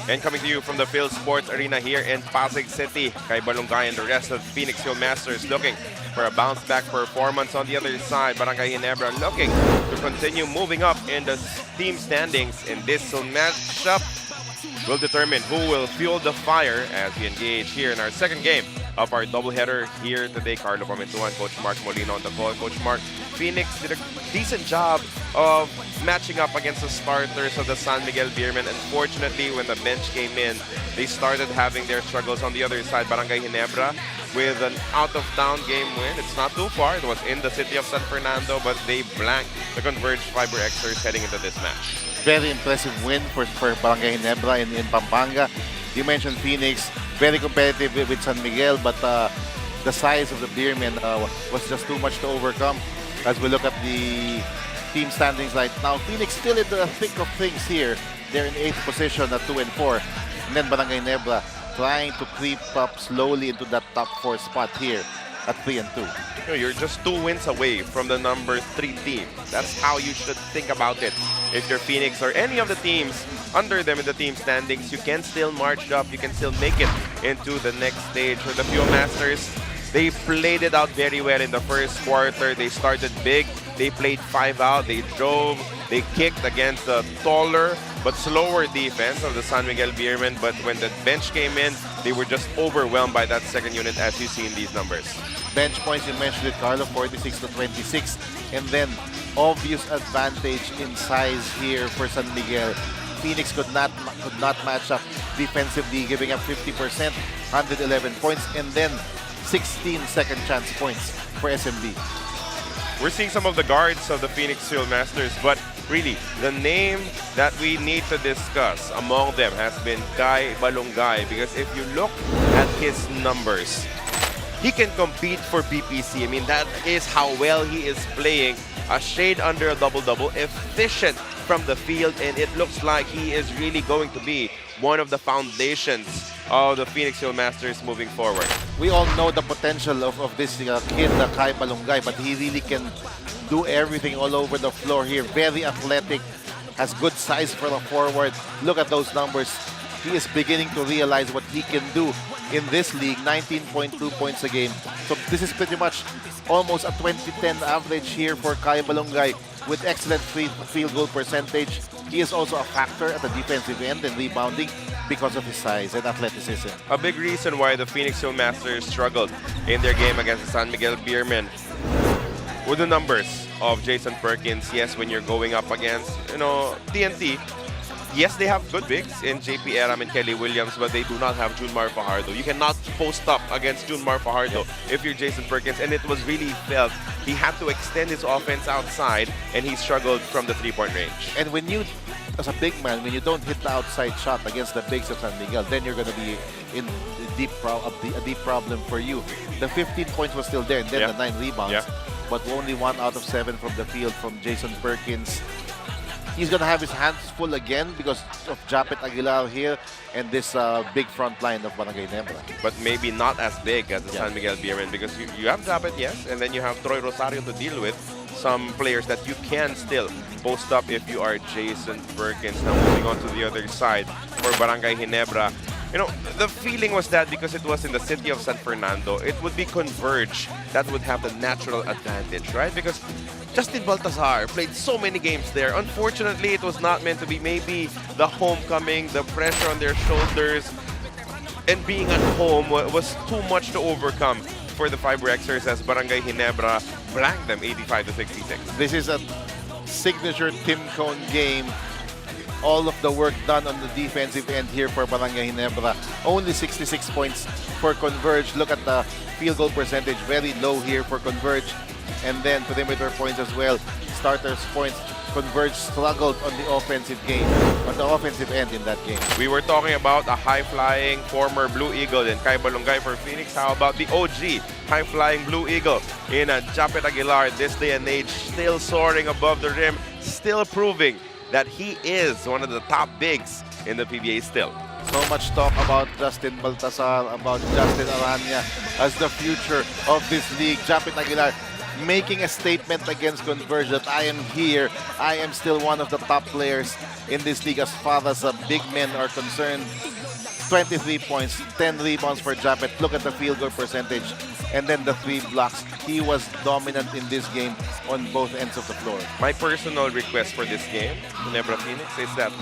And coming to you from the Phil Sports Arena here in Pasig City, kay Balongay and the rest of Phoenix Hill Masters looking for a bounce-back performance. On the other side, Barangay Ginebra looking to continue moving up in the team standings. In this matchup will determine who will fuel the fire as we engage here in our second game of our doubleheader here today. Carlo Pamintuan, Coach Mark Molina on the call. Coach Mark, Phoenix did a decent job of matching up against the starters of the San Miguel Beermen. Unfortunately, when the bench came in, they started having their struggles. On the other side, Barangay Ginebra with an out-of-town game win. It's not too far. It was in the city of San Fernando, but they blanked the Converged Fiber Xers heading into this match. Very impressive win for Barangay Ginebra in Pampanga. You mentioned Phoenix, very competitive with San Miguel, but the size of the Beermen was just too much to overcome. As we look at the team standings right now, Phoenix still in the thick of things here. They're in 8th position at 2 and 4. And then Barangay Ginebra trying to creep up slowly into that top 4 spot here at 3 and 2. You know, you're just 2 wins away from the number 3 team. That's how you should think about it. If you're Phoenix or any of the teams under them in the team standings, you can still march up. You can still make it into the next stage. For the Fuel Masters, they played it out very well in the first quarter. They started big. They played 5 out. They drove. They kicked against the taller but slower defense of the San Miguel Beermen. But when the bench came in, they were just overwhelmed by that second unit, as you see in these numbers. Bench points, you mentioned it, Carlo, 46 to 26. And then obvious advantage in size here for San Miguel. Phoenix could not match up defensively, giving up 50%, 111 points, and then 16 second chance points for SMB. We're seeing some of the guards of the Phoenix Hill Masters, but really, the name that we need to discuss among them has been Kai Balongay, because if you look at his numbers, he can compete for BPC. I mean, that is how well he is playing. A shade under a double-double, efficient from the field, and it looks like he is really going to be one of the foundations of the Phoenix Hill Masters moving forward. We all know the potential of this kid, Kai Balongay, but he really can do everything all over the floor here. Very athletic, has good size for the forward. Look at those numbers. He is beginning to realize what he can do in this league. 19.2 points a game. So this is pretty much almost a 2010 average here for Kai Balongay with excellent field goal percentage. He is also a factor at the defensive end and rebounding because of his size and athleticism. A big reason why the Phoenix Hill Masters struggled in their game against the San Miguel Beermen were the numbers of Jason Perkins. Yes, when you're going up against, TNT, yes, they have good bigs in JP Eram and Kelly Williams, but they do not have Junmar Fajardo. You cannot post up against Junmar Fajardo if you're Jason Perkins, and it was really felt. He had to extend his offense outside, and he struggled from the 3-point range. And when you, as a big man, when you don't hit the outside shot against the bigs of San Miguel, then you're going to be in a deep problem for you. The 15 points was still there, and then the 9 rebounds, but only 1 out of 7 from the field from Jason Perkins. He's going to have his hands full again because of Japeth Aguilar here and this big front line of Barangay Ginebra. But maybe not as big as the San Miguel Beermen, because you have Japeth, yes, and then you have Troy Rosario to deal with. Some players that you can still post up if you are Jason Perkins. Now moving on to the other side for Barangay Ginebra. The feeling was that because it was in the city of San Fernando, it would be Converge that would have the natural advantage, right? Because Justin Baltazar played so many games there. Unfortunately, it was not meant to be. Maybe the homecoming, the pressure on their shoulders, and being at home was too much to overcome for the Fiber Xers as Barangay Ginebra blanked them 85 to 66. This is a signature Tim Cone game. All of the work done on the defensive end here for Barangay Ginebra. Only 66 points for Converge. Look at the field goal percentage, very low here for Converge. And then perimeter points as well. Starters points. Converge struggled on the offensive end in that game. We were talking about a high-flying former Blue Eagle in Kai Balongay for Phoenix. How about the OG high-flying Blue Eagle in Japeth Aguilar this day and age, still soaring above the rim, still proving that he is one of the top bigs in the PBA still. So much talk about Justin Baltazar, about Justin Aranya as the future of this league. Japeth Aguilar making a statement against Converge that I am here. I am still one of the top players in this league as far as big men are concerned. 23 points, 10 rebounds for Japeth. Look at the field goal percentage. And then the 3 blocks. He was dominant in this game on both ends of the floor. My personal request for this game, Ginebra Phoenix, is that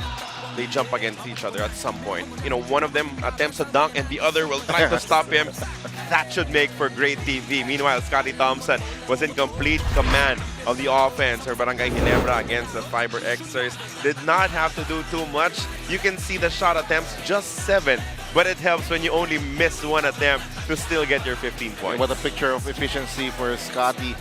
they jump against each other at some point. You know, one of them attempts a dunk and the other will try to stop him. That should make for great TV. Meanwhile, Scotty Thompson was in complete command of the offense. Or Barangay Ginebra against the Fiber Xers did not have to do too much. You can see the shot attempts, just 7. But it helps when you only miss one attempt to still get your 15 points. What a picture of efficiency for Scotty.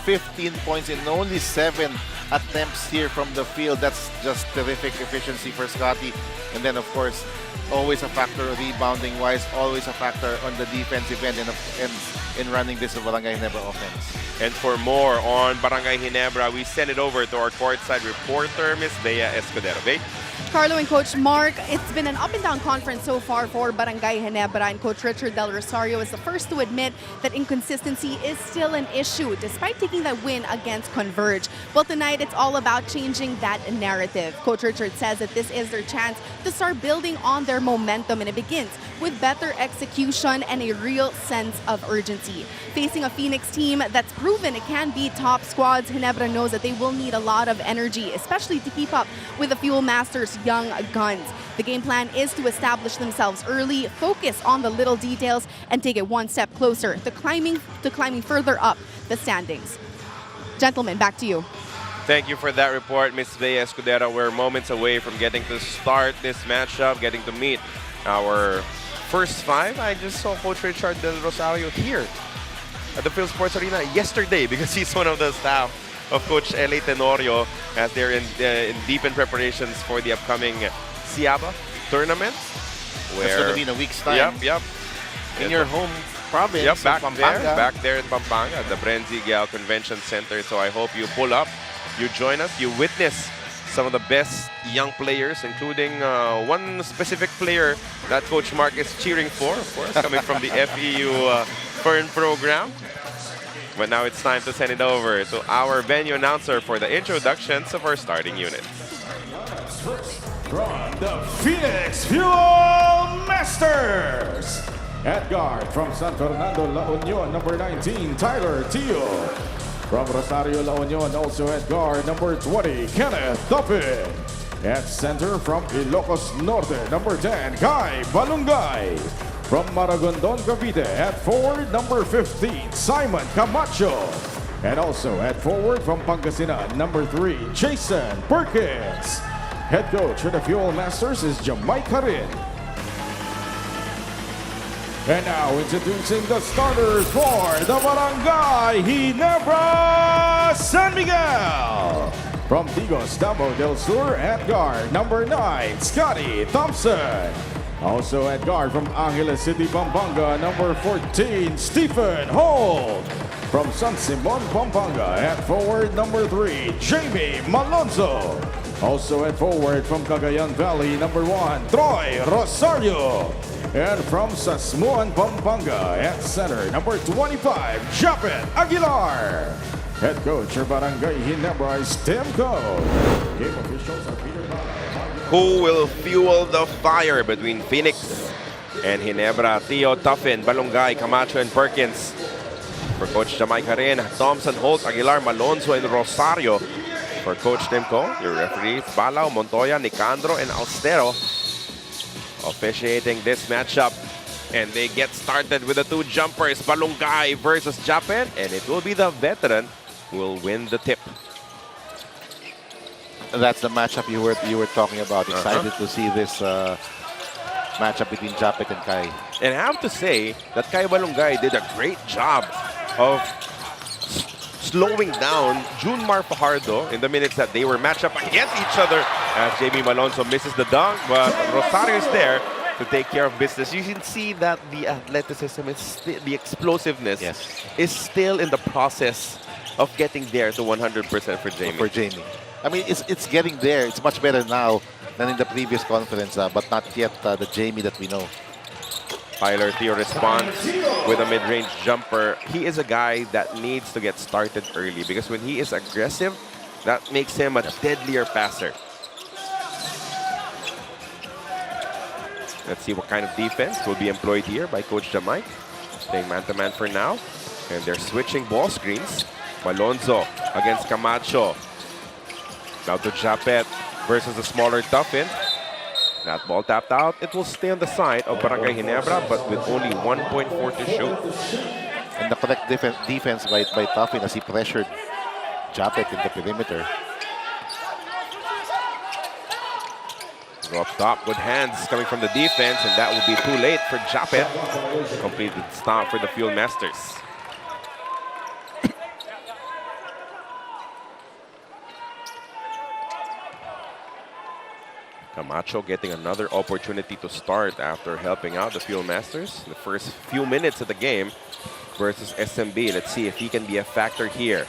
15 points in only 7 attempts here from the field. That's just terrific efficiency for Scotty. And then, of course, always a factor rebounding-wise, always a factor on the defensive end and in running this Barangay Ginebra offense. And for more on Barangay Ginebra, we send it over to our courtside reporter, Miss Bea Escudero. Bea? Carlo and Coach Mark, it's been an up-and-down conference so far for Barangay Ginebra, and Coach Richard Del Rosario is the first to admit that inconsistency is still an issue, despite taking that win against Converge. Well, tonight, it's all about changing that narrative. Coach Richard says that this is their chance to start building on their momentum, and it begins with better execution and a real sense of urgency. Facing a Phoenix team that's proven it can beat top squads, Ginebra knows that they will need a lot of energy, especially to keep up with the Fuel Masters' young guns. The game plan is to establish themselves early, focus on the little details, and take it one step closer to climbing further up the standings. Gentlemen, back to you. Thank you for that report, Miss Bea Escudero. We're moments away from getting to start this matchup, getting to meet our first 5. I just saw Coach Richard Del Rosario here at the Phil Sports Arena yesterday because he's one of the staff of Coach L.A. Tenorio as they're in deep in preparations for the upcoming Siaba tournament. It's going to be in a week's time. Yep. In your home province. Yep, back there in Pampanga, the Brenzigal Convention Center. So I hope you pull up, you join us, you witness some of the best young players, including one specific player that Coach Mark is cheering for, of course, coming from the FEU Fern program. But now it's time to send it over to our venue announcer for the introductions of our starting units. From the Phoenix Fuel Masters, at guard from San Fernando, La Union, number 19, Tyler Teo. From Rosario, La Union, also at guard, number 20, Kenneth Duffin. At center from Ilocos Norte, number 10, Guy Balongay. From Maragondon, Cavite, at forward, number 15, Simon Camacho. And also at forward from Pangasinan, number 3, Jason Perkins. Head coach of the Fuel Masters is Jamaica Rin. And now introducing the starters for the Barangay Ginebra San Miguel. From Digos, Davao del Sur, at guard, number 9, Scotty Thompson. Also at guard from Angeles City, Pampanga, number 14, Stephen Holt. From San Simon, Pampanga, at forward, number 3, Jamie Malonzo. Also at forward from Cagayan Valley, number 1, Troy Rosario. And from Sasmuan, Pampanga, at center, number 25, Japeth Aguilar. Head coach of Barangay Ginebra is Tim Cole. Game officials are Peter Bala. Who will fuel the fire between Phoenix and Ginebra? Teo, Tuffin, Balongay, Camacho, and Perkins. For Coach Jamaica Rin, Thompson, Holt, Aguilar, Malonzo, and Rosario. For Coach Timco, your referees, Balao, Montoya, Nicandro, and Austero officiating this matchup. And they get started with the 2 jumpers, Balongay versus Japeth, and it will be the veteran who will win the tip. That's the matchup you were talking about. Excited to see this matchup between Japeth and Kai. And I have to say that Kai Balongay did a great job of slowing down Junmar Fajardo in the minutes that they were matched up against each other as Jamie Malonzo misses the dunk, but Rosario is there to take care of business. You can see that the athleticism, the explosiveness is still in the process of getting there to 100% for Jamie. I mean, it's getting there. It's much better now than in the previous conference, but not yet the Jamie that we know. Tyler Teo responds with a mid-range jumper. He is a guy that needs to get started early because when he is aggressive, that makes him a deadlier passer. Let's see what kind of defense will be employed here by Coach Jamike. Playing man-to-man for now. And they're switching ball screens. Malonzo against Camacho. Now to Japeth versus the smaller Tuffin. That ball tapped out. It will stay on the side of Barangay Ginebra, but with only 1.4 to shoot. And the correct defense by Tuffin as he pressured Japeth in the perimeter. Go up top, good hands coming from the defense, and that will be too late for Japeth. Completed stop for the Field Masters. Camacho getting another opportunity to start after helping out the Field Masters in the first few minutes of the game versus SMB. Let's see if he can be a factor here.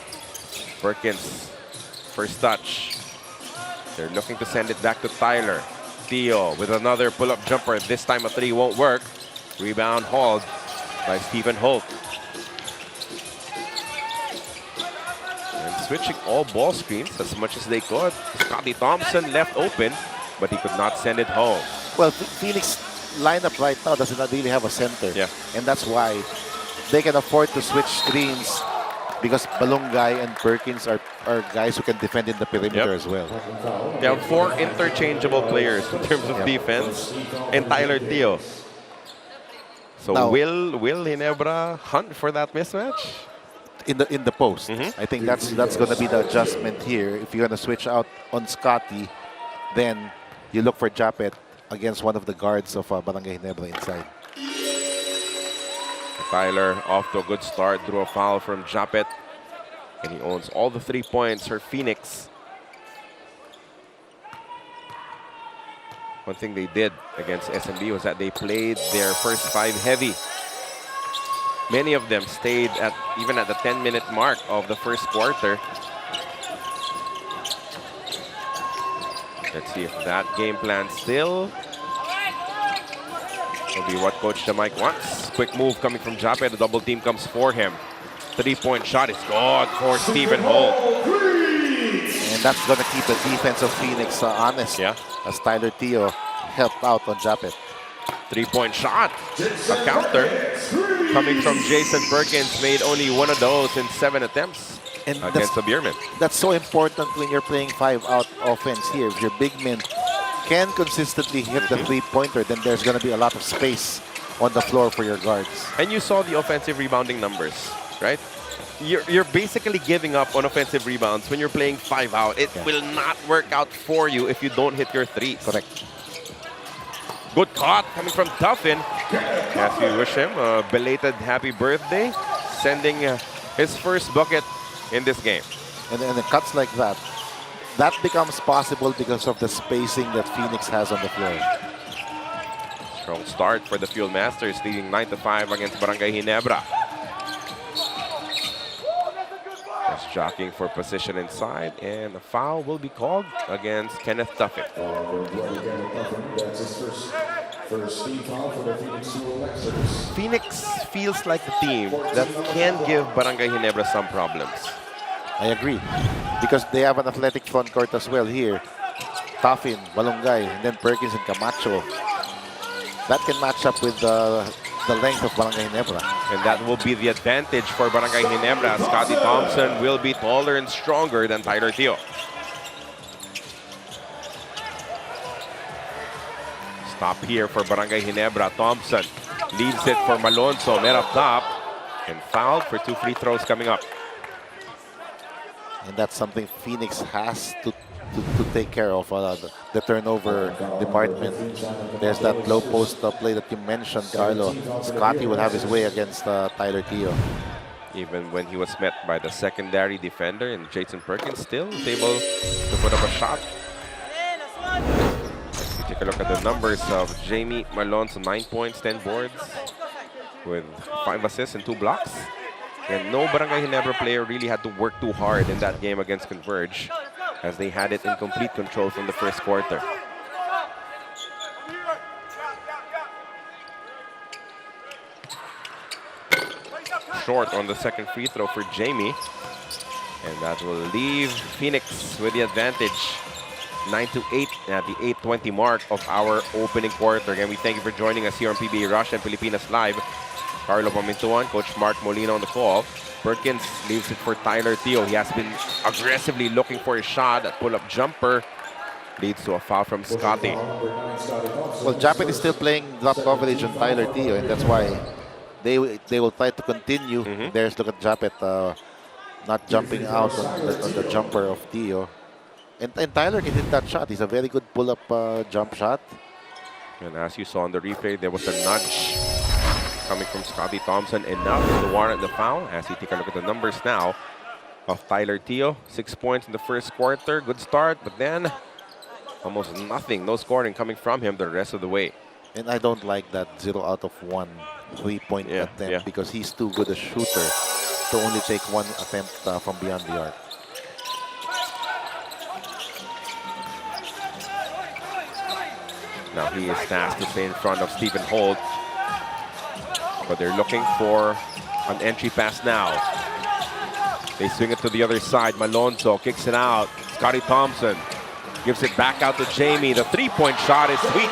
Perkins, first touch. They're looking to send it back to Tyler. Theo with another pull-up jumper. This time a three won't work. Rebound hauled by Stephen Holt. And switching all ball screens as much as they could. Scotty Thompson left open, but he could not send it home. Well, Phoenix lineup right now does not really have a center. Yeah. And that's why they can afford to switch screens because Balongay and Perkins are guys who can defend in the perimeter as well. They have 4 interchangeable players in terms of defense, and Tyler Theo. So Now, will Ginebra hunt for that mismatch? In the post. I think that's going to be the adjustment here. If you're going to switch out on Scotty, then you look for Japeth against one of the guards of Barangay Ginebra inside. Tyler off to a good start, drew a foul from Japeth, and he owns all the 3 points for Phoenix. One thing they did against SMB was that they played their first 5 heavy. Many of them stayed even at the 10-minute mark of the first quarter. Let's see if that game plan still will be what Coach Jamike wants. Quick move coming from Japeth. The double team comes for him. 3-point shot is good for Stephen Holt. And that's going to keep the defense of Phoenix honest. Yeah. As Tyler Theo helped out on Japeth. 3-point shot. A counter coming from Jason Perkins. Made only 1 of those in 7 attempts And against the Beermen. That's so important when you're playing 5-out offense here. If your big men can consistently hit the 3-pointer, then there's going to be a lot of space on the floor for your guards. And you saw the offensive rebounding numbers, right? You're basically giving up on offensive rebounds when you're playing 5-out. It will not work out for you if you don't hit your threes. Correct. Good caught coming from Tuffin. As we wish him a belated happy birthday, sending his first bucket in this game. And the cuts like that, that becomes possible because of the spacing that Phoenix has on the floor. Strong start for the Field Masters, leading 9-5 against Barangay Ginebra. Just jockeying for position inside, and a foul will be called against Kenneth Tuffin. Phoenix feels like the team that can give Barangay Ginebra some problems. I agree. Because they have an athletic front court as well here. Tuffin, Balongay, and then Perkins and Camacho. That can match up with the length of Barangay Ginebra. And that will be the advantage for Barangay Ginebra. Scotty Thompson will be taller and stronger than Tyler Theo. Stop here for Barangay Ginebra. Thompson leaves it for Malonzo. Met up top and fouled for 2 free throws coming up. And that's something Phoenix has to take care of, the turnover department. There's that low post play that you mentioned, Carlo. Scotty will have his way against Tyler Theo. Even when he was met by the secondary defender and Jason Perkins, still was able to put up a shot. Let's take a look at the numbers of Jamie Malonzo. 9 points, 10 boards, with 5 assists and 2 blocks. And no Barangay Ginebra player really had to work too hard in that game against Converge, as they had it in complete control from the first quarter. short on the second free throw for Jamie. And that will leave Phoenix with the advantage. 9-8 at the 8:20 mark of our opening quarter. Again, we thank you for joining us here on PBA Rush and Pilipinas Live. Carlo Pamintuan, Coach Mark Molina on the call. Perkins leaves it for Tyler Teo. He has been aggressively looking for a shot. That pull-up jumper leads to a foul from Scotty. Well, Japeth is still playing drop coverage on Tyler Teo, and that's why they will try to continue. There's look at Japeth not jumping out on the jumper of Teo. And Tyler can hit that shot. He's a very good pull-up jump shot. And as you saw on the replay, there was a nudge coming from Scotty Thompson, enough to warrant the foul. As you take a look at the numbers now of Tyler Teo. 6 points in the first quarter. Good start, but then almost nothing. No scoring coming from him the rest of the way. And I don't like that 0 out of 1 3-point attempt because he's too good a shooter to only take 1 attempt from beyond the arc. Now he is tasked to stay in front of Stephen Holt. But they're looking for an entry pass now. They swing it to the other side. Malonzo kicks it out. Scotty Thompson gives it back out to Jamie. The 3-point shot is sweet.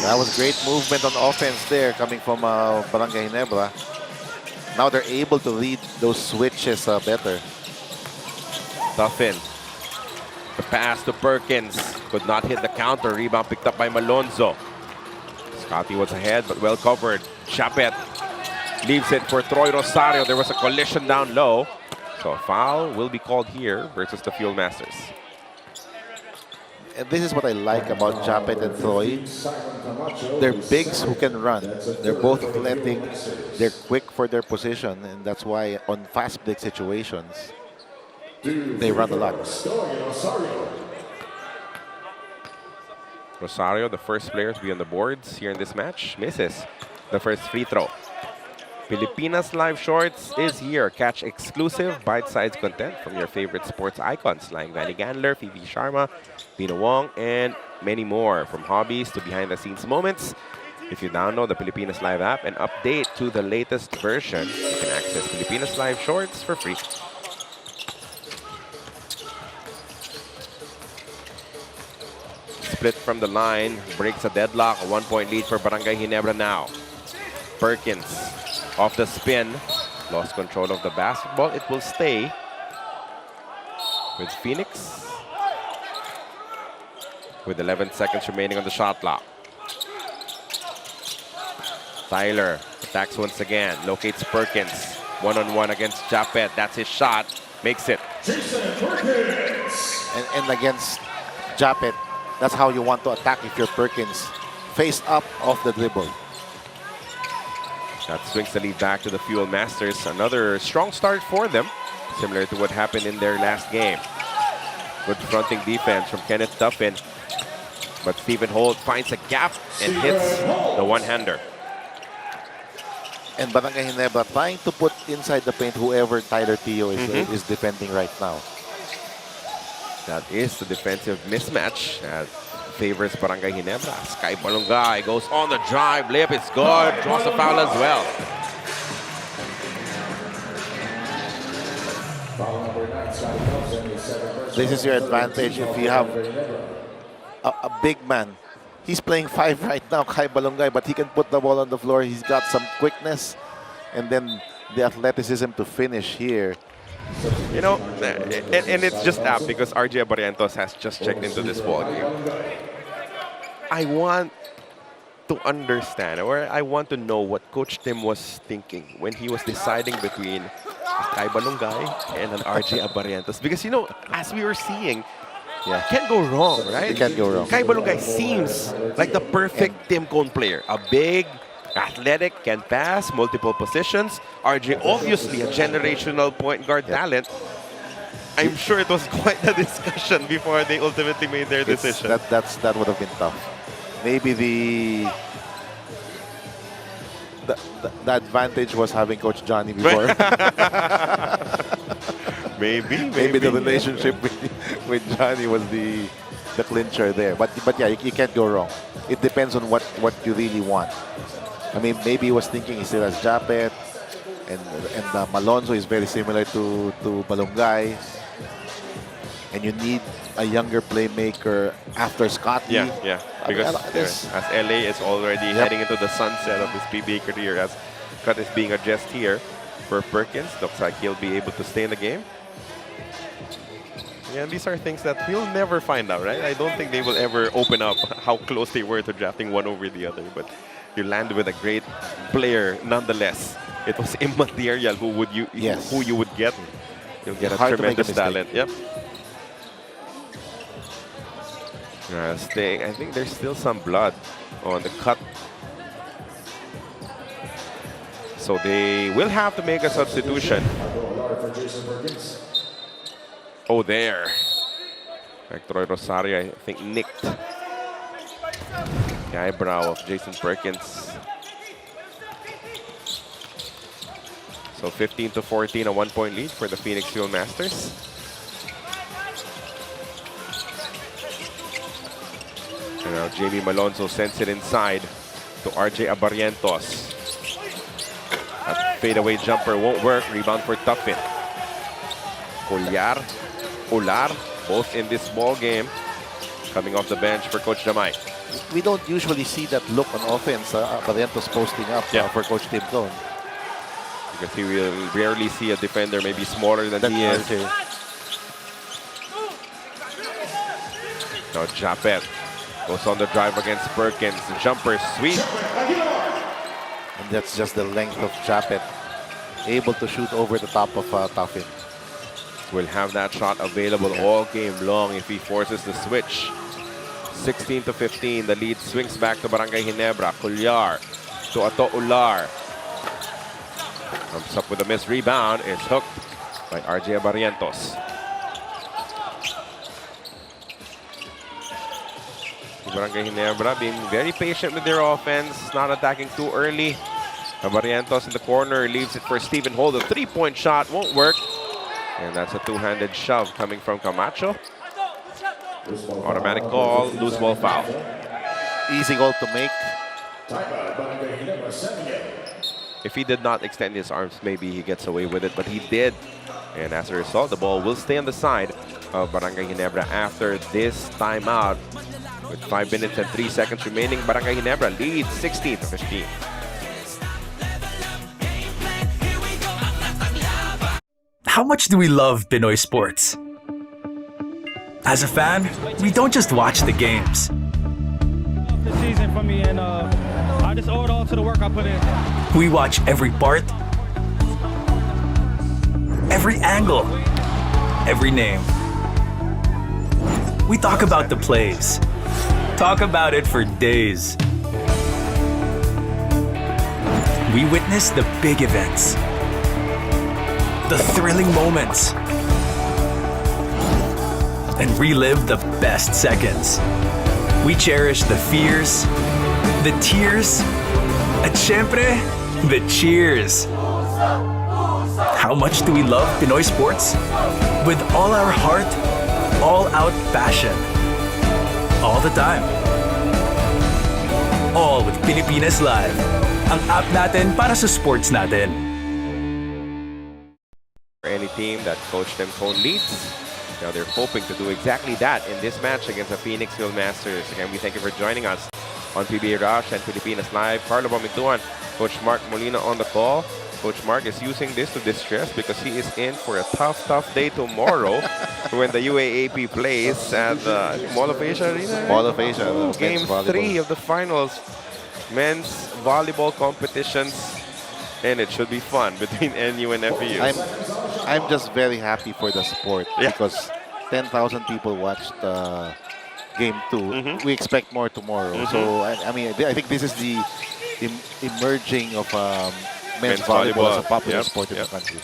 That was great movement on offense there coming from Barangay Ginebra. Now they're able to read those switches better. Tuffin. The pass to Perkins. Could not hit the counter. Rebound picked up by Malonzo. Scotty was ahead, but well covered. Japeth leaves it for Troy Rosario. There was a collision down low. So a foul will be called here versus the Fuel Masters. And this is what I like about Japeth and Troy. They're bigs who can run. They're both athletic. They're quick for their position. And that's why on fast break situations, they run a lot. Rosario, the first player to be on the boards here in this match, misses the first free throw. Pilipinas Live Shorts is here. Catch exclusive bite-sized content from your favorite sports icons like Vanny Gandler, Phoebe Sharma, Pino Wong, and many more. From hobbies to behind-the-scenes moments. If you download the Pilipinas Live app and update to the latest version, you can access Pilipinas Live Shorts for free. Split from the line, breaks a deadlock, a 1-point lead for Barangay Ginebra now. Perkins off the spin, lost control of the basketball. It will stay with Phoenix with 11 seconds remaining on the shot clock. Tyler attacks once again, locates Perkins. One-on-one against Japeth. That's his shot, makes it. And against Japeth, that's how you want to attack if you're Perkins. Face up off the dribble. That swings the lead back to the Fuel Masters. Another strong start for them, similar to what happened in their last game. Good fronting defense from Kenneth Tuffin. But Stephen Holt finds a gap and hits the one-hander. And Barangay Ginebra trying to put inside the paint whoever Tyler Teo is defending right now. That is the defensive mismatch that favors Barangay Ginebra. Sky Balongay goes on the drive. Lip is good. Draws a foul as well. This is your advantage if you have a big man. He's playing 5 right now, Kai Balongay, but he can put the ball on the floor. He's got some quickness and then the athleticism to finish here. You know, and it's just apt because RJ Barrientos has just checked into this ball game. I want to understand, or I want to know what Coach Tim was thinking when he was deciding between Kai Balongay and an RJ Barrientos. Because, you know, as we were seeing, can't go wrong, right? You can't go wrong. Kai Balongay seems like the perfect Tim Cone player. A big, athletic, can pass, multiple positions. RJ, obviously a generational point guard talent. I'm sure it was quite a discussion before they ultimately made their decision. That would have been tough. Maybe the advantage was having Coach Johnny before. Maybe the relationship with Johnny was the clincher there. But yeah, you can't go wrong. It depends on what you really want. I mean, maybe he was thinking he still has Japeth, and Malonzo is very similar to Balongay, and you need a younger playmaker after Scotty. Yeah. Because as LA is already heading into the sunset of his PBA career, as cut is being adjusted here for Perkins. Looks like he'll be able to stay in the game. Yeah, these are things that we'll never find out, right? I don't think they will ever open up how close they were to drafting one over the other. But you land with a great player nonetheless. It was immaterial who you would get. You'll get a tremendous talent. Yep. I think there's still some blood on the cut. So they will have to make a substitution. Oh, there. Hector Rosario, I think, nicked the eyebrow of Jason Perkins. So 15-14, a 1-point lead for the Phoenix Fuel Masters. And now JB Malonzo sends it inside to RJ Abarientos. A fadeaway jumper won't work. Rebound for Tuffin. Ular, both in this ball game, coming off the bench for Coach Damay. We don't usually see that look on offense. Barrientos posting up for Coach Tim Cone. Because he will rarely see a defender maybe smaller than he is. Now Japeth goes on the drive against Perkins. Jumper sweep. And that's just the length of Japeth. Able to shoot over the top of Tuffin. Will have that shot available all game long if he forces the switch. 16-15, the lead swings back to Barangay Ginebra. Aguilar to Ato Ular. Comes up with a missed rebound. It's hooked by RJ Abarientos. Barangay Ginebra being very patient with their offense, not attacking too early. Abarientos in the corner leaves it for Stephen Holt. A three-point shot won't work. And that's a two-handed shove coming from Camacho. Automatic call, loose ball foul. Easy goal to make. If he did not extend his arms, maybe he gets away with it, but he did. And as a result, the ball will stay on the side of Barangay Ginebra after this timeout. With 5 minutes and 3 seconds remaining, Barangay Ginebra leads 16-15. How much do we love Pinoy sports? As a fan, we don't just watch the games. The season for me, and I just owe it all to the work I put in. We watch every part, every angle, every name. We talk about the plays, talk about it for days. We witness the big events, the thrilling moments, and relive the best seconds. We cherish the fears, the tears, and syempre, the cheers. How much do we love Pinoy sports? With all our heart, all-out passion. All the time. All with Pilipinas Live. Ang app natin para sa sports natin. For any team that Coach Tim Cone leads, now they're hoping to do exactly that in this match against the Phoenix Fuel Masters. Again, we thank you for joining us on PBA Rush and Pilipinas Live. Carlo Bamigduan, Coach Mark Molina on the call. Coach Mark is using this to distress because he is in for a tough day tomorrow when the UAAP plays at the Mall of Asia Arena. Mall of Asia. Game 3 of the finals. Men's volleyball competitions. And it should be fun between NU and FEU. I'm just very happy for the sport because 10,000 people watched Game 2. We expect more tomorrow. So, I mean, I think this is the emerging of men's volleyball as a popular sport in the country.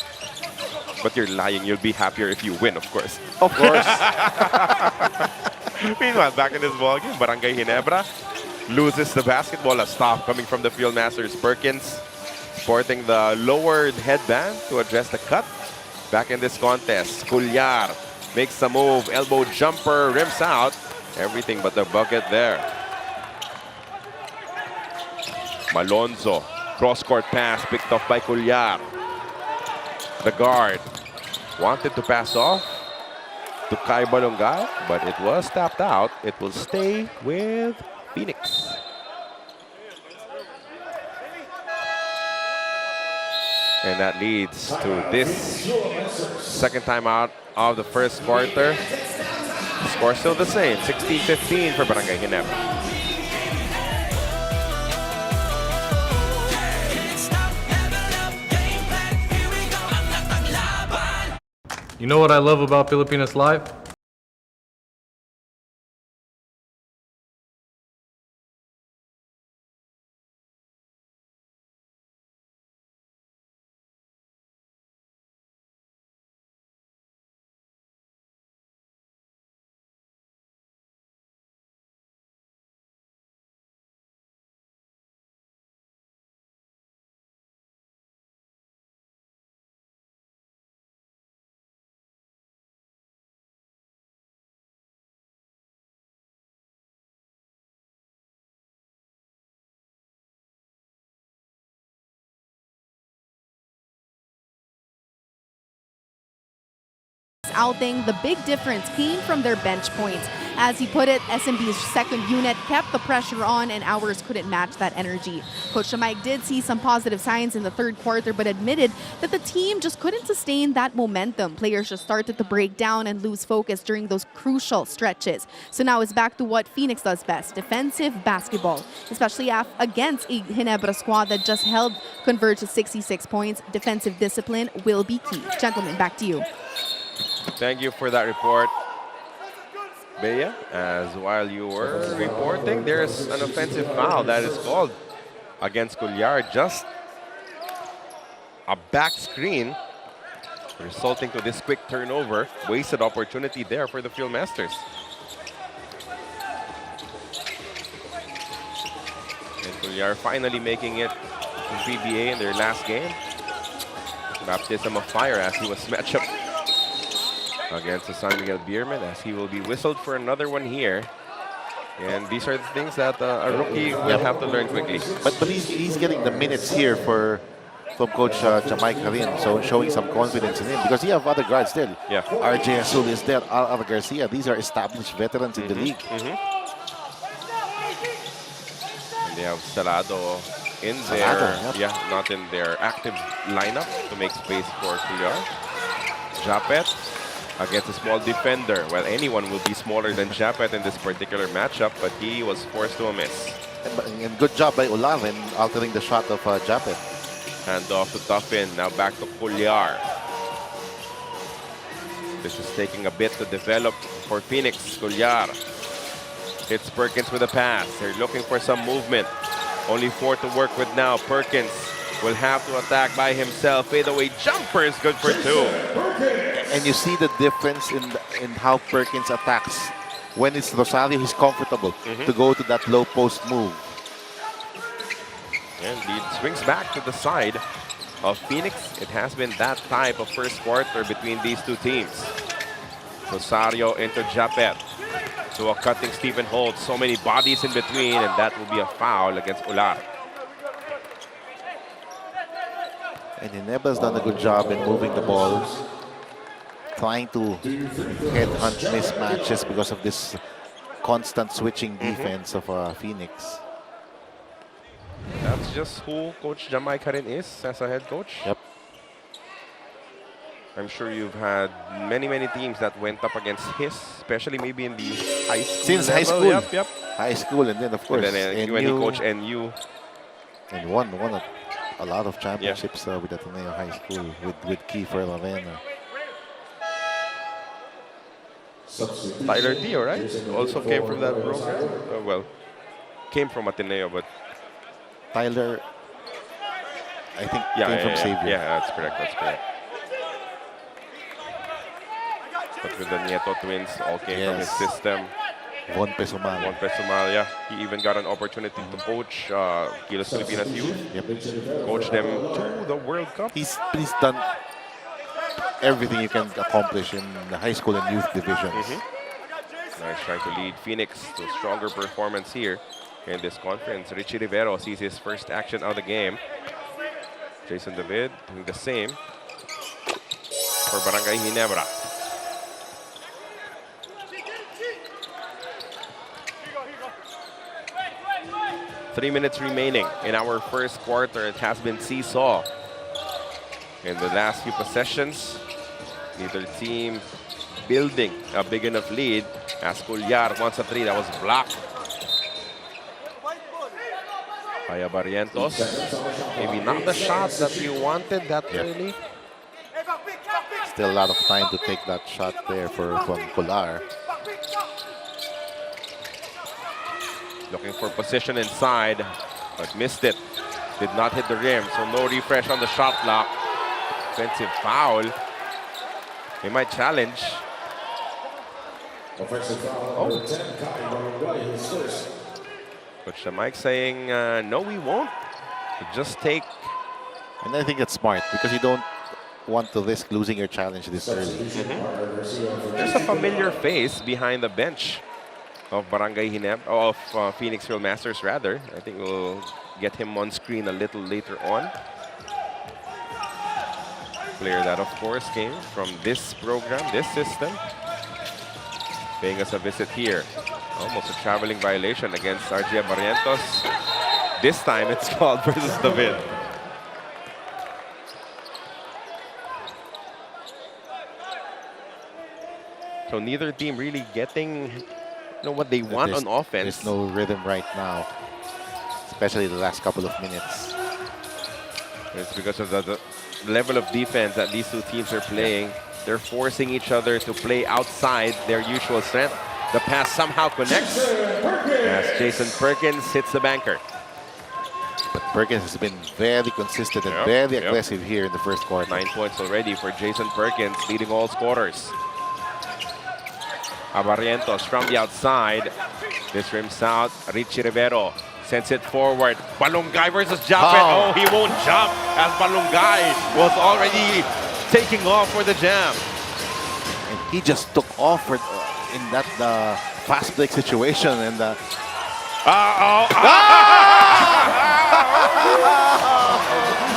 But you're lying. You'll be happier if you win, of course. Of course. Meanwhile, back in this ballgame, Barangay Ginebra loses the basketball. A stop coming from the Field Masters. Perkins sporting the lowered headband to address the cut. Back in this contest, Aguilar makes a move. Elbow jumper, rims out. Everything but the bucket there. Malonzo, cross-court pass picked off by Aguilar. The guard wanted to pass off to Kai Balongay, but it was tapped out. It will stay with Phoenix. And that leads to this second time out of the first quarter. Score still the same, 16-15 for Barangay Ginebra. You know what I love about Filipinas Live? Outing, the big difference came from their bench points. As he put it, SMB's second unit kept the pressure on and ours couldn't match that energy. Coach Mike did see some positive signs in the third quarter but admitted that the team just couldn't sustain that momentum. Players just started to break down and lose focus during those crucial stretches. So now it's back to what Phoenix does best, defensive basketball, especially against a Ginebra squad that just held Converge to 66 points. Defensive discipline will be key. Gentlemen, back to you. Thank you for that report, Bea. As while you were reporting, there's an offensive foul that is called against Aguilar. Just a back screen, resulting to this quick turnover. Wasted opportunity there for the Fieldmasters. And Aguilar finally making it to PBA in their last game. Baptism of fire as he was matched up against the San Miguel Beermen, as he will be whistled for another one here. And these are the things that a rookie will have to learn quickly. But he's getting the minutes here from Coach Jamaica Rin, so showing some confidence in him because he have other guards there. Yeah. RJ Azul is there, Alva Garcia. These are established veterans in the league. And they have Salado in there. Yeah, not in their active lineup to make space for Aguilar. Japeth against a small defender. Well, anyone will be smaller than Japeth in this particular matchup, but he was forced to a miss. And good job by Ulan in altering the shot of Japeth. Hand off to Tuffin. Now back to Aguilar. This is taking a bit to develop for Phoenix. Aguilar hits Perkins with a pass. They're looking for some movement. Only 4 to work with now. Perkins will have to attack by himself. Fadeaway jumper is good for 2. And you see the difference in how Perkins attacks. When it's Rosario, he's comfortable to go to that low post move. And lead swings back to the side of Phoenix. It has been that type of first quarter between these two teams. Rosario into Japeth. To a cutting Stephen Holt. So many bodies in between, and that will be a foul against Aguilar. And Ginebra's done a good job in moving the ball, trying to headhunt mismatches because of this constant switching defense of Phoenix. That's just who Coach Jamaica Rin is as a head coach. Yep. I'm sure you've had many teams that went up against his, especially maybe in the high school. Since high level. school. Yep. High school, and then of course And then when he coached NU. And won a lot of championships with Ateneo High School with Kiefer Lavena. Tyler Dio, right? Also came from that program. Well, came from Ateneo, but Tyler, I think, came from Xavier. Yeah, that's correct. But with the Nieto twins, all came from his system. Von Pesumal. Yeah. He even got an opportunity to coach Gilas Filipinas youth. Coach them to the World Cup. He's done everything you can accomplish in the high school and youth divisions. Now he's trying to lead Phoenix to a stronger performance here. in this conference. Richie Rivero sees his first action of the game. Jason David doing the same for Barangay Ginebra. Three minutes remaining in our first quarter. It has been seesaw. In the last few possessions, neither team building a big enough lead. As Aguilar wants a three that was blocked. Kaya Barrientos, maybe not the shot that you wanted that early. Still a lot of time to take that shot there from Aguilar. Looking for position inside, but missed it. Did not hit the rim, so no refresh on the shot clock. Offensive foul. They might challenge. Offensive foul number 10, Kai Balongay, his first. Coach Mike saying, no, we won't. Just take. And I think it's smart because you don't want to risk losing your challenge this early. There's a familiar face behind the bench of Barangay Ginebra, of Phoenix Field Masters rather. I think we'll get him on screen a little later on. Player that of course came from this program, this system. Paying us a visit here. Almost a traveling violation against RJ Barrientos. This time it's called versus David. So neither team really getting what they want on offense. There's no rhythm right now, especially the last couple of minutes. It's because of the level of defense that these two teams are playing. They're forcing each other to play outside their usual strength. The pass somehow connects as Jason Perkins hits the banker. But Perkins has been very consistent and very aggressive here in the first quarter. 9 points already for Jason Perkins, leading all scorers. Barrientos from the outside. This rims out. Richie Rivero sends it forward. Balongay versus Japeth. Oh, he won't jump as Balongay was already taking off for the jam. And he just took off for, in that fast break situation. And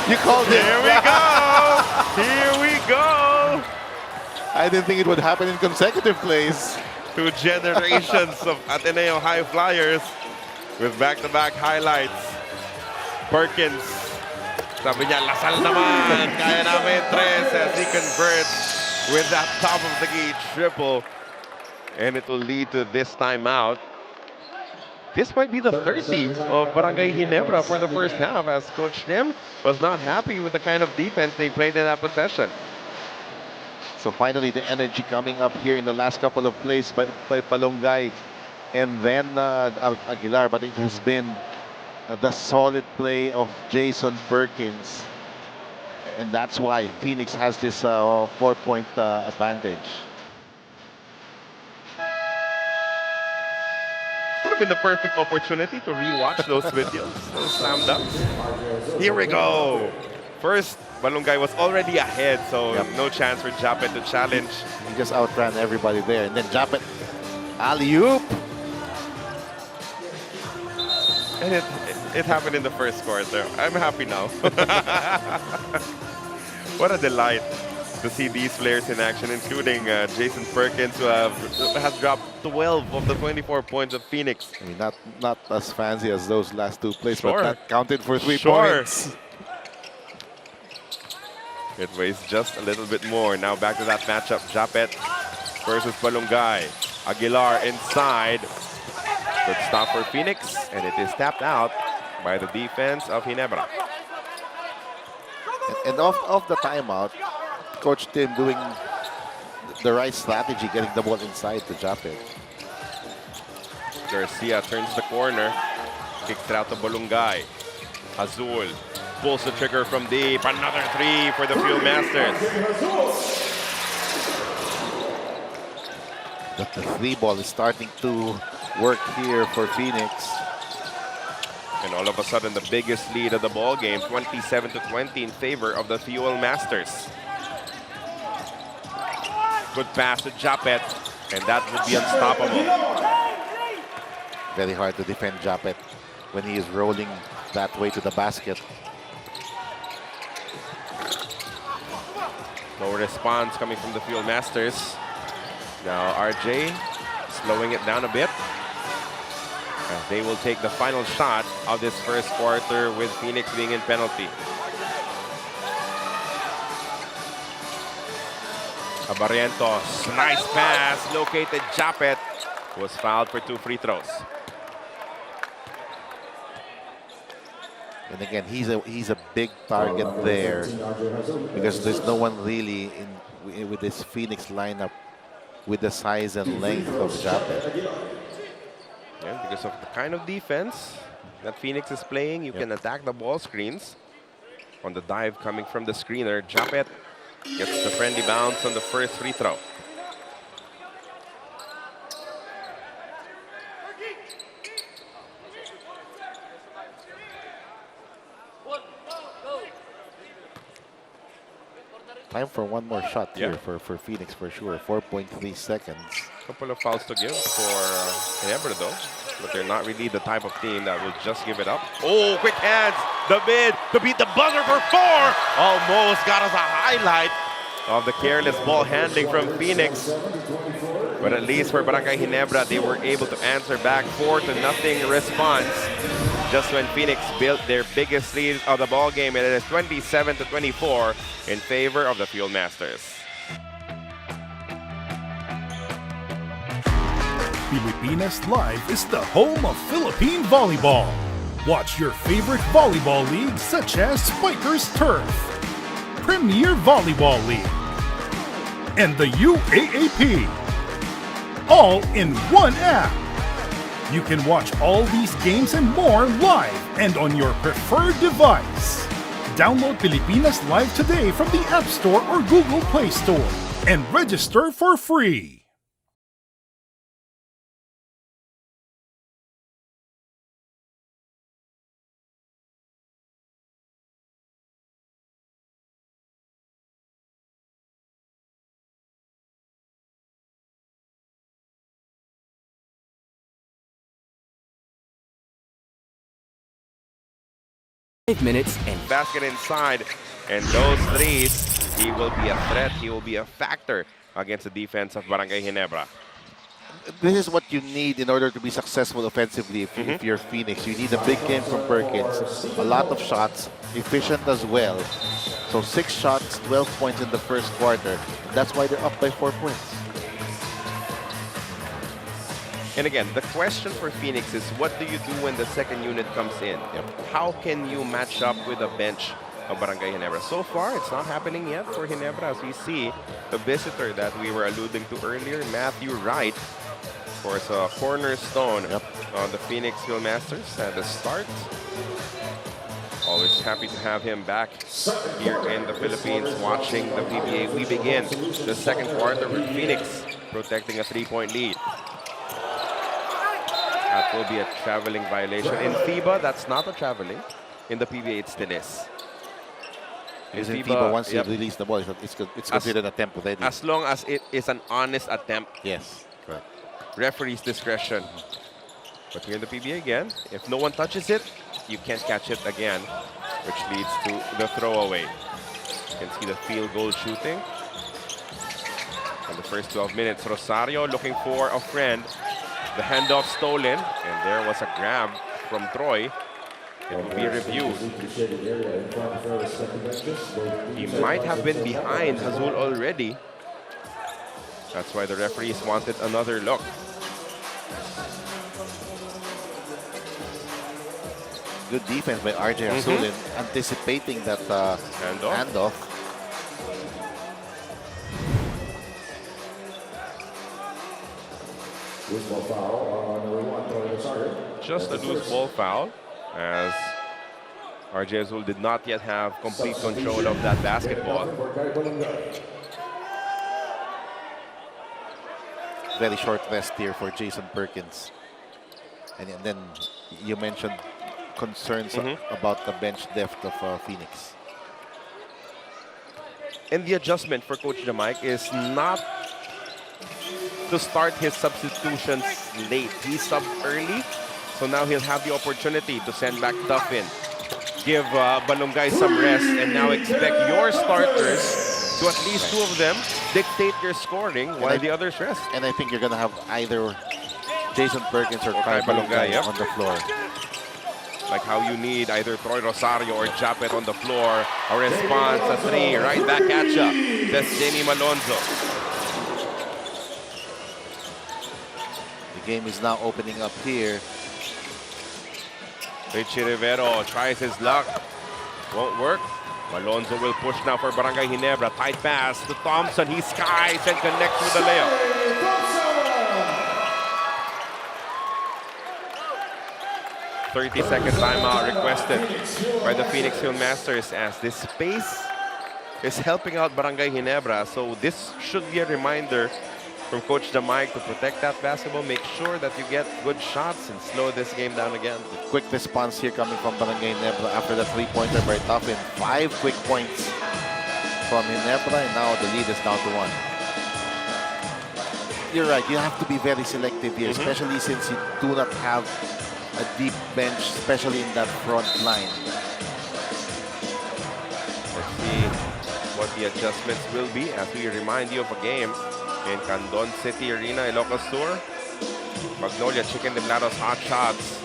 you called it. Here we go. Here we go. I didn't think it would happen in consecutive plays. Two generations of Ateneo High Flyers with back-to-back highlights. Perkins, sabi niya, lasal naman. Kaya namin tres as he converts with that top of the key triple. And it will lead to this timeout. This might be the 30 of Barangay Ginebra for the first half, as Coach Tim was not happy with the kind of defense they played in that possession. So finally, the energy coming up here in the last couple of plays by Balongay and then Aguilar. But it has been the solid play of Jason Perkins. And that's why Phoenix has this 4-point advantage. Would have been the perfect opportunity to rewatch those videos, those slam dunks. Here we go. First, Balongay was already ahead, so no chance for Japeth to challenge. He just outran everybody there. And then Japeth, alley-oop. And it happened in the first quarter. I'm happy now. What a delight to see these players in action, including Jason Perkins, who has dropped 12 of the 24 points of Phoenix. I mean, not as fancy as those last two plays, Sure. but that counted for 3 Sure. points. It weighs just a little bit more. Now back to that matchup. Japeth versus Balongay. Aguilar inside. Good stop for Phoenix, and it is tapped out by the defense of Ginebra. And off the timeout, Coach Tim doing the right strategy, getting the ball inside to Japeth. Garcia turns the corner, kicks it out to Balongay. Azul pulls the trigger from deep. Another three for the Field Masters. But the 3 ball is starting to work here for Phoenix. And all of a sudden, the biggest lead of the ball game, 27-20 in favor of the Fuel Masters. Good pass to Japeth, and that would be unstoppable. Very hard to defend Japeth when he is rolling that way to the basket. No response coming from the Field Masters. Now RJ slowing it down a bit. As they will take the final shot of this first quarter with Phoenix being in penalty. Barrientos, nice pass, located Japeth, was fouled for 2 free throws. And again, he's a big target there because there's no one really with this Phoenix lineup with the size and length of Japeth. Yeah, because of the kind of defense that Phoenix is playing, you can attack the ball screens. On the dive coming from the screener, Japeth gets the friendly bounce on the first free throw. Time for one more shot here for Phoenix for sure. 4.3 seconds. Couple of fouls to give for Ginebra though. But they're not really the type of team that will just give it up. Oh, quick hands. The mid to beat the buzzer for 4. Almost got us a highlight of the careless ball handling from Phoenix. But at least for Barangay Ginebra, they were able to answer back 4-0 response. Just when Phoenix built their biggest lead of the ball game, and it is 27-24 in favor of the Field Masters. Pilipinas Live is the home of Philippine volleyball. Watch your favorite volleyball leagues such as Spikers Turf, Premier Volleyball League, and the UAAP, all in one app. You can watch all these games and more live and on your preferred device. Download Pilipinas Live today from the App Store or Google Play Store and register for free. Minutes and basket inside, and those threes, he will be a threat, he will be a factor against the defense of Barangay Ginebra. This is what you need in order to be successful offensively if you're Phoenix. You need a big game from Perkins, a lot of shots, efficient as well. So 6 shots, 12 points in the first quarter. That's why they're up by 4 points. And again, the question for Phoenix is, what do you do when the second unit comes in? How can you match up with a bench of Barangay Ginebra? So far, it's not happening yet for Ginebra, as we see the visitor that we were alluding to earlier, Matthew Wright, of course, a cornerstone on the Phoenix Field Masters at the start. Always happy to have him back here in the Philippines watching the PBA. We begin the second quarter with Phoenix protecting a 3-point lead. That will be a traveling violation. In FIBA, that's not a traveling. In the PBA, it still is. In FIBA, once you release the ball, it's considered an attempt already. As long as it is an honest attempt. Yes, correct. Referee's discretion. But here in the PBA again, if no one touches it, you can't catch it again, which leads to the throwaway. You can see the field goal shooting. In the first 12 minutes, Rosario looking for a friend. The handoff stolen, and there was a grab from Troy. It will be reviewed. He might have been behind Azul already. That's why the referees wanted another look. Good defense by RJ Azul in anticipating that handoff. Just a loose ball foul, as RJ Azul did not yet have complete control of that basketball. Very short rest here for Jason Perkins. And then you mentioned concerns about the bench depth of Phoenix. And the adjustment for Coach Jamike is not to start his substitutions late. He subbed early, so now he'll have the opportunity to send back Duffin. Give Balongay some rest, and now expect your starters to at least 2 of them dictate your scoring while the others rest. And I think you're going to have either Jason Perkins or Kai Balongay, Balongay on the floor. Like how you need either Troy Rosario or Japeth on the floor. A response, a 3, right back at ya. That's Jamie Malonzo. The game is now opening up here. Richie Rivero tries his luck. Won't work. Malonzo will push now for Barangay Ginebra. Tight pass to Thompson. He skies and connects with the layup. 30-second timeout requested by the Phoenix Hill Masters as this space is helping out Barangay Ginebra. So this should be a reminder from Coach Damay to protect that basketball, make sure that you get good shots and slow this game down again. Quick response here coming from Barangay Ginebra after the 3-pointer by Duffin. 5 quick points from Ginebra, and now the lead is down to 1. You're right, you have to be very selective here, especially since you do not have a deep bench, especially in that front line. Let's see what the adjustments will be as we remind you of a game in Candon City Arena, Ilocos Sur. Magnolia Chicken de Blaros Hot Shots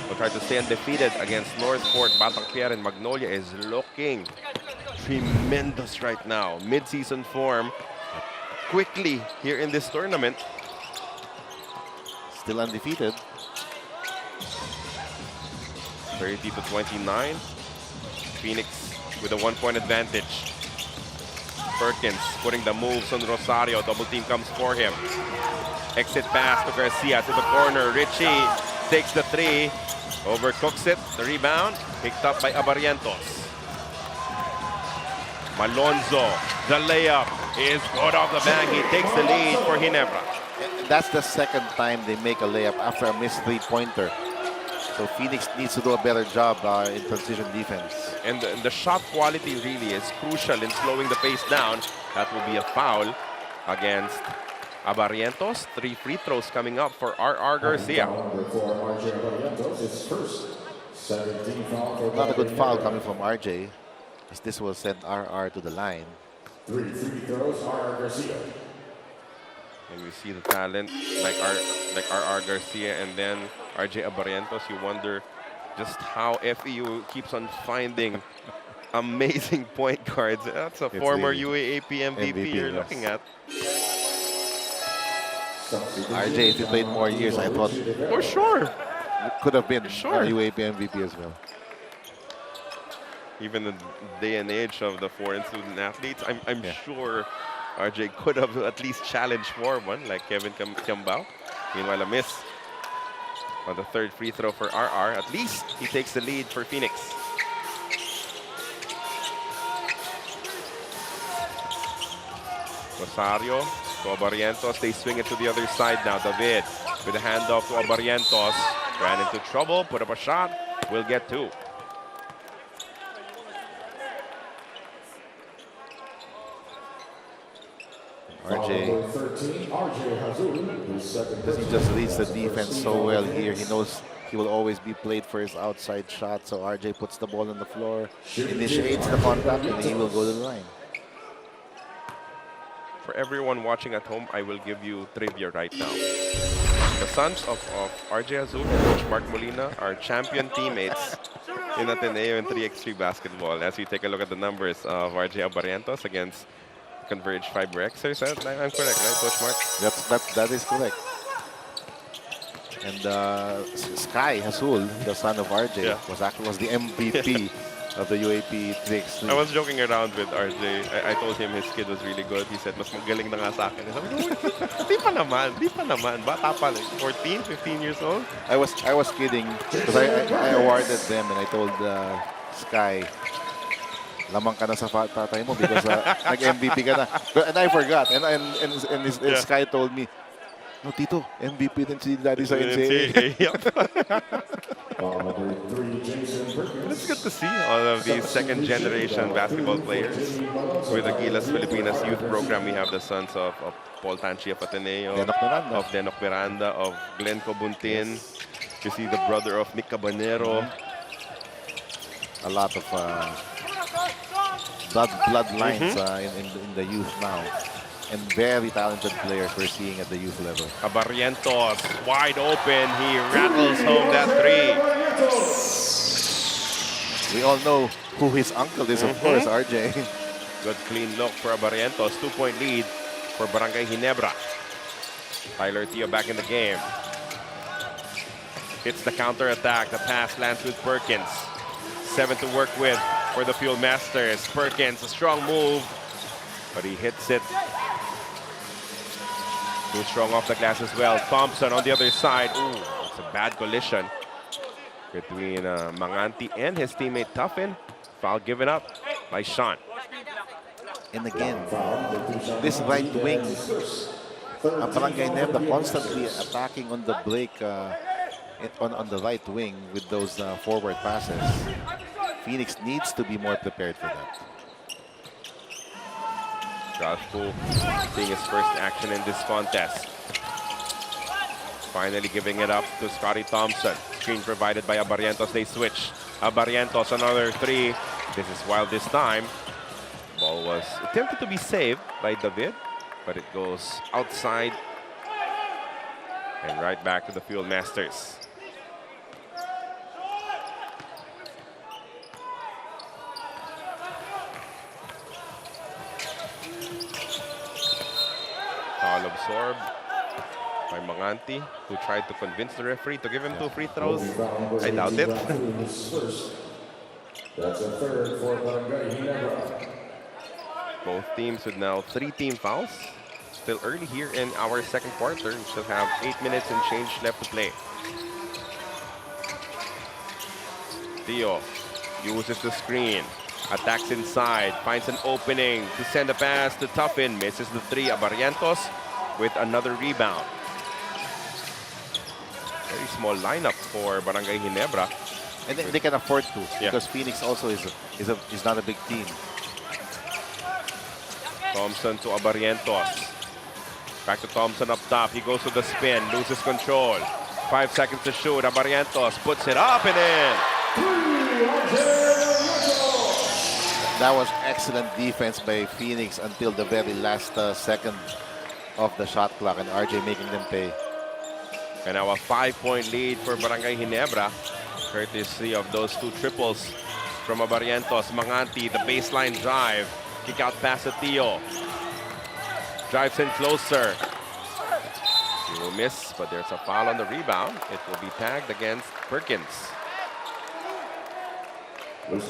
will try to stay undefeated against Northport. Batang Pier and Magnolia is looking tremendous right now. Mid-season form quickly here in this tournament. Still undefeated. 30-29. Phoenix with a 1-point advantage. Perkins putting the moves on Rosario. Double team comes for him. Exit pass to Garcia to the corner. Richie takes the 3. Overcooks it. The rebound picked up by Abarientos. Malonzo. The layup is good off the bang. He takes the lead for Ginebra. That's the second time they make a layup after a missed 3-pointer. So Phoenix needs to do a better job in transition defense. And the shot quality really is crucial in slowing the pace down. That will be a foul against Abarientos. 3 free throws coming up for R.R. Garcia. Not a good foul coming from RJ, as this will send RR to the line. 3 free throws, R.R. Garcia. And we see the talent like R.R. Garcia and then RJ Abarientos. You wonder just how FEU keeps on finding amazing point guards. That's a former UAAP MVP you're looking at. RJ, if he played more years, I thought For sure. could have been Sure. UAAP MVP as well. Even in the day and age of the foreign student athletes, I'm sure RJ could have at least challenged for one, like Kevin Kiambao. Meanwhile, a miss on the 3rd free throw for RR. At least he takes the lead for Phoenix. Rosario to Abarientos. They swing it to the other side now. David with a handoff to Abarientos. Ran into trouble, put up a shot. Will get 2. RJ, 13, RJ Azul, who's second. he just reads the defense so well here. He knows he will always be played for his outside shot, so RJ puts the ball on the floor, initiates the contact, and he will go to the line. For everyone watching at home, I will give you trivia right now. The sons of RJ Azul and Coach Mark Molina are champion teammates in Ateneo in 3x3 basketball. As we take a look at the numbers of RJ Abarientos against Converge Fiber Xers. I'm correct, right, Coach Mark? That is correct. And Sky Azul, the son of RJ, was the MVP of the UAP 3x3. I was joking around with RJ. I told him his kid was really good. He said, mas magaling na nga sa akin. Sabi ko, di pa naman. Bata pa, like 14, 15 years old. I was kidding because I awarded them and I told Sky, lamang ka na sa tatay mo because nag-MVP ka na. And I forgot. And Sky told me, No, Tito, MVP din si Daddy sa Yep. It's good to see all of these second-generation basketball players. With the Gilas Filipinas Youth Program, we have the sons of Paul Tanchi of Ateneo, Denok Miranda. of Denok Miranda, of Glenn Cobuntin. You see the brother of Nick Cabanero. A lot of bloodlines in the youth now. And very talented players we're seeing at the youth level. Barrientos wide open. He rattles home that three. We all know who his uncle is, of course, RJ. Good clean look for Barrientos. 2-point lead for Barangay Ginebra. Tyler Teo back in the game. Hits the counter attack. The pass lands with Perkins. 7 to work with for the Field Masters. Perkins, a strong move, but he hits it. Too strong off the glass as well. Thompson on the other side. Ooh, it's a bad collision between Manganti and his teammate Tuffin. Foul given up by Sean. And again, this right wing, Barangay Ginebra constantly attacking on the break on the right wing with those forward passes. Phoenix needs to be more prepared for that. Josh Poole seeing his first action in this contest. Finally giving it up to Scotty Thompson. Screen provided by Barrientos. They switch. Barrientos, another three. This is wild this time. Ball was attempted to be saved by David, but it goes outside and right back to the Field Masters. Foul absorbed by Manganti, who tried to convince the referee to give him 2 free throws. I doubt it. That's a third for Barangay Ginebra. Both teams with now 3 team fouls. Still early here in our second quarter. We still have 8 minutes and change left to play. Teo uses the screen. Attacks inside. Finds an opening to send a pass to Tuffin. Misses the 3. Barrientos with another rebound. Very small lineup for Barangay Ginebra. And they can afford to, Yeah. because Phoenix also is not a big team. Thompson to Barrientos. Back to Thompson up top. He goes to the spin, loses control. 5 seconds to shoot. Barrientos puts it up and in. That was excellent defense by Phoenix until the very last second of the shot clock, and RJ making them pay. And now a 5-point lead for Barangay Ginebra, courtesy of those 2 triples from Barrientos. Manganti, the baseline drive. Kick out pass to Teo. Drives in closer. He will miss, but there's a foul on the rebound. It will be tagged against Perkins. And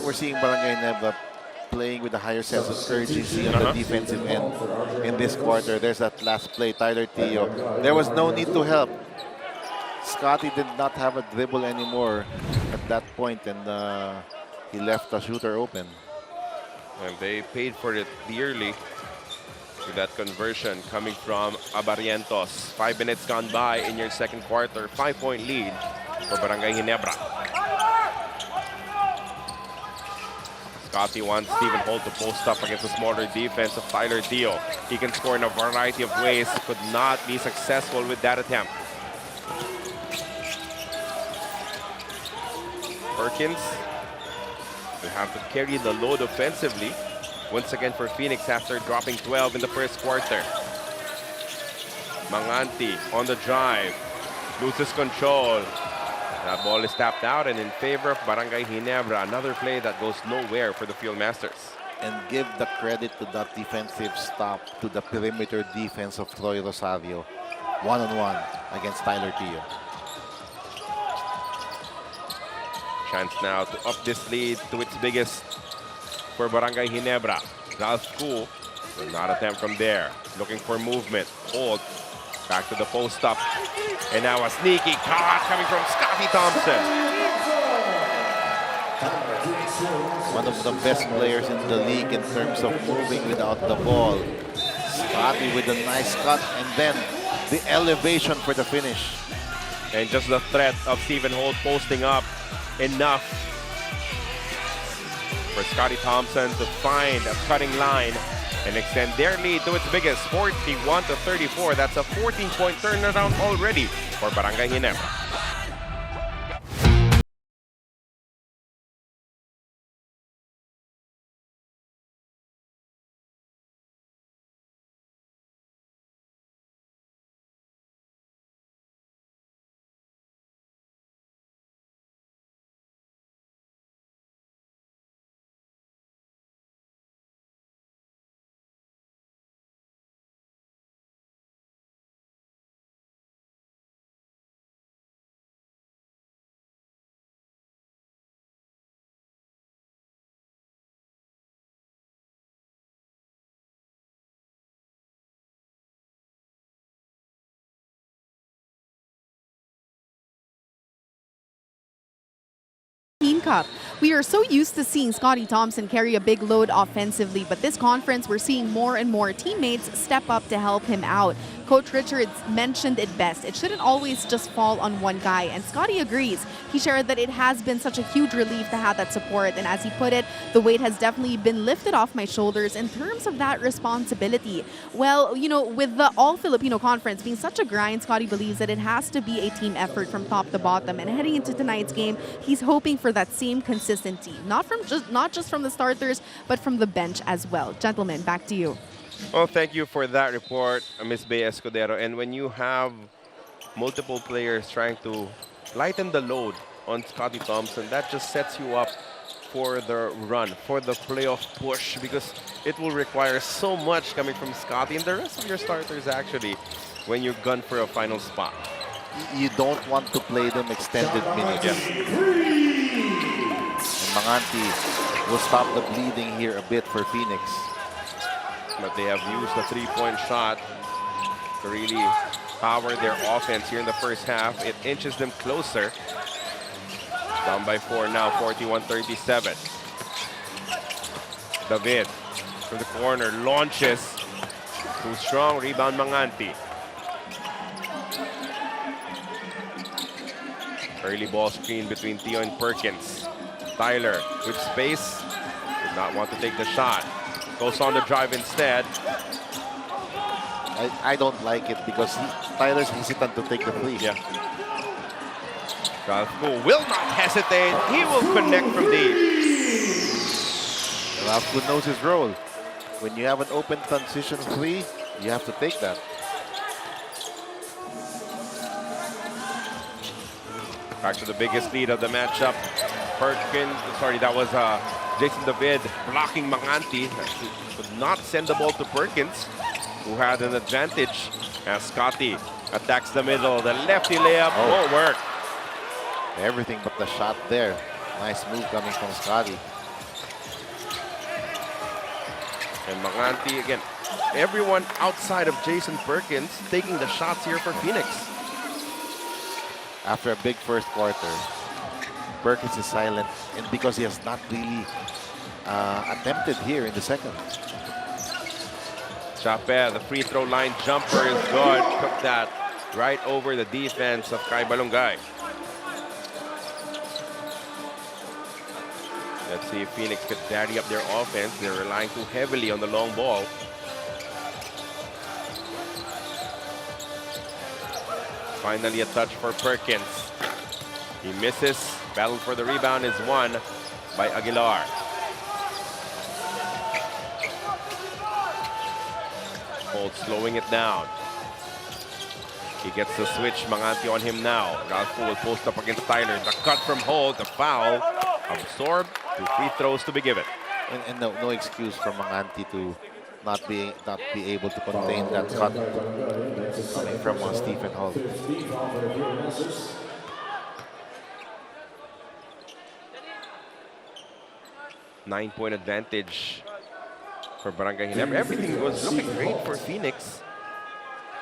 we're seeing Barangay Ginebra playing with a higher sense of urgency on the defensive end in this quarter. There's that last play, Tyler Teo. There was no need to help. Scotty did not have a dribble anymore at that point, and he left the shooter open. And they paid for it dearly with that conversion coming from Barrientos. 5 minutes gone by in your second quarter. 5-point lead for Barangay Ginebra. Scotty wants Stephen Holt to post up against the smaller defense of Tyler Teo. He can score in a variety of ways. Could not be successful with that attempt. Perkins will have to carry the load offensively once again for Phoenix after dropping 12 in the first quarter. Manganti on the drive, loses control. That ball is tapped out and in favor of Barangay Ginebra. Another play that goes nowhere for the Field Masters. And give the credit to that defensive stop to the perimeter defense of Troy Rosario. One-on-one against Tyler Teo. Chance now to up this lead to its biggest for Barangay Ginebra. Ralph Koo will not attempt from there. Looking for movement. Hold. Back to the post up. And now a sneaky cut coming from Scotty Thompson. One of the best players in the league in terms of moving without the ball. Scotty with a nice cut and then the elevation for the finish. And just the threat of Stephen Holt posting up enough for Scotty Thompson to find a cutting line and extend their lead to its biggest, 41-34. That's a 14-point turnaround already for Barangay Ginebra. Cup. We are so used to seeing Scotty Thompson carry a big load offensively, but this conference we're seeing more and more teammates step up to help him out. Coach Richards mentioned it best. It shouldn't always just fall on one guy, and Scotty agrees. He shared that it has been such a huge relief to have that support, and as he put it, the weight has definitely been lifted off my shoulders in terms of that responsibility. Well, you know, with the All-Filipino Conference being such a grind, Scotty believes that it has to be a team effort from top to bottom, and heading into tonight's game, he's hoping for that same consistency, not just from the starters, but from the bench as well. Gentlemen, back to you. Well, thank you for that report, Ms. Bea Escudero. And when you have multiple players trying to lighten the load on Scotty Thompson, that just sets you up for the run, for the playoff push, because it will require so much coming from Scotty and the rest of your starters, actually, when you gun for a final spot. You don't want to play them extended minutes. And Manganti will stop the bleeding here a bit for Phoenix. But they have used the three-point shot to really power their offense here in the first half. It inches them closer. Down by 4 now, 41-37. David from the corner launches. Too strong, rebound Manganti. Early ball screen between Theo and Perkins. Tyler with space, did not want to take the shot. Goes on the drive instead. I don't like it because Tyler's hesitant to take the three. Yeah. Ralph will not hesitate. He will connect from deep. Ralph knows his role. When you have an open transition three, you have to take that. Back to the biggest lead of the matchup. Perkins, sorry, that was Jason David blocking Manganti. Could not send the ball to Perkins, who had an advantage as Scotty attacks the middle. The lefty layup won't work. Everything but the shot there. Nice move coming from Scotty. And Manganti, again, everyone outside of Jason Perkins taking the shots here for Phoenix. After a big first quarter, Perkins is silent, and because he has not really attempted here in the second. Japeth, the free throw line jumper is good. Took that right over the defense of Balongay. Let's see if Phoenix could daddy up their offense. They're relying too heavily on the long ball. Finally a touch for Perkins. He misses. Battle for the rebound is won by Aguilar. Holt slowing it down. He gets the switch. Manganti on him now. Ralph will post up against Tyler. The cut from Holt. The foul. Absorbed. 2 free throws to be given. And no excuse for Manganti to not be able to contain that cut coming from Stephen Holt. 9-point advantage for Barangay Ginebra. Everything was looking great for Phoenix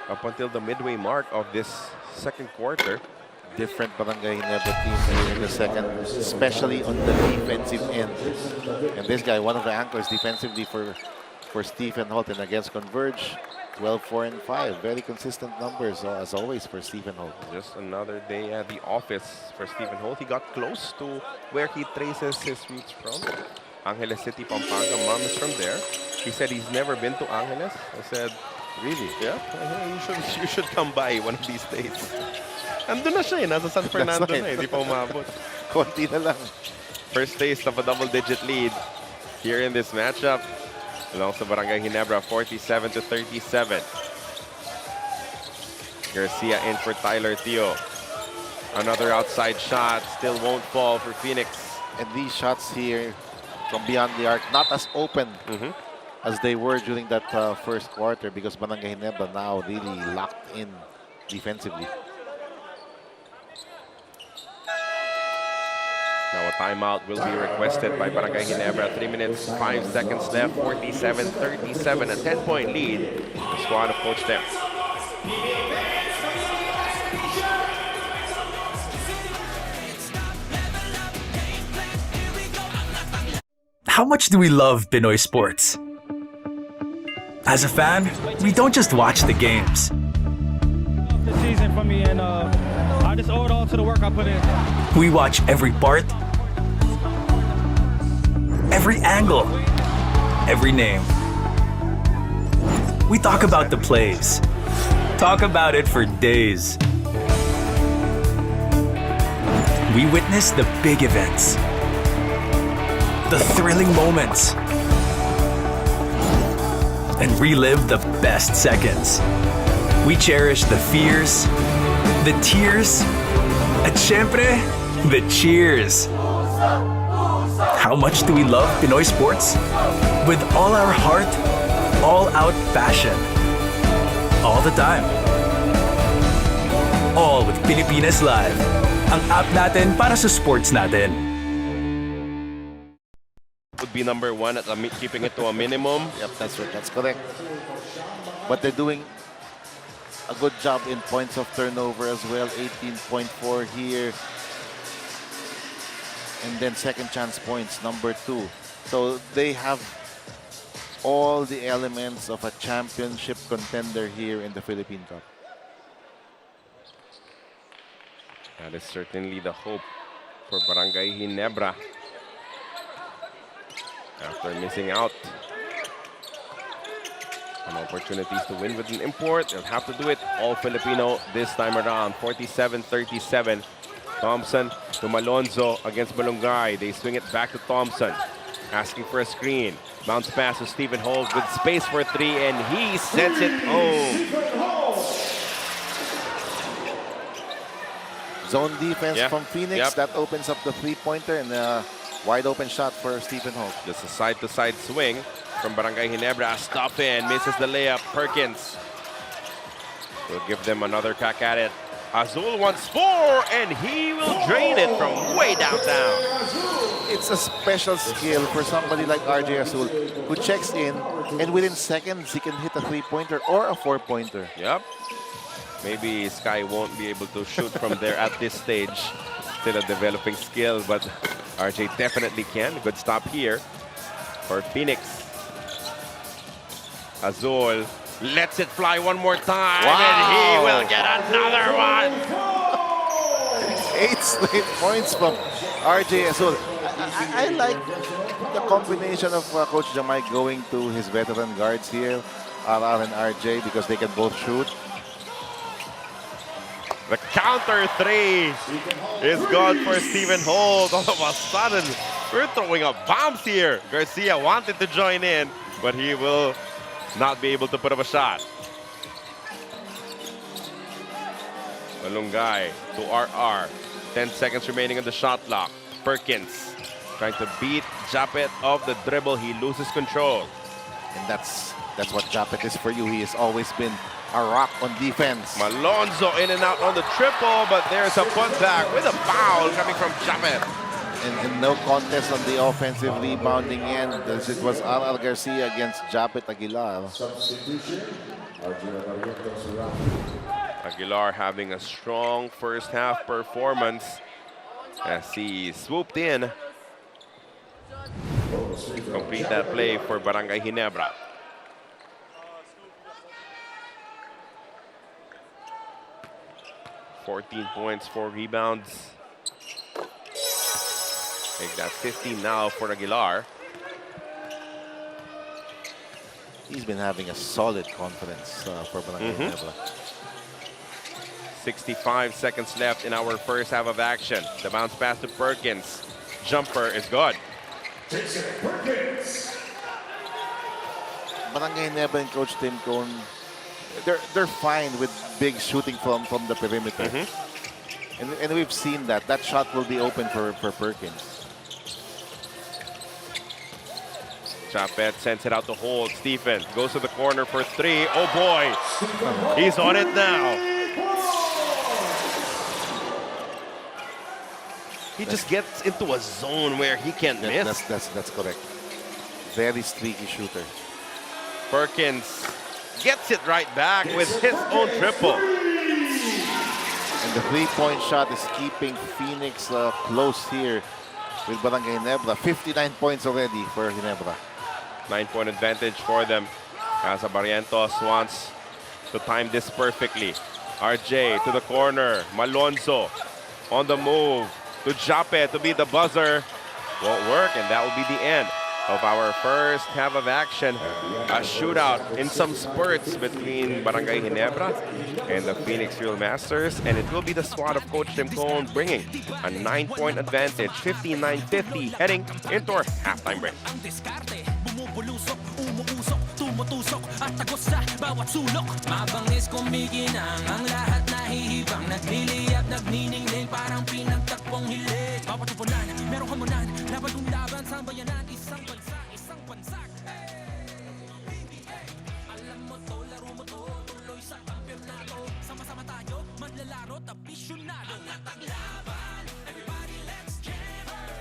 up until the midway mark of this second quarter. Different Barangay Ginebra team in the second, especially on the defensive end. And this guy, one of the anchors defensively for for Stephen Holt, and against Converge, 12, 4, and 5. Very consistent numbers, as always, for Stephen Holt. Just another day at the office for Stephen Holt. He got close to where he traces his roots from. Angeles City, Pampanga. Mom is from there. He said he's never been to Angeles. I said, really? Yeah. You should come by one of these days. Andun na siya eh. Nasa San Fernando na eh. Hindi pa umabot. Konti na lang. First taste of a double-digit lead here in this matchup. Along sa Barangay Ginebra, 47-37. Garcia in for Tyler Teo. Another outside shot. Still won't fall for Phoenix. And these shots here from beyond the arc, not as open as they were during that first quarter, because Barangay Ginebra now really locked in defensively. Now a timeout will be requested by Barangay Ginebra. 3 minutes, 5 seconds left. 47-37, a 10-point lead. The squad of Coach there. How much do we love Pinoy sports? As a fan, we don't just watch the games. The season for me, and I just owe it all to the work I put in. We watch every part, every angle, every name. We talk about the plays, talk about it for days. We witness the big events, the thrilling moments, and relive the best seconds. We cherish the fears, the tears, at syempre, the cheers. How much do we love Pinoy sports? With all our heart, all-out passion. All the time. All with Pilipinas Live. Ang app natin para sa sports natin. Would be number one at keeping it to a minimum. Yep, that's right. That's correct. But they're doing a good job in points of turnover as well. 18.4 here. And then second chance points, number 2. So they have all the elements of a championship contender here in the Philippine Cup. That is certainly the hope for Barangay Ginebra. After missing out on opportunities to win with an import, they'll have to do it all Filipino this time around. 47-37. Thompson to Malonzo against Balongay. They swing it back to Thompson. Asking for a screen. Bounce pass to Stephen Holt with space for 3, and he sends it home. Zone defense from Phoenix. That opens up the three-pointer, and a wide open shot for Stephen Holt. Just a side-to-side swing from Barangay Ginebra. Stop in, misses the layup. Perkins will give them another crack at it. Azul wants 4, and he will drain it from way downtown. It's a special skill for somebody like RJ Azul, who checks in, and within seconds, he can hit a three-pointer or a four-pointer. Yep. Maybe Sky won't be able to shoot from there at this stage. Still a developing skill, but RJ definitely can. Good stop here for Phoenix. Azul lets it fly one more time, and he will get another one. 8 straight points from RJ Azul. I like the combination of Coach Jamai going to his veteran guards here, RR and RJ, because they can both shoot. The counter 3 is gone for Stephen Holt. All of a sudden, we're throwing up bombs here. Garcia wanted to join in, but he will not be able to put up a shot. Balongay to RR. 10 seconds remaining on the shot clock. Perkins trying to beat Japeth off the dribble. He loses control. And that's what Japeth is for you. He has always been a rock on defense. Malonzo in and out on the triple, but there's a putback with a foul coming from Japeth. And no contest on the offensive rebounding end, as it was RR Garcia against Japeth Aguilar. Aguilar having a strong first half performance as he swooped in. Complete that play for Barangay Ginebra. 14 points, 4 rebounds. Take that 15 now for Aguilar. He's been having a solid confidence for Barangay Ginebra. 65 seconds left in our first half of action. The bounce pass to Perkins. Jumper is good. Barangay Ginebra and Coach Tim Cone, they're fine with big shooting from the perimeter. And we've seen that. That shot will be open for Perkins. Japeth sends it out to hold. Stephen goes to the corner for 3. Oh boy, he's on it now. He just gets into a zone where he can't miss. That's correct. Very streaky shooter. Perkins gets it right back with his own triple. And the three-point shot is keeping Phoenix close here with Barangay Ginebra. 59 points already for Ginebra. 9-point advantage for them. Casa Barrientos wants to time this perfectly. RJ to the corner. Malonzo on the move to Japeth to be the buzzer. Won't work, and that will be the end of our first half of action. A shootout in some spurts between Barangay Ginebra and the Phoenix Real Masters, and it will be the squad of Coach Tim Cone bringing a 9-point advantage, 59-50, heading into our halftime break. Tumutusok at tagos sa bawat sulok. Mabangis kumikinang ang lahat nahihibang. Nagliliyap, nagniningning parang pinagtakpong hilig. Bawat tupunan, merong hamunan. Laban kung laban sa bayanan. Isang bansa, isang bansak. PBA, alam mo to, laro mo to. Tuloy sa kampyonato. Sama-sama tayo, maglalaro, tapisyonado. Angat ang laban, everybody let's jam.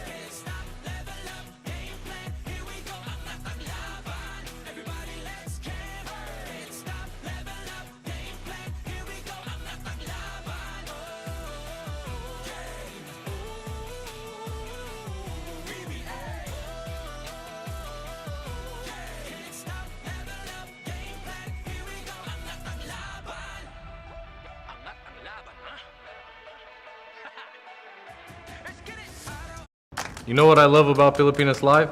Can't stop, level up, game plan. Here we go, angat ang laban. Everybody let's jam. Can't stop, level up, game plan. Here we go, angat ang laban. PBA. Can't stop, level up, game plan. Here we go, angat ang laban. Angat ang laban, ha? Let's get it. You know what I love about Filipinas Live?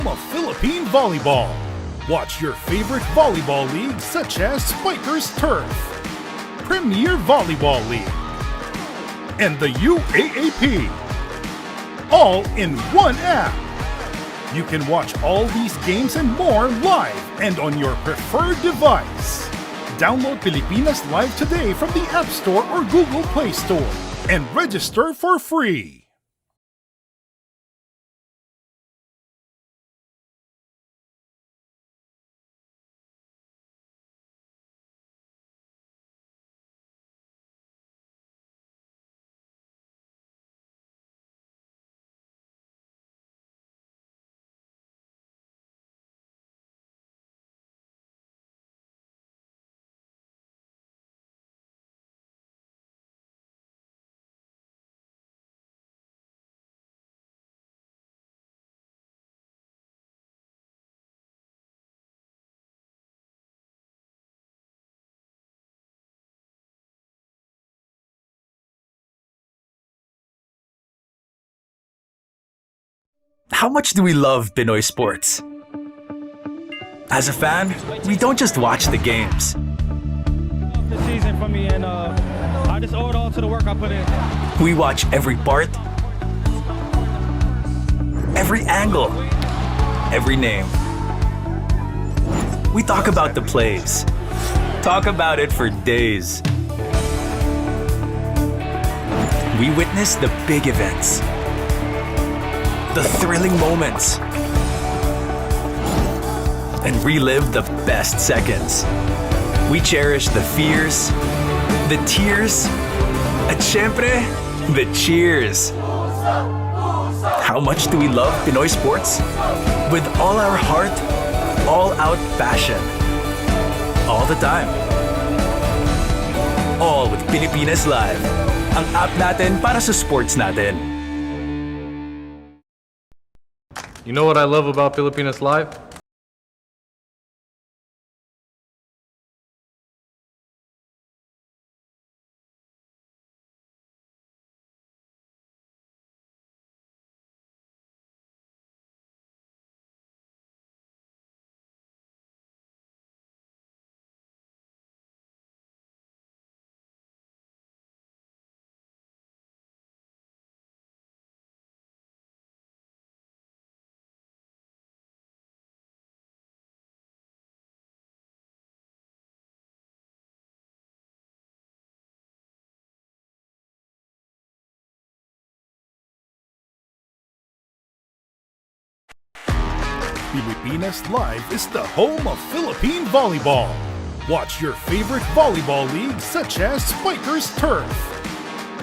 Of Philippine volleyball. Watch your favorite volleyball leagues such as Spikers Turf, Premier Volleyball League, and the UAAP, all in one app. You can watch all these games and more live and on your preferred device. Download Filipinas Live today from the App Store or Google Play Store and register for free. How much do we love Pinoy sports? As a fan, we don't just watch the games. The season for me, and I just owe it all to the work I put in. We watch every part, every angle, every name. We talk about the plays, talk about it for days. We witness the big events, the thrilling moments, and relive the best seconds. We cherish the fears, the tears, at syempre, the cheers. How much do we love Pinoy sports? With all our heart, all-out passion. All the time. All with Pilipinas Live. Ang app natin para sa sports natin. You know what I love about Filipinas Live? Pilipinas Live is the home of Philippine volleyball. Watch your favorite volleyball leagues such as Spikers Turf,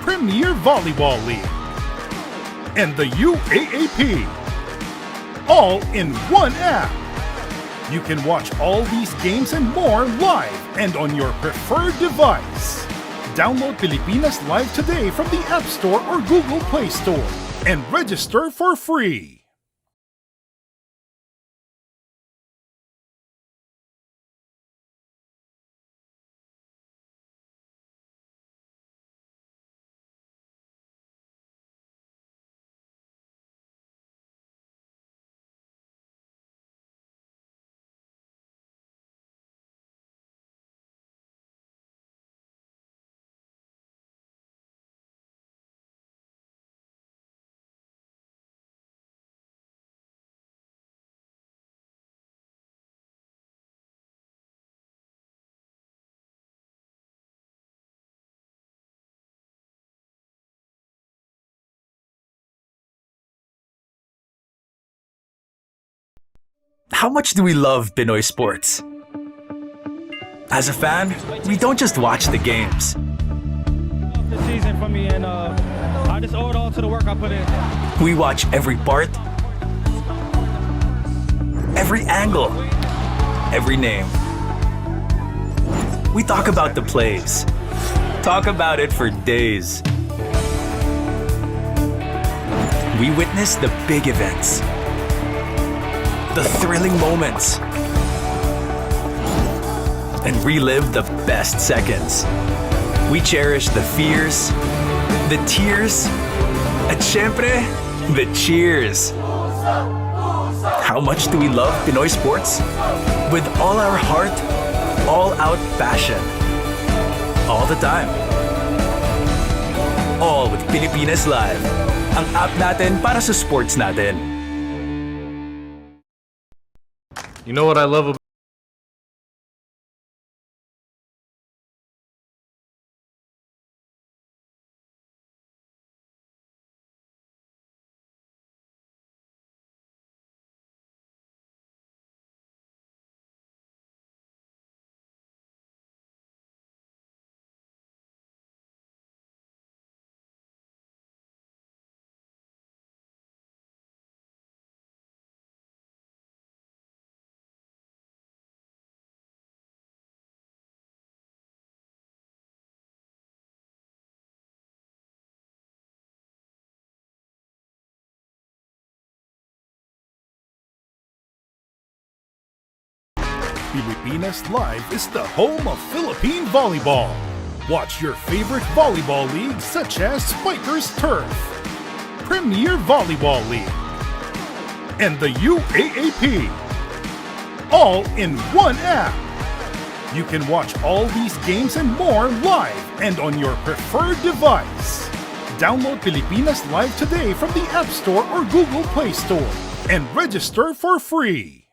Premier Volleyball League, and the UAAP. All in one app. You can watch all these games and more live and on your preferred device. Download Pilipinas Live today from the App Store or Google Play Store and register for free. How much do we love Pinoy sports? As a fan, we don't just watch the games. This season for me, and I just owe it all to the work I put in. We watch every part, every angle, every name. We talk about the plays. Talk about it for days. We witness the big events, the thrilling moments, and relive the best seconds. We cherish the fears, the tears, at syempre, the cheers. How much do we love Pinoy sports? With all our heart, all-out passion. All the time. All with Pilipinas Live. Ang app natin para sa sports natin. You know what I love about Pilipinas Live is the home of Philippine volleyball. Watch your favorite volleyball leagues such as Spikers Turf, Premier Volleyball League, and the UAAP. All in one app. You can watch all these games and more live and on your preferred device. Download Pilipinas Live today from the App Store or Google Play Store and register for free.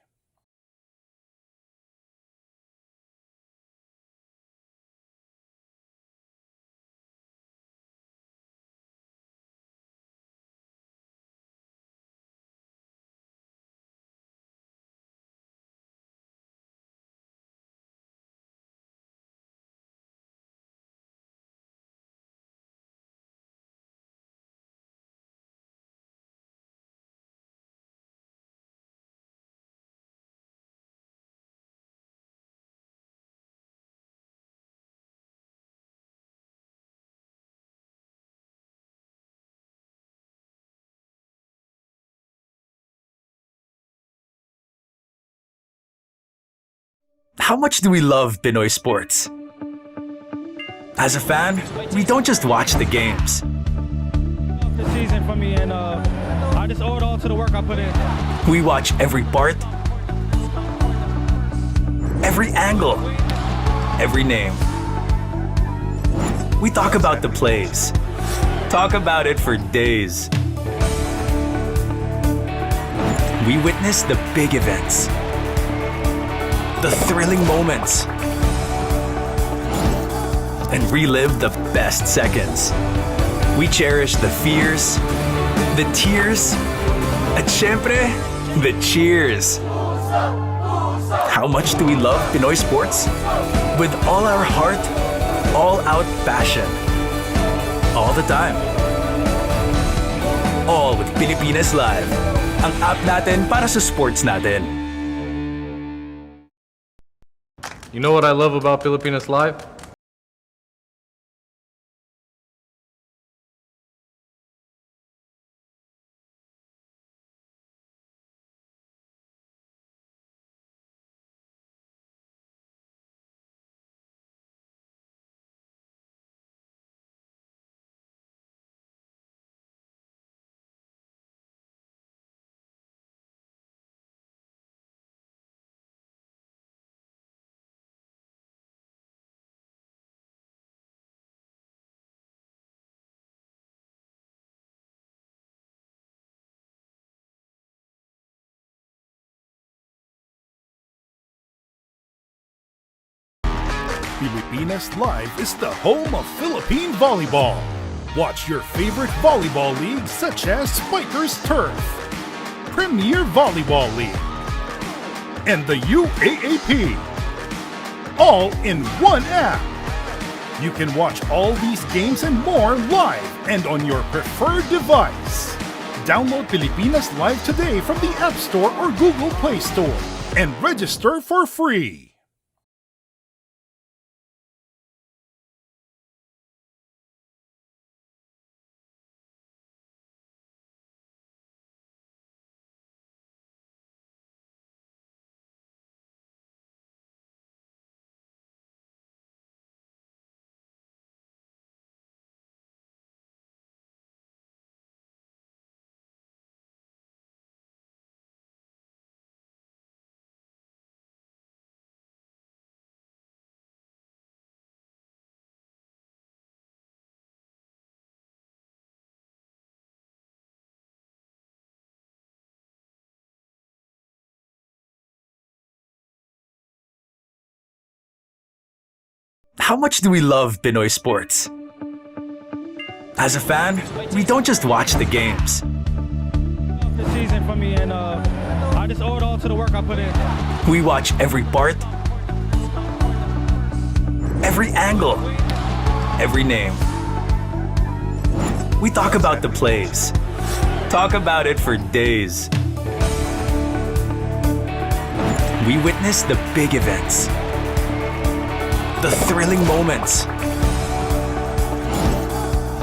How much do we love Pinoy sports? As a fan, we don't just watch the games. The season for me, and I just owe it all to the work I put in. We watch every part, every angle, every name. We talk about the plays. Talk about it for days. We witness the big events, the thrilling moments, and relive the best seconds. We cherish the fears, the tears, at syempre, the cheers. How much do we love Pinoy sports? With all our heart, all-out passion. All the time. All with Pilipinas Live. Ang app natin para sa sports natin. You know what I love about Pilipinas Live? Pilipinas Live is the home of Philippine volleyball. Watch your favorite volleyball leagues such as Spikers Turf, Premier Volleyball League, and the UAAP. All in one app. You can watch all these games and more live and on your preferred device. Download Pilipinas Live today from the App Store or Google Play Store and register for free. How much do we love Pinoy sports? As a fan, we don't just watch the games. The season for me, and I just owe it all to the work I put in. We watch every part, every angle, every name. We talk about the plays. Talk about it for days. We witness the big events, the thrilling moments,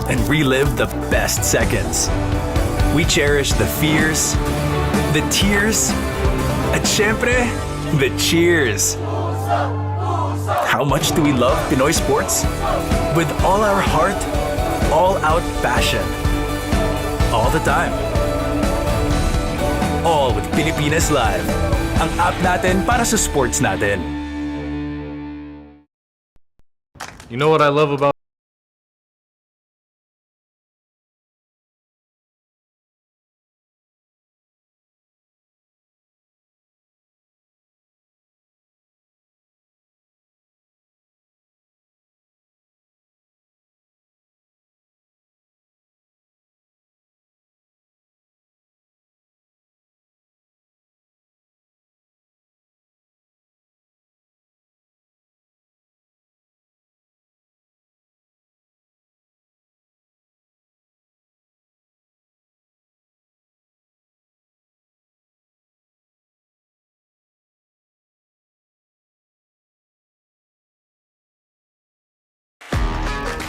and relive the best seconds. We cherish the fears, the tears, at syempre, the cheers. How much do we love Pinoy sports? With all our heart, all-out passion. All the time. All with Pilipinas Live. Ang app natin para sa sports natin. You know what I love about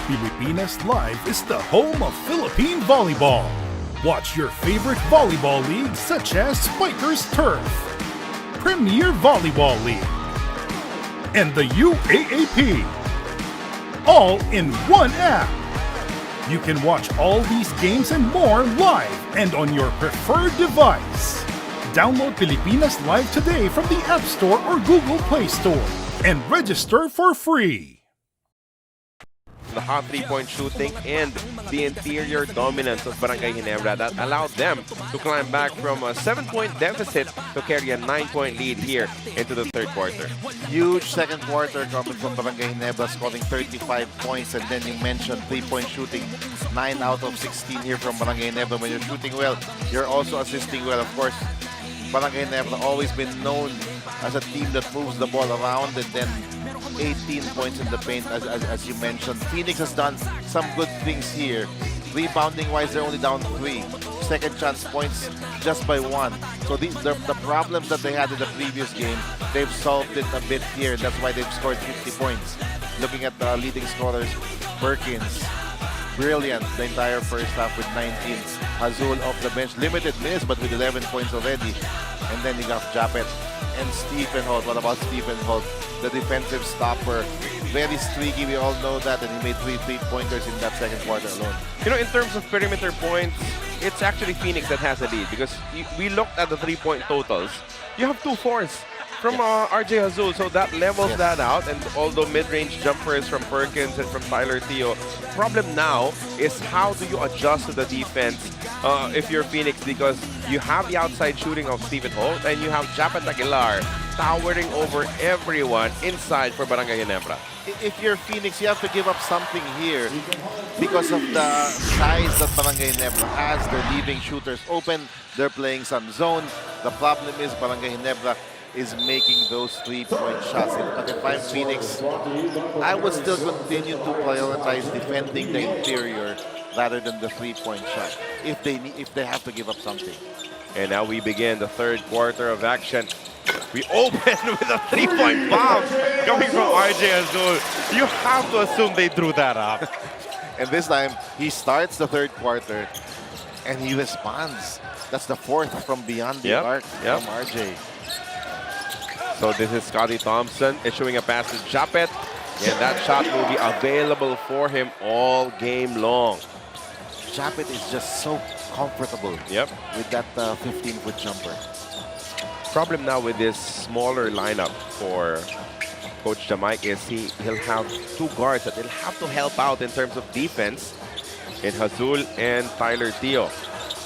Pilipinas Live is the home of Philippine volleyball. Watch your favorite volleyball leagues such as Spikers Turf, Premier Volleyball League, and the UAAP. All in one app. You can watch all these games and more live and on your preferred device. Download Pilipinas Live today from the App Store or Google Play Store and register for free. The hot three-point shooting and the interior dominance of Barangay Ginebra that allowed them to climb back from a 7-point deficit to carry a 9-point lead here into the third quarter. Huge second quarter coming from Barangay Ginebra, scoring 35 points. And then you mentioned three-point shooting, 9 out of 16 here from Barangay Ginebra. When you're shooting well, you're also assisting well. Of course, Barangay Ginebra always been known as a team that moves the ball around, and then 18 points in the paint, as you mentioned. Phoenix has done some good things here. Rebounding-wise, they're only down 3. Second chance points just by 1. So the problems that they had in the previous game, they've solved it a bit here. That's why they've scored 50 points. Looking at the leading scorers, Perkins, brilliant the entire first half with 19. Azul off the bench, limited minutes, but with 11 points already. And then you got Japeth and Stephen Holt. What about Stephen Holt? The defensive stopper. Very streaky, we all know that, and he made 3 3-pointers in that second quarter alone. You know, in terms of perimeter points, it's actually Phoenix that has the lead because we looked at the 3-point totals. You have 2 fours from RJ Azul, so that levels that out. And although mid-range jumpers from Perkins and from Tyler Teo, problem now is how do you adjust to the defense if you're Phoenix, because you have the outside shooting of Stephen Holt and you have Japeth Aguilar towering over everyone inside for Barangay Ginebra. If you're Phoenix, you have to give up something here because of the size that Barangay Ginebra has. They're leaving shooters open. They're playing some zone. The problem is Barangay Ginebra is making those 3-point shots. But if I'm Phoenix, I would still continue to prioritize defending the interior rather than the 3-point shot if they have to give up something. And now we begin the third quarter of action. We open with a 3-point bomb coming from RJ Azul. You have to assume they drew that up. And this time, he starts the third quarter and he responds. That's the 4th from beyond the arc from RJ. So this is Scotty Thompson issuing a pass to Japeth, and that shot will be available for him all game long. Japeth is just so comfortable with that 15-foot jumper. Problem now with this smaller lineup for Coach Jamike is he'll have 2 guards that he'll have to help out in terms of defense in Azul and Tyler Teo.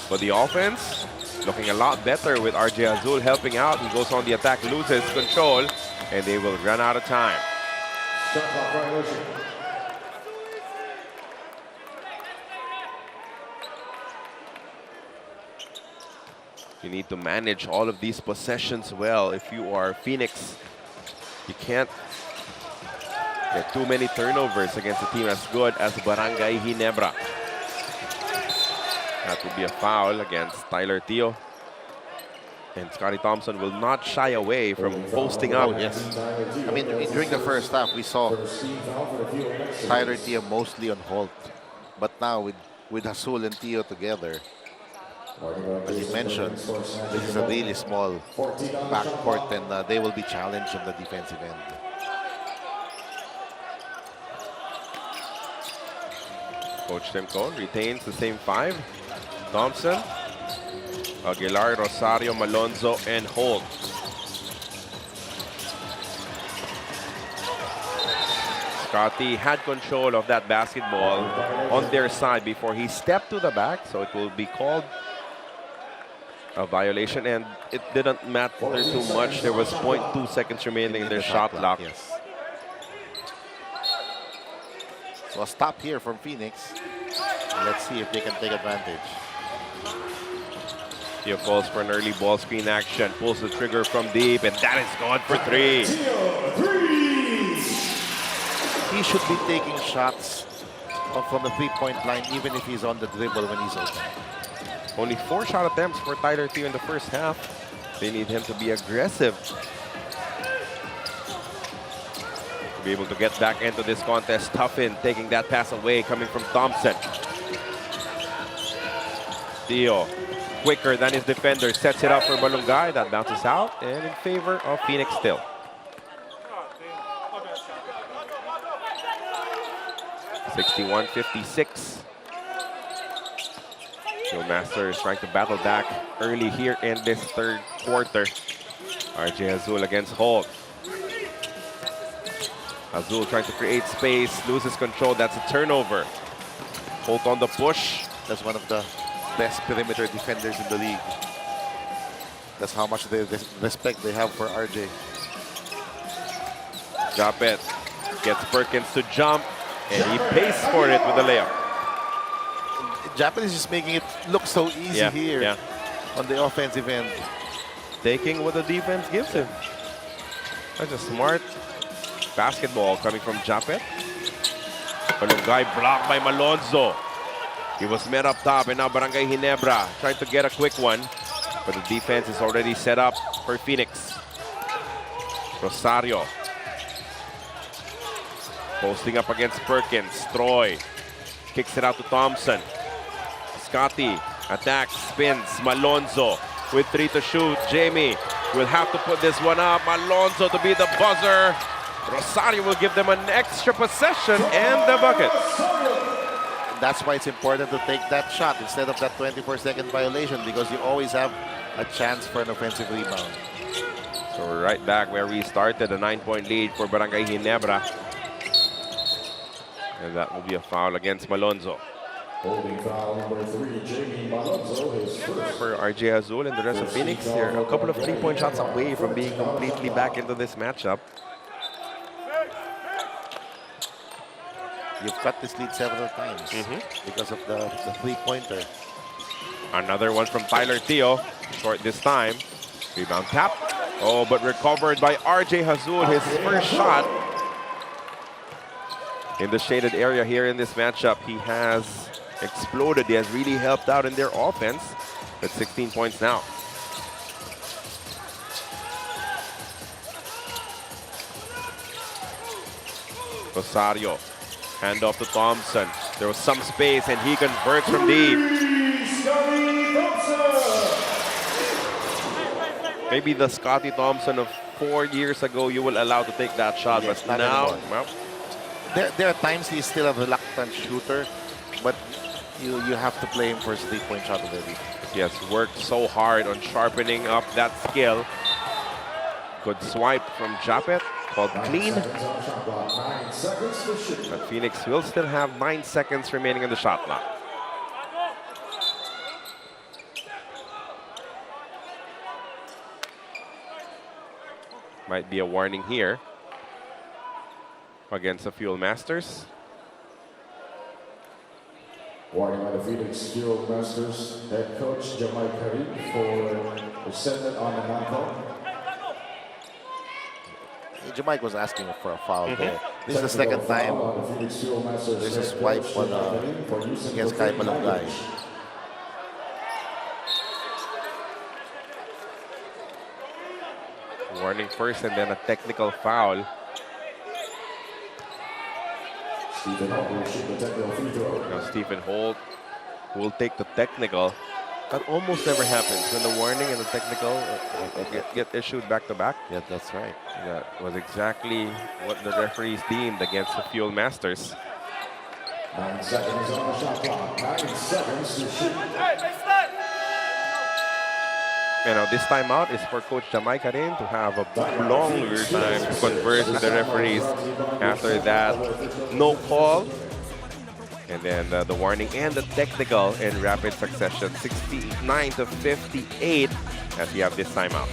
But the offense looking a lot better with RJ Azul helping out. He goes on the attack, loses control, and they will run out of time. You need to manage all of these possessions well. If you are Phoenix, you can't get too many turnovers against a team as good as Barangay Ginebra. That would be a foul against Tyler Teo. And Scotty Thompson will not shy away from posting up. Oh, yes. I mean, during the first half, we saw Tyler Teo mostly on Holt. But now with Azul and Teo together, as you mentioned, this is a really small backcourt, and they will be challenged on the defensive end. Coach Timcon retains the same 5. Thompson, Aguilar, Rosario, Malonzo, and Holt. Scotty had control of that basketball on their side before he stepped to the back, so it will be called a violation, and it didn't matter too much. There was 0.2 seconds remaining in their shot clock. Yes. So a stop here from Phoenix. Let's see if they can take advantage. He falls for an early ball screen action, pulls the trigger from deep, and that is gone for 3. He should be taking shots from the 3-point line, even if he's on the dribble when he's open. Only 4 shot attempts for Tyler Teo in the first half. They need him to be aggressive to be able to get back into this contest. Toughin taking that pass away, coming from Thompson. Teo, quicker than his defender, sets it up for Balongay. That bounces out and in favor of Phoenix still. 61-56. Masters trying to battle back early here in this third quarter. RJ Azul against Holt. Azul trying to create space, loses control. That's a turnover. Holt on the push. That's one of the best perimeter defenders in the league. That's how much respect they have for RJ. Japeth gets Perkins to jump, and he pays for it with a layup. Japeth is just making it look so easy here on the offensive end. Taking what the defense gives him. That's a smart basketball coming from Japeth. Balongay blocked by Malonzo. He was met up top, and now Barangay Ginebra trying to get a quick one. But the defense is already set up for Phoenix. Rosario posting up against Perkins. Troy kicks it out to Thompson. Scotty attacks, spins. Malonzo with 3 to shoot. Jamie will have to put this one up. Malonzo to be the buzzer. Rosario will give them an extra possession and the buckets. That's why it's important to take that shot instead of that 24-second violation, because you always have a chance for an offensive rebound. So we're right back where we started, a 9-point lead for Barangay Ginebra. And that will be a foul against Malonzo. Holding foul number 3, Jamie Malonzo, his first. For RJ Azul and the rest of Phoenix, they're a couple of 3-point shots away from being completely back into this matchup. You've cut this lead several times because of the three-pointer. Another one from Tyler Theo, short this time. Rebound tap. Oh, but recovered by RJ Azul, his first shot. In the shaded area here in this matchup, he has exploded. He has really helped out in their offense with 16 points now. Rosario, hand off to Thompson. There was some space and he converts from deep. Scotty Thompson. Maybe the Scotty Thompson of 4 years ago you will allow to take that shot, Yes, but not now, anymore. well, There are times he's still a reluctant shooter, but you have to play him for his three-point shot already. he has worked so hard on sharpening up that skill. Good swipe from Japeth, called clean. 9 seconds to shoot. But Phoenix will still have 9 seconds remaining in the shot clock. Might be a warning here against the Fuel Masters. Warning by the Phoenix Fuel Masters head coach Japeth Aguilar for resentment on the non-call. Jamaica was asking for a foul there. This is the second time there's a swipe on against Kai Balongay. Warning first and then a technical foul. Stephen Holt will shoot the technical free throw. Now Stephen Holt will take the technical. That almost never happens when the warning and the technical get issued back to back. Yeah, that's right. That was exactly what the referees deemed against the Fuel Masters. 9 seconds on the shot clock. 9 seconds to shoot. You know, this timeout is for Coach Jamaica Rin to have a longer time to converse with the referees after that no call. And then the warning and the technical in rapid succession, 69-58 as we have this timeout.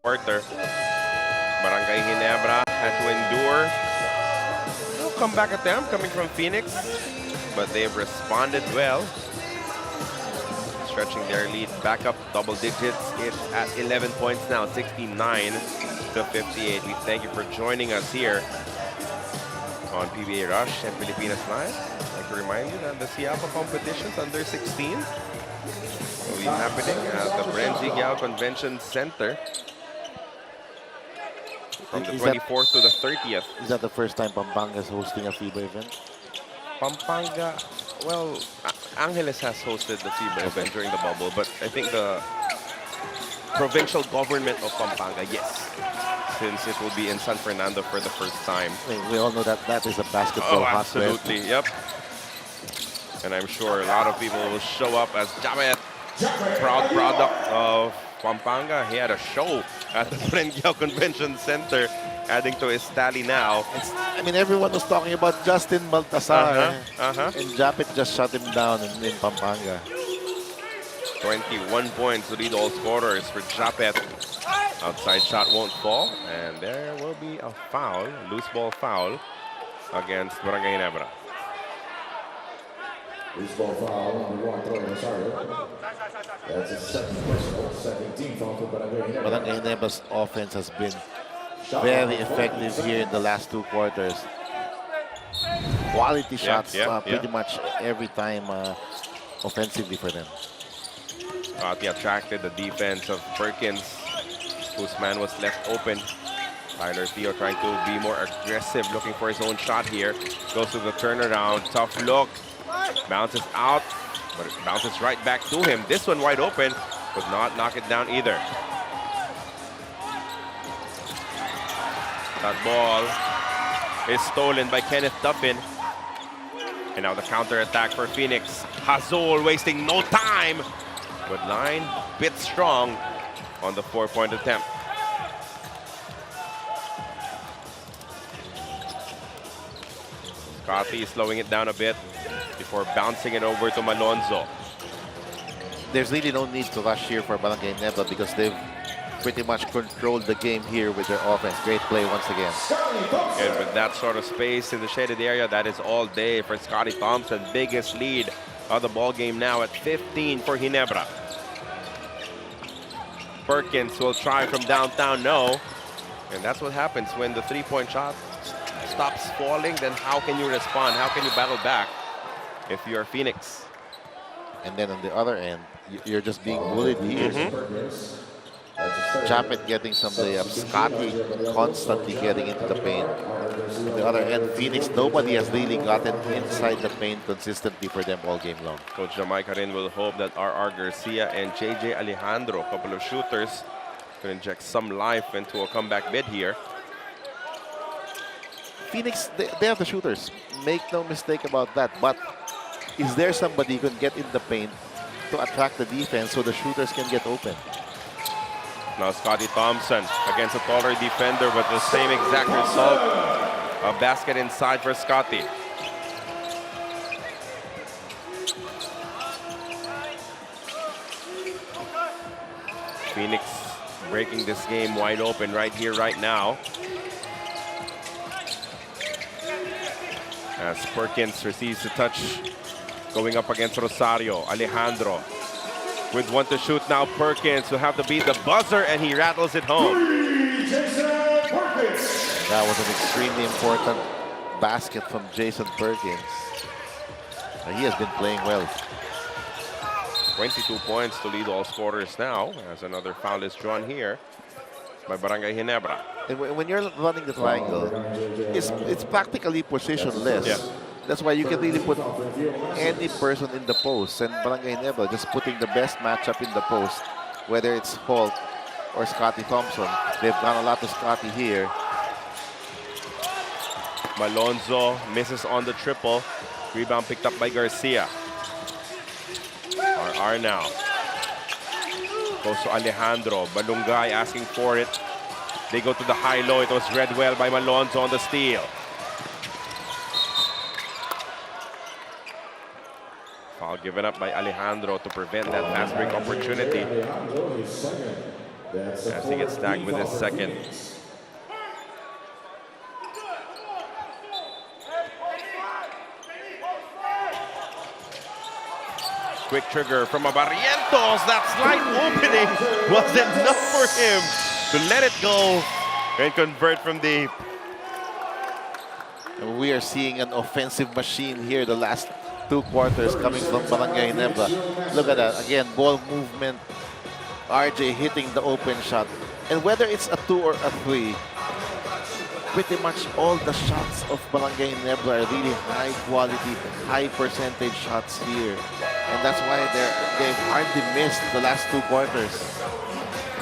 quarter. Barangay Ginebra had to endure a comeback attempt coming from Phoenix, but they've responded well, stretching their lead back up double digits. It's at 11 points now, 69-58. We thank you for joining us here on PBA Rush and Filipinas Live. I'd like to remind you that the SIAPA competitions under 16 will be happening at the Barangay Ginebra Convention Center from the 24th to the 30th. Is that the first time Pampanga is hosting a FIBA event? Pampanga, well, Angeles has hosted the FIBA event during the bubble, but I think the provincial government of Pampanga, yes, since it will be in San Fernando for the first time. We all know that that is a basketball hotbed. Absolutely, yep. And I'm sure a lot of people will show up as Japeth, proud product of Pampanga. He had a show at the Barangay Convention Center, adding to his tally now. I mean, everyone was talking about Justin Baltasar, and Japeth just shut him down in Pampanga. 21 points to lead all scorers for Japeth. Outside shot won't fall, and there will be a foul, loose ball foul, against Barangay Ginebra. Loose ball foul, number 1, throwing Rosario. That's a second personal, second team foul for Barangay Ginebra. Barangay Ginebra's offense has been very effective here in the last 2 quarters. Quality shots pretty much every time offensively for them. He attracted the defense of Perkins, whose man was left open. Tyler Theo trying to be more aggressive, looking for his own shot here. Goes to the turnaround, tough look. Bounces out, but it bounces right back to him. This one wide open, could not knock it down either. That ball is stolen by Kenneth Duffin. And now the counter attack for Phoenix. Azul wasting no time. Good line, bit strong on the 4-point attempt. Scotty slowing it down a bit before bouncing it over to Malonzo. There's really no need to rush here for Barangay Ginebra because they've pretty much controlled the game here with their offense. Great play once again. And with that sort of space in the shaded area, that is all day for Scotty Thompson. Biggest lead of the ball game now at 15 for Ginebra. Perkins will try from downtown, no. And that's what happens when the 3-point shot stops falling. Then how can you respond? How can you battle back if you're Phoenix? And then on the other end, you're just being bullied here. Japeth getting some layups, Scotty constantly getting into the paint. On the other end, Phoenix, nobody has really gotten inside the paint consistently for them all game long. Coach Jamaica Rin will hope that R.R. Garcia and JJ Alejandro, a couple of shooters, can inject some life into a comeback bid here. Phoenix, they have the shooters. Make no mistake about that. But is there somebody who can get in the paint to attract the defense so the shooters can get open? Now Scotty Thompson against a taller defender, but the same exact result. A basket inside for Scotty. Phoenix breaking this game wide open right here, right now. As Perkins receives the touch, going up against Rosario. Alejandro with 1 to shoot now. Perkins will have to beat the buzzer, and he rattles it home. That was an extremely important basket from Jason Perkins. He has been playing well. 22 points to lead all scorers now, as another foul is drawn here by Barangay Ginebra. And when you're running the triangle, it's practically positionless. Yeah. That's why you can really put any person in the post. And Barangay Ginebra just putting the best matchup in the post, whether it's Holt or Scotty Thompson. They've done a lot to Scotty here. Malonzo misses on the triple. Rebound picked up by Garcia. RR now. Goes to Alejandro. Balongay asking for it. They go to the high-low. It was read well by Malonzo on the steal. Foul given up by Alejandro to prevent that fast break opportunity. as he gets tagged with his second. Quick trigger from Barrientos. That slight opening was enough for him to let it go and convert from deep. And we are seeing an offensive machine here the last 2 quarters coming from Barangay Ginebra. Look at that. Again, ball movement. RJ hitting the open shot. And whether it's a 2 or a 3, pretty much all the shots of Barangay Ginebra are really high quality, high percentage shots here. And that's why they've hardly missed the last 2 quarters.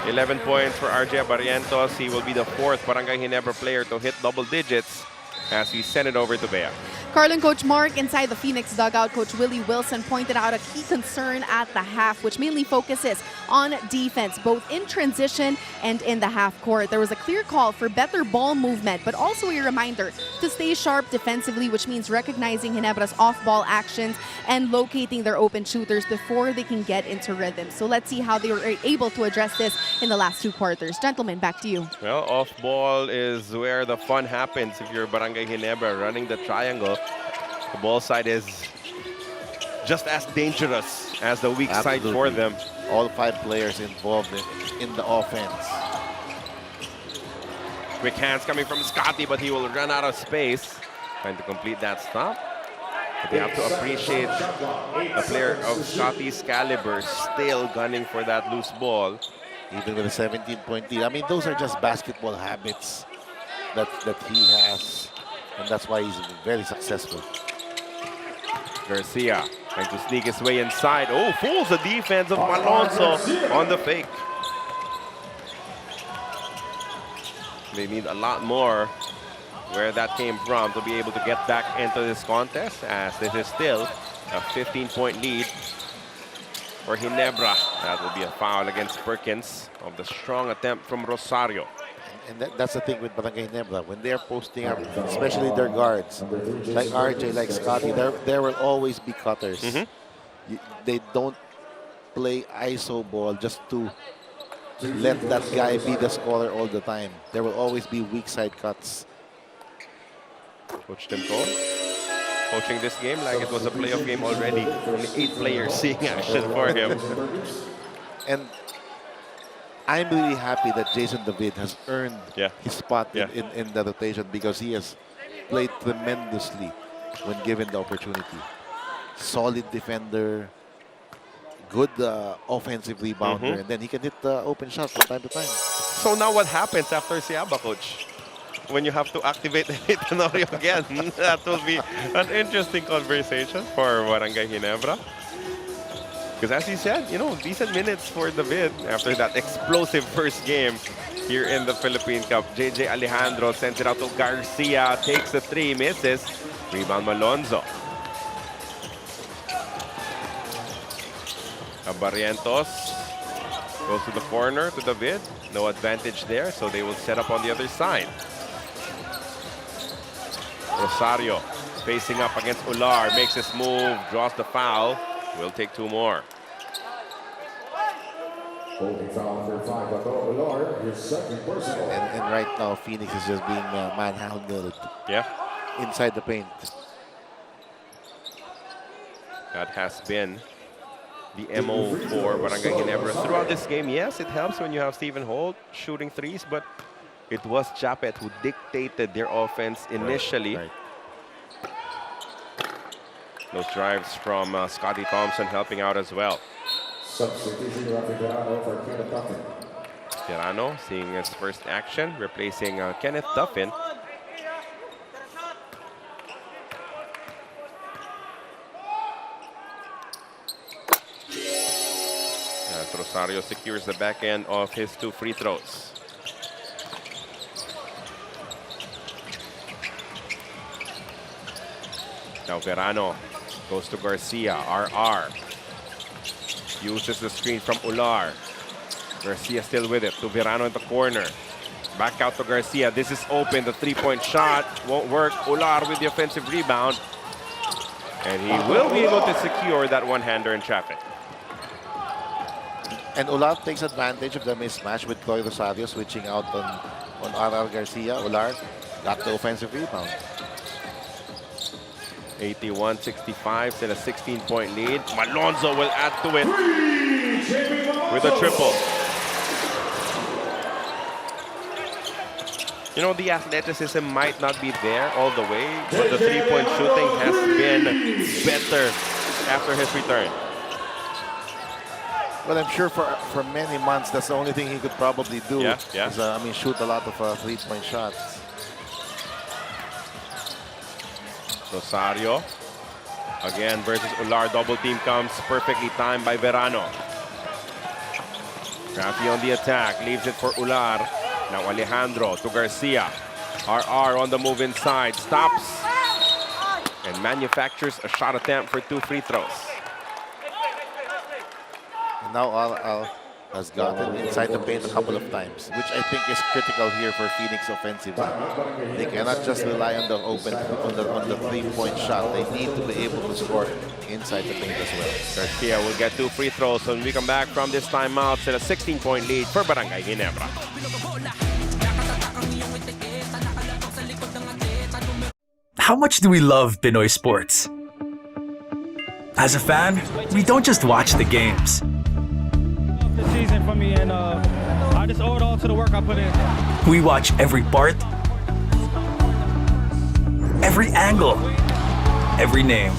11 points for RJ Barrientos. He will be the 4th Barangay Ginebra player to hit double digits as we send it over to Bea. Carl and Coach Mark inside the Phoenix dugout. Coach Willie Wilson pointed out a key concern at the half, which mainly focuses on defense, both in transition and in the half court. There was a clear call for better ball movement, but also a reminder to stay sharp defensively, which means recognizing Ginebra's off-ball actions and locating their open shooters before they can get into rhythm. So let's see how they were able to address this in the last 2 quarters. Gentlemen, back to you. Well, off-ball is where the fun happens if you're Barangay Ginebra running the triangle. The ball side is just as dangerous as the weak side for them. All 5 players involved in the offense. Quick hands coming from Scotty, but he will run out of space. Trying to complete that stop. But they have to appreciate a player of Scotty's caliber still gunning for that loose ball. Even with a 17-point lead. I mean, those are just basketball habits that he has. And that's why he's very successful. Garcia trying to sneak his way inside. Oh, fools the defense of Malonzo on the fake. They need a lot more where that came from to be able to get back into this contest, as this is still a 15-point lead for Ginebra. That will be a foul against Perkins of the strong attempt from Rosario. And that's the thing with Barangay Ginebra. When they're posting up, especially their guards, like RJ, like Scotty, there will always be cutters. They don't play ISO ball just to let that guy be the scorer all the time. There will always be weak side cuts. Coach Timko coaching this game like it was a playoff game already. Only 8 players seeing action for him. And I'm really happy that Jason David has earned his spot in the rotation, because he has played tremendously when given the opportunity. Solid defender, good offensive rebounder, and then he can hit the open shot from time to time. So now what happens after Siaba, Coach? When you have to activate Tenorio again, that will be an interesting conversation for Barangay Ginebra. Because as he said, you know, decent minutes for David after that explosive first game here in the Philippine Cup. JJ Alejandro sends it out to Garcia, takes the 3, misses. Rebound Malonzo. Barrientos goes to the corner to David. No advantage there, so they will set up on the other side. Rosario facing up against Ular, makes his move, draws the foul. We'll take 2 more. And right now, Phoenix is just being manhandled. Inside the paint. That has been the MO for Barangay Ginebra throughout this game. Yes, it helps when you have Stephen Holt shooting 3s, but it was Japeth who dictated their offense initially. Those drives from Scotty Thompson helping out as well. Verano seeing his first action, replacing Kenneth Duffin. Rosario secures the back end of his 2 free throws. Now Verano goes to Garcia, RR. Uses the screen from Ular. Garcia still with it, to Verano in the corner. Back out to Garcia, this is open, the 3-point shot won't work. Ular with the offensive rebound. And he will be able to secure that one-hander and trap it. And Ular takes advantage of the mismatch with Chloe Rosario switching out on R.R. Garcia. Ular got the offensive rebound. 81-65, still a 16-point lead. Malonzo will add to it with a triple. You know, the athleticism might not be there all the way, but the three-point shooting has been better after his return. Well, I'm sure for many months, that's the only thing he could probably do. Yeah. Is, shoot a lot of three-point shots. Rosario again versus Ular. Double team comes perfectly timed by Verano. Rafi on the attack, leaves it for Ular. Now Alejandro to Garcia. RR on the move inside, stops and manufactures a shot attempt for 2 free throws. And now Al has gotten inside the paint a couple of times, which I think is critical here for Phoenix offensively. They cannot just rely on the on the three-point shot. They need to be able to score inside the paint as well. Garcia will get 2 free throws when we come back from this timeout. Still a 16-point lead for Barangay Ginebra. How much do we love Pinoy sports? As a fan, we don't just watch the games. The season for me, and I just owe it all to the work I put in. We watch every part, every angle, every name.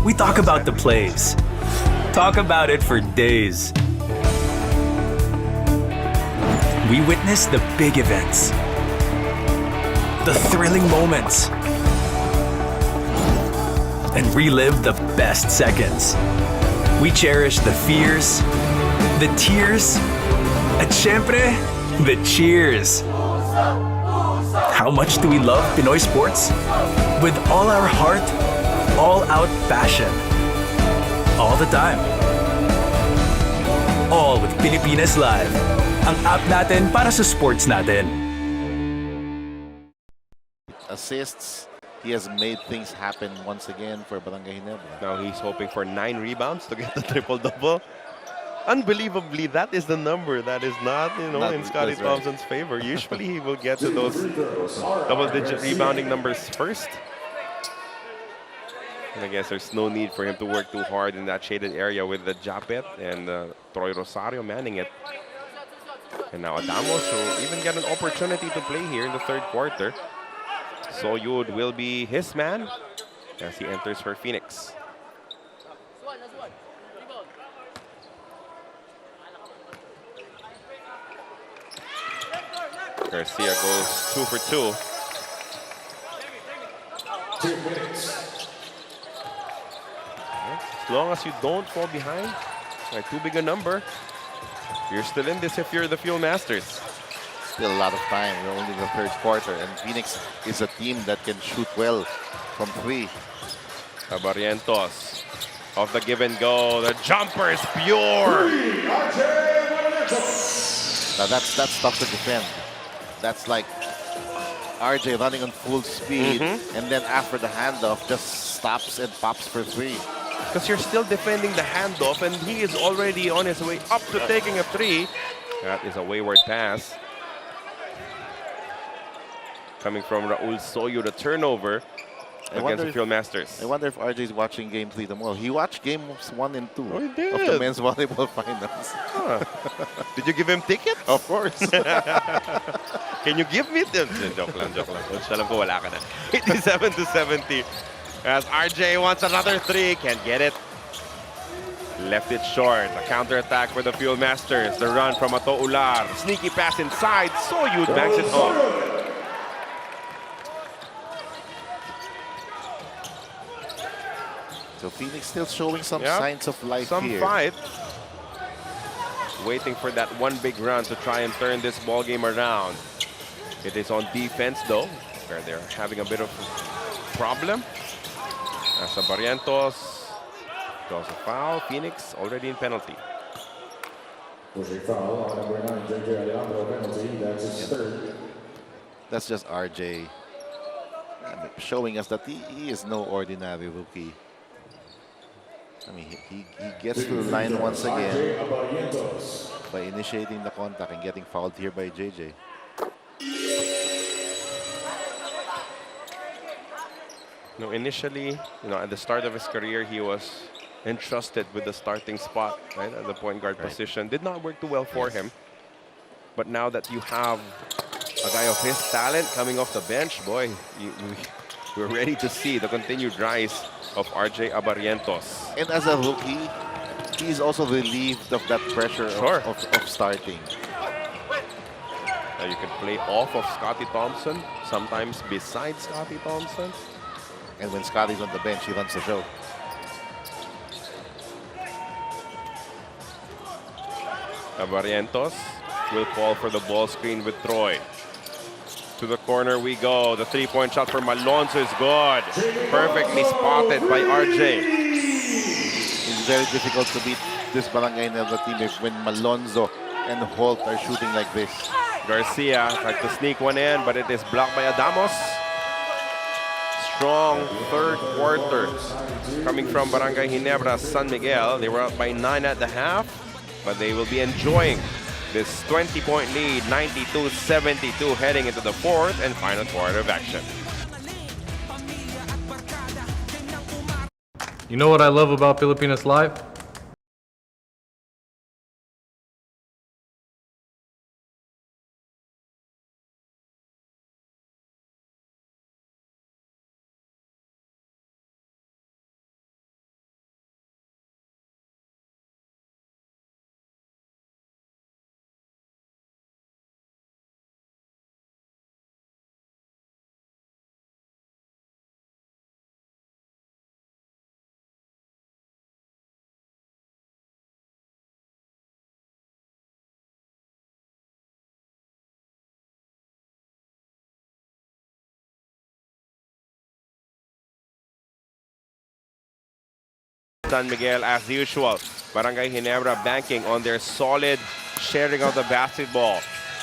We talk about the plays, talk about it for days. We witness the big events, the thrilling moments, and relive the best seconds. We cherish the fears, the tears, at syempre, the cheers. How much do we love Pinoy sports? With all our heart, all-out passion. All the time. All with Pilipinas Live. Ang app natin para sa sports natin. Assists. He has made things happen once again for Barangay Ginebra. Now he's hoping for 9 rebounds to get the triple-double. Unbelievably, that is the number that is not, in Scotty Thompson's favor. Usually he will get to those double-digit rebounding numbers first. And I guess there's no need for him to work too hard in that shaded area with the Japeth and Troy Rosario manning it. And now Adamos will even get an opportunity to play here in the third quarter. Soyud will be his man as he enters for Phoenix. Garcia goes 2 for 2. 2 minutes. As long as you don't fall behind by too big a number, you're still in this if you're the Fuel Masters. Still a lot of time. We're only in the third quarter, and Phoenix is a team that can shoot well from 3. Barrientos off the give and go. The jumper is pure. Now that's tough to defend. That's like RJ running on full speed, and then after the handoff, just stops and pops for 3. Because you're still defending the handoff, and he is already on his way up to taking a 3. That is a wayward pass. Coming from Raul Soyo, the turnover against the Field Masters. I wonder if RJ is watching Game 3 tomorrow. He watched Games 1 and 2 Oh, he did. of the men's volleyball finals. Huh. Did you give him tickets? Of course. Can you give me them? Joke lang. Coach, alam ko wala ka na. 87-70. As RJ wants another 3, can't get it. Left it short. A counterattack for the Field Masters. The run from Ato Ular. Sneaky pass inside. Soyud backs it home. So Phoenix still showing some signs of life some here. fight. Waiting for that one big run to try and turn this ball game around. It is on defense though, where they're having a bit of a problem. As Barrientos draws a foul. Phoenix already in penalty. There's a foul on number 9, JJ Alejandro, penalty. That's his third. That's just RJ showing us that he is no ordinary rookie. I mean, he gets to the line once again by initiating the contact and getting fouled here by JJ. No, initially, at the start of his career, he was entrusted with the starting spot, right, at the point guard position. Did not work too well for him. But now that you have a guy of his talent coming off the bench, boy, we're ready to see the continued rise of RJ Abarrientos. And as a rookie, he's also relieved of that pressure of starting. Now you can play off of Scotty Thompson, sometimes beside Scotty Thompson. And when Scotty's on the bench, he runs the show. Abarrientos will call for the ball screen with Troy. To the corner we go. The three-point shot for Malonzo is good. Perfectly spotted by RJ. It's very difficult to beat this Barangay Ginebra team when Malonzo and Holt are shooting like this. Garcia tried to sneak one in, but it is blocked by Adamos. Strong third quarter coming from Barangay Ginebra, San Miguel. They were up by 9 at the half, but they will be enjoying this 20-point lead, 92-72, heading into the fourth and final quarter of action. You know what I love about Filipinas Live? San Miguel, as usual, Barangay Ginebra banking on their solid sharing of the basketball.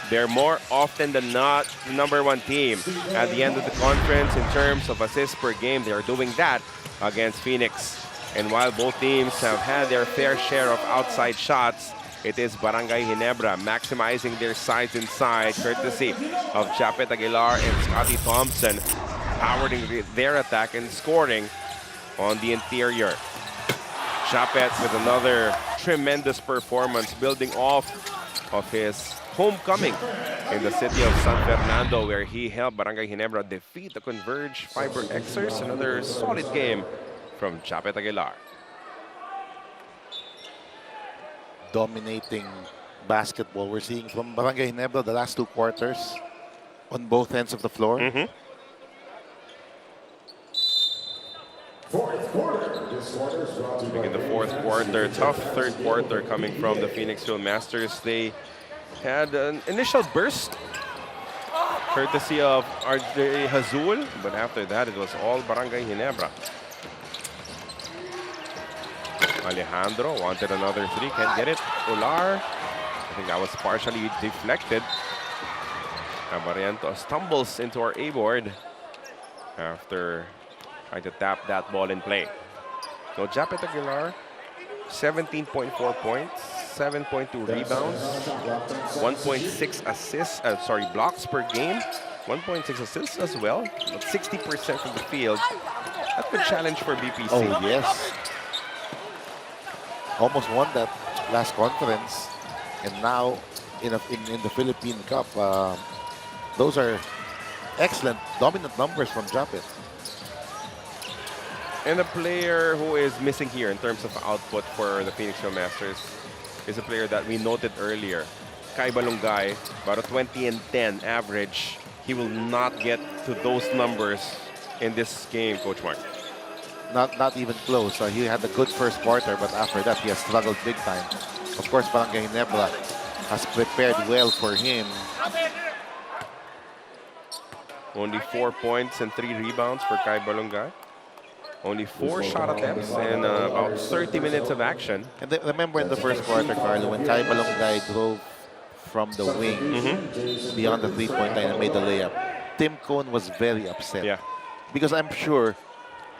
They're more often than not the #1 team at the end of the conference in terms of assists per game. They are doing that against Phoenix. And while both teams have had their fair share of outside shots, it is Barangay Ginebra maximizing their size inside, courtesy of Japeth Aguilar and Scotty Thompson, powering their attack and scoring on the interior. Japeth with another tremendous performance, building off of his homecoming in the city of San Fernando, where he helped Barangay Ginebra defeat the Converge Fiber Xers. Another solid game from Japeth Aguilar. Dominating basketball we're seeing from Barangay Ginebra the last 2 quarters on both ends of the floor. In the fourth quarter, tough third quarter coming from the Phoenixville Masters. They had an initial burst courtesy of RJ Azul, but after that it was all Barangay Ginebra. Alejandro wanted another three, can't get it. Ular, I think that was partially deflected. Abarrientos stumbles into our A-board after trying to tap that ball in play. So Japeth Aguilar, 17.4 points, 7.2 rebounds, 1.6 assists, blocks per game, 1.6 assists as well, but 60% from the field. That's a challenge for BPC. Oh, yes. Almost won that last conference. And now in the Philippine Cup, those are excellent, dominant numbers from Japeth. And a player who is missing here in terms of output for the Phoenixville Masters is a player that we noted earlier, Kai Balongay, about a 20 and 10 average. He will not get to those numbers in this game, Coach Mark. Not even close. He had a good first quarter, but after that he has struggled big time. Of course, Barangay Ginebra has prepared well for him. Only 4 points and 3 rebounds for Kai Balongay. Only 4 shot attempts and about 30 minutes of action. And remember in the first quarter, Carlo, when Kai Balongay drove from the wing beyond the 3-point line and made the layup, Tim Cone was very upset. Yeah. Because I'm sure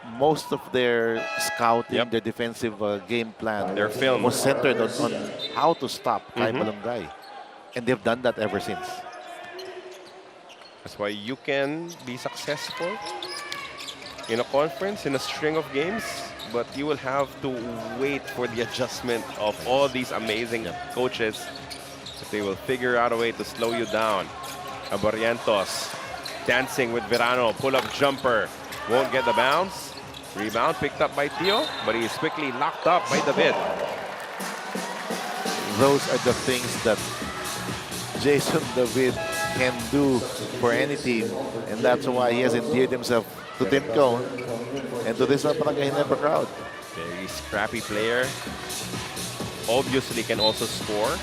most of their scouting, Yep. their defensive game plan, Their film. was centered on how to stop Kai Balongay. And they've done that ever since. That's why you can be successful in a conference, in a string of games, but you will have to wait for the adjustment of all these amazing coaches. That they will figure out a way to slow you down. Barrientos dancing with Verano, pull-up jumper, won't get the bounce. Rebound picked up by Tio, but he is quickly locked up by David. Those are the things that Jason David can do for any team, and that's why he has endeared himself to Tim Cone and to this Barangay Ginebra crowd. Very scrappy player. Obviously can also score.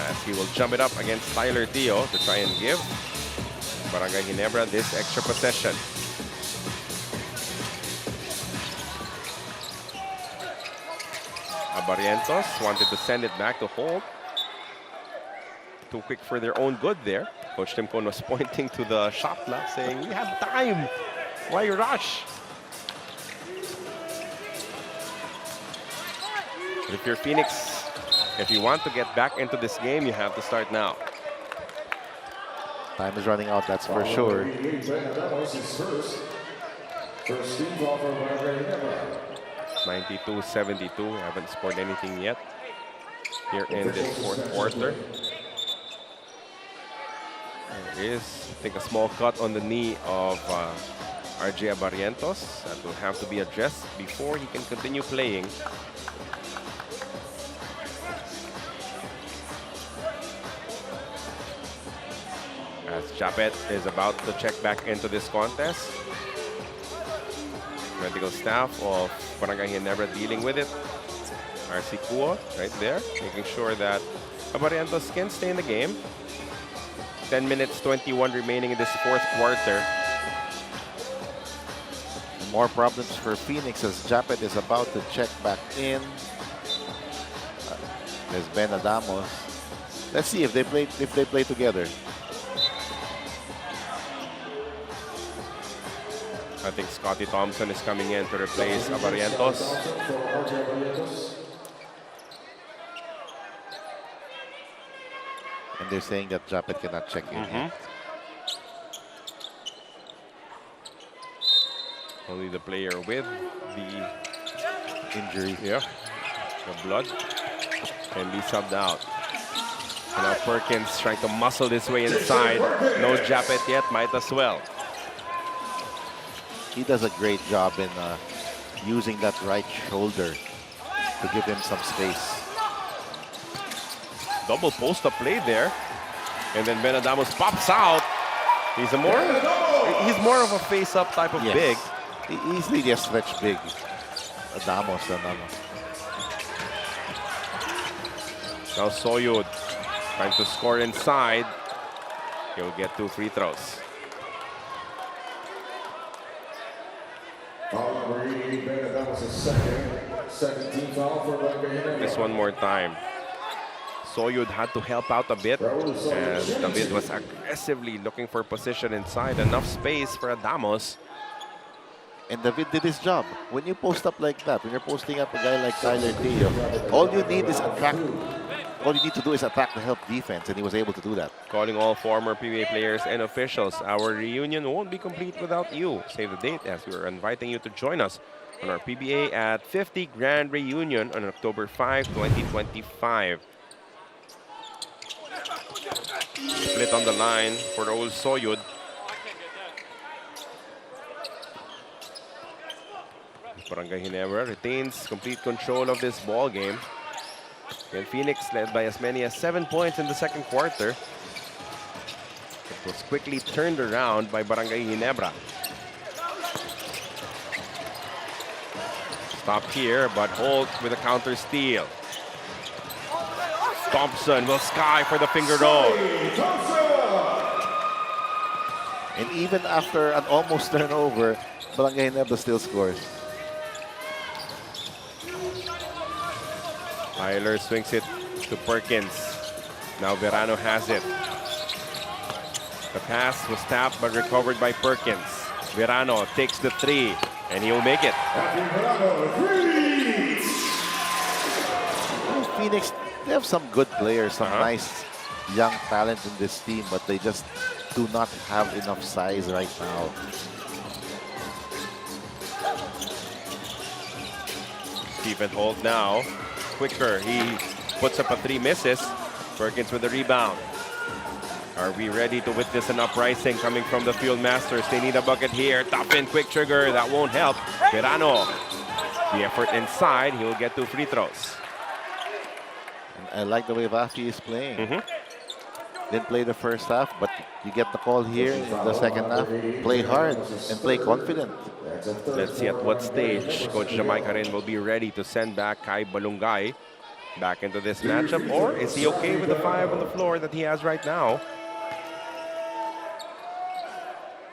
As he will jump it up against Tyler Tio to try and give Barangay Ginebra this extra possession. Barrientos wanted to send it back to Holt. Too quick for their own good there. Coach Tim Cone was pointing to the shot clock saying, "We have time. Why rush?" If you're Phoenix, if you want to get back into this game, you have to start now. Time is running out, that's for sure. 92-72. Haven't scored anything yet here in this fourth quarter. There is, I think, a small cut on the knee of RJ Barrientos. That will have to be addressed before he can continue playing. As Japeth is about to check back into this contest. Medical staff of Barangay Ginebra dealing with it. RC Kuo right there, making sure that Barrientos can stay in the game. 10 minutes, 21 remaining in this fourth quarter. More problems for Phoenix as Japeth is about to check back in. There's Ben Adamos. Let's see if they play together. I think Scotty Thompson is coming in to replace Barrientos. And they're saying that Japeth cannot check in. Only the player with the Injury. yeah, the blood can be subbed out. And now Perkins trying to muscle this way inside. No Japeth yet, might as well. He does a great job in using that right shoulder to give him some space. Double post-up play there. And then Ben Adamos pops out. He's more of a face-up type of big. He easily just stretch big. Adamos. Now Soyud trying to score inside. He'll get 2 free throws. This one more time. Soyud had to help out a bit as David was aggressively looking for position inside. Enough space for Adamos. And David did his job. When you post up like that, when you're posting up a guy like Tyler Tio, all you need to do is attack the help defense, and he was able to do that. Calling all former PBA players and officials. Our reunion won't be complete without you. Save the date as we are inviting you to join us on our PBA at 50 Grand Reunion on October 5, 2025. Split on the line for old Soyud. Barangay Ginebra retains complete control of this ball game. And Phoenix led by as many as 7 points in the second quarter. It was quickly turned around by Barangay Ginebra. Stopped here, but Holt with a counter steal. Thompson will sky for the finger roll. And even after an almost turnover, Barangay Ginebra still scores. Tyler swings it to Perkins. Now Verano has it. The pass was tapped but recovered by Perkins. Verano takes the 3, and he'll make it. Phoenix, they have some good players, some nice young talent in this team, but they just do not have enough size right now. Stephen Holt now, quicker. He puts up a 3, misses. Perkins with the rebound. Are we ready to witness an uprising coming from the Field Masters? They need a bucket here. Top in, quick trigger. That won't help. Verano, the effort inside. He will get 2 free throws. I like the way Rafi is playing. Didn't play the first half, but you get the call here in the second half. Play hard and play confident. Let's see at what stage Coach Jamaica Rin will be ready to send back Kai Balongay back into this matchup, or is he okay with the 5 on the floor that he has right now?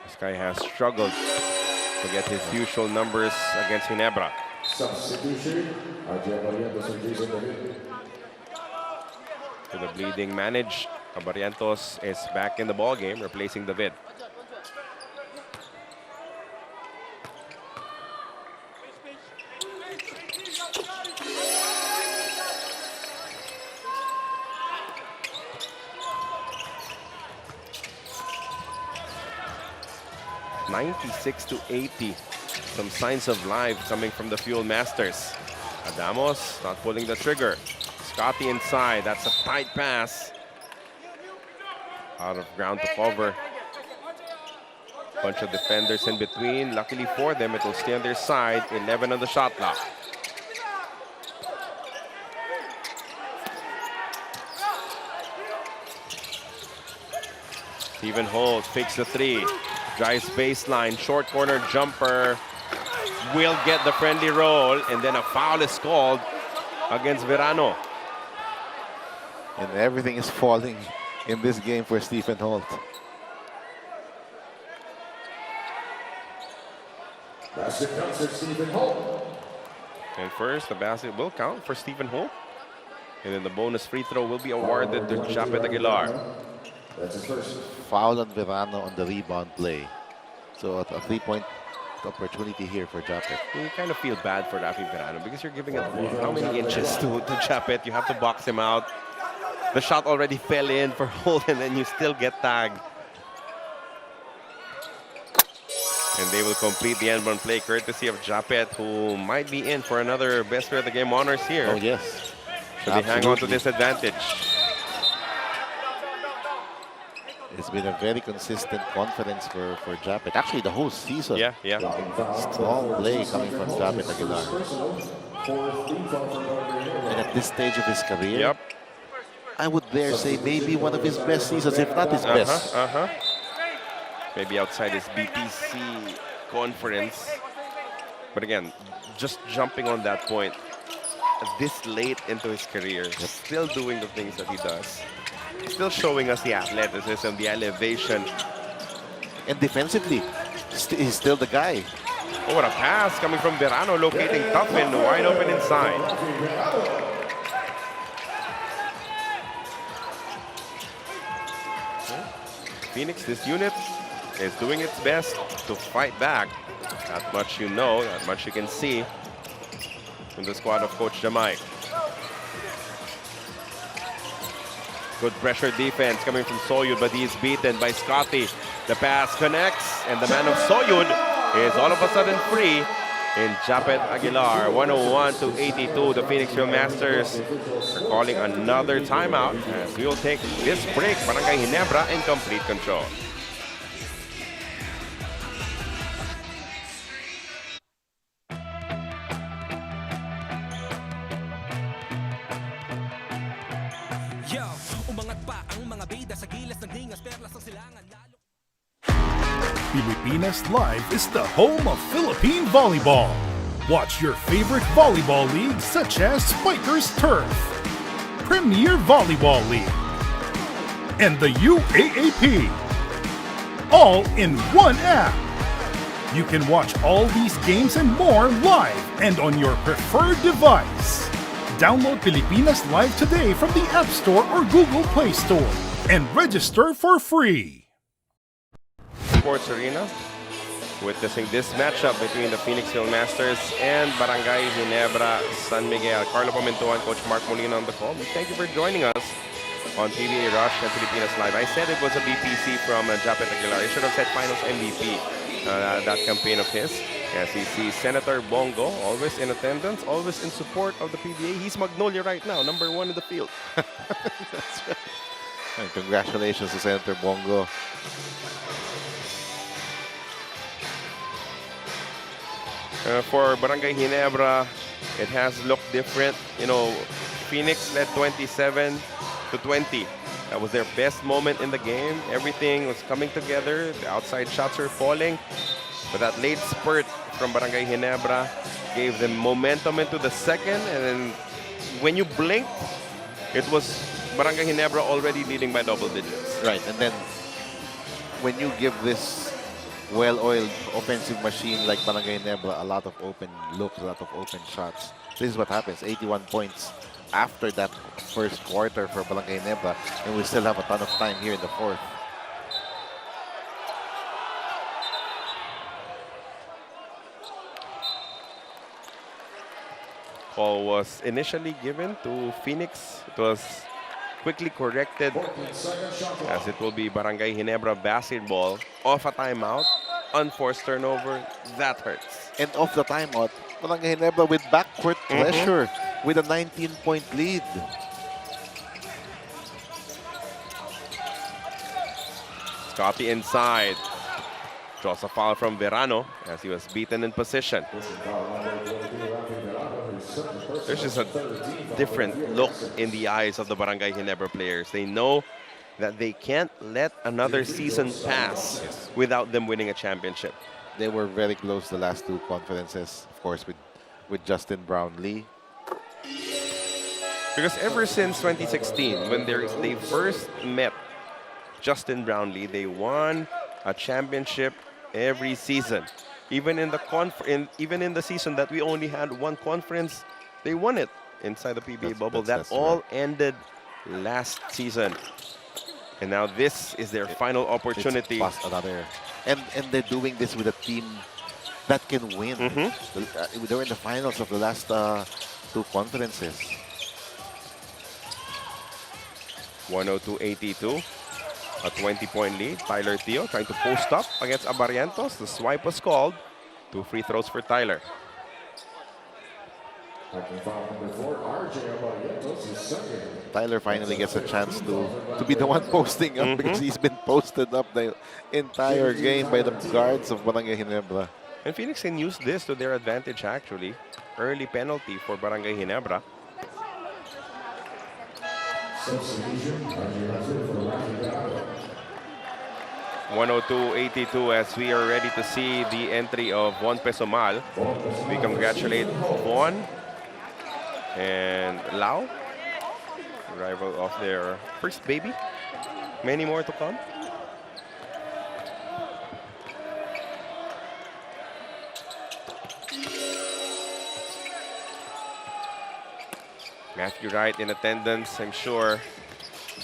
This guy has struggled to get his usual numbers against Ginebra. To the bleeding manage, Barrientos is back in the ball game, replacing David. (96-80). Some signs of life coming from the Fuel Masters. Adamos not pulling the trigger. Scotty inside. That's a tight pass. Out of ground to cover. Bunch of defenders in between. Luckily for them, it will stay on their side. 11 on the shot clock. Stephen Holt fakes the 3. Drives baseline, short corner jumper. Will get the friendly roll, and then a foul is called against Verano. And everything is falling in this game for Stephen Holt. Basket counts for Stephen Holt. And first, the basket will count for Stephen Holt. And then the bonus free throw will be awarded to Japeth Aguilar. That's his first. Foul on Verano on the rebound play. So a 3-point opportunity here for Japeth. You kind of feel bad for Rafi Verano because you're giving it how many inches to Japeth? You have to box him out. The shot already fell in for Holt, and then you still get tagged. And they will complete the end-run play courtesy of Japeth, who might be in for another best player of the game honors here. Oh, yes. Should they hang on to this advantage? It's been a very consistent confidence for Japeth. Actually, the whole season. Yeah. Strong play coming from Japeth Aguilar. And at this stage of his career, I would dare say maybe one of his best seasons, if not his best. Maybe outside his BPC conference. But again, just jumping on that point, this late into his career, still doing the things that he does. Still showing us the athleticism, the elevation. And defensively, he's still the guy. Oh, what a pass coming from Verano, locating Tuffin, wide open inside. Phoenix, this unit is doing its best to fight back. That much you know, that much you can see from the squad of Coach Jamai. Good pressure defense coming from Soyud, but he's beaten by Scotty. The pass connects, and the man of Soyud is all of a sudden free in Japeth Aguilar. 101-82. The Phoenix Field Masters are calling another timeout as we will take this break. Barangay Ginebra in complete control. Pilipinas Live is the home of Philippine volleyball. Watch your favorite volleyball leagues such as Spikers Turf, Premier Volleyball League, and the UAAP, all in one app. You can watch all these games and more live and on your preferred device. Download Pilipinas Live today from the App Store or Google Play Store and register for free. Sports Arena. witnessing this matchup between the Phoenix Hill Masters and Barangay Ginebra San Miguel. Carlo Pimentuan, Coach Mark Molina on the call. We thank you for joining us on PBA Rush and Filipinas Live. I said it was a BPC from Japeth Aguilar. I should have said Finals MVP, that campaign of his. As you see Senator Bongo, always in attendance, always in support of the PBA. He's Magnolia right now, #1 in the field. That's right. And congratulations to Senator Bongo. For Barangay Ginebra, it has looked different. You know, Phoenix led 27-20. That was their best moment in the game. Everything was coming together. The outside shots were falling. But that late spurt from Barangay Ginebra gave them momentum into the second. And then when you blinked, it was Barangay Ginebra already leading by double digits. Right, and then when you give this well-oiled offensive machine like Barangay Ginebra a lot of open looks, a lot of open shots, this is what happens. 81 points after that first quarter for Barangay Ginebra, and we still have a ton of time here in the fourth. Call was initially given to Phoenix. It was quickly corrected as it will be Barangay Ginebra basketball off a timeout, unforced turnover. That hurts. And off the timeout, Barangay Ginebra with backcourt pressure with a 19-point lead. Scotty inside. Draws a foul from Verano as he was beaten in position. There's just a different look in the eyes of the Barangay Ginebra players. They know that they can't let another season pass without them winning a championship. They were very close the last two conferences, of course, with Justin Brownlee. Because ever since 2016, when they first met Justin Brownlee, they won a championship every season. Even in the season that we only had one conference, they won it inside the PBA bubble. That all ended last season. And now this is their final opportunity. Plus another. And they're doing this with a team that can win. They were in the finals of the last two conferences. 102-82. A 20-point lead. Tyler Teo trying to post up against Abarientos. The swipe was called. 2 free throws for Tyler. Tyler finally gets a chance to be the one posting up because he's been posted up the entire game by the guards of Barangay Ginebra. And Phoenix can use this to their advantage actually. Early penalty for Barangay Ginebra. Substitution, 102-82 as we are ready to see the entry of Juan Pesomal. We congratulate Juan and Lau, arrival of their first baby. Many more to come. Matthew Wright in attendance. I'm sure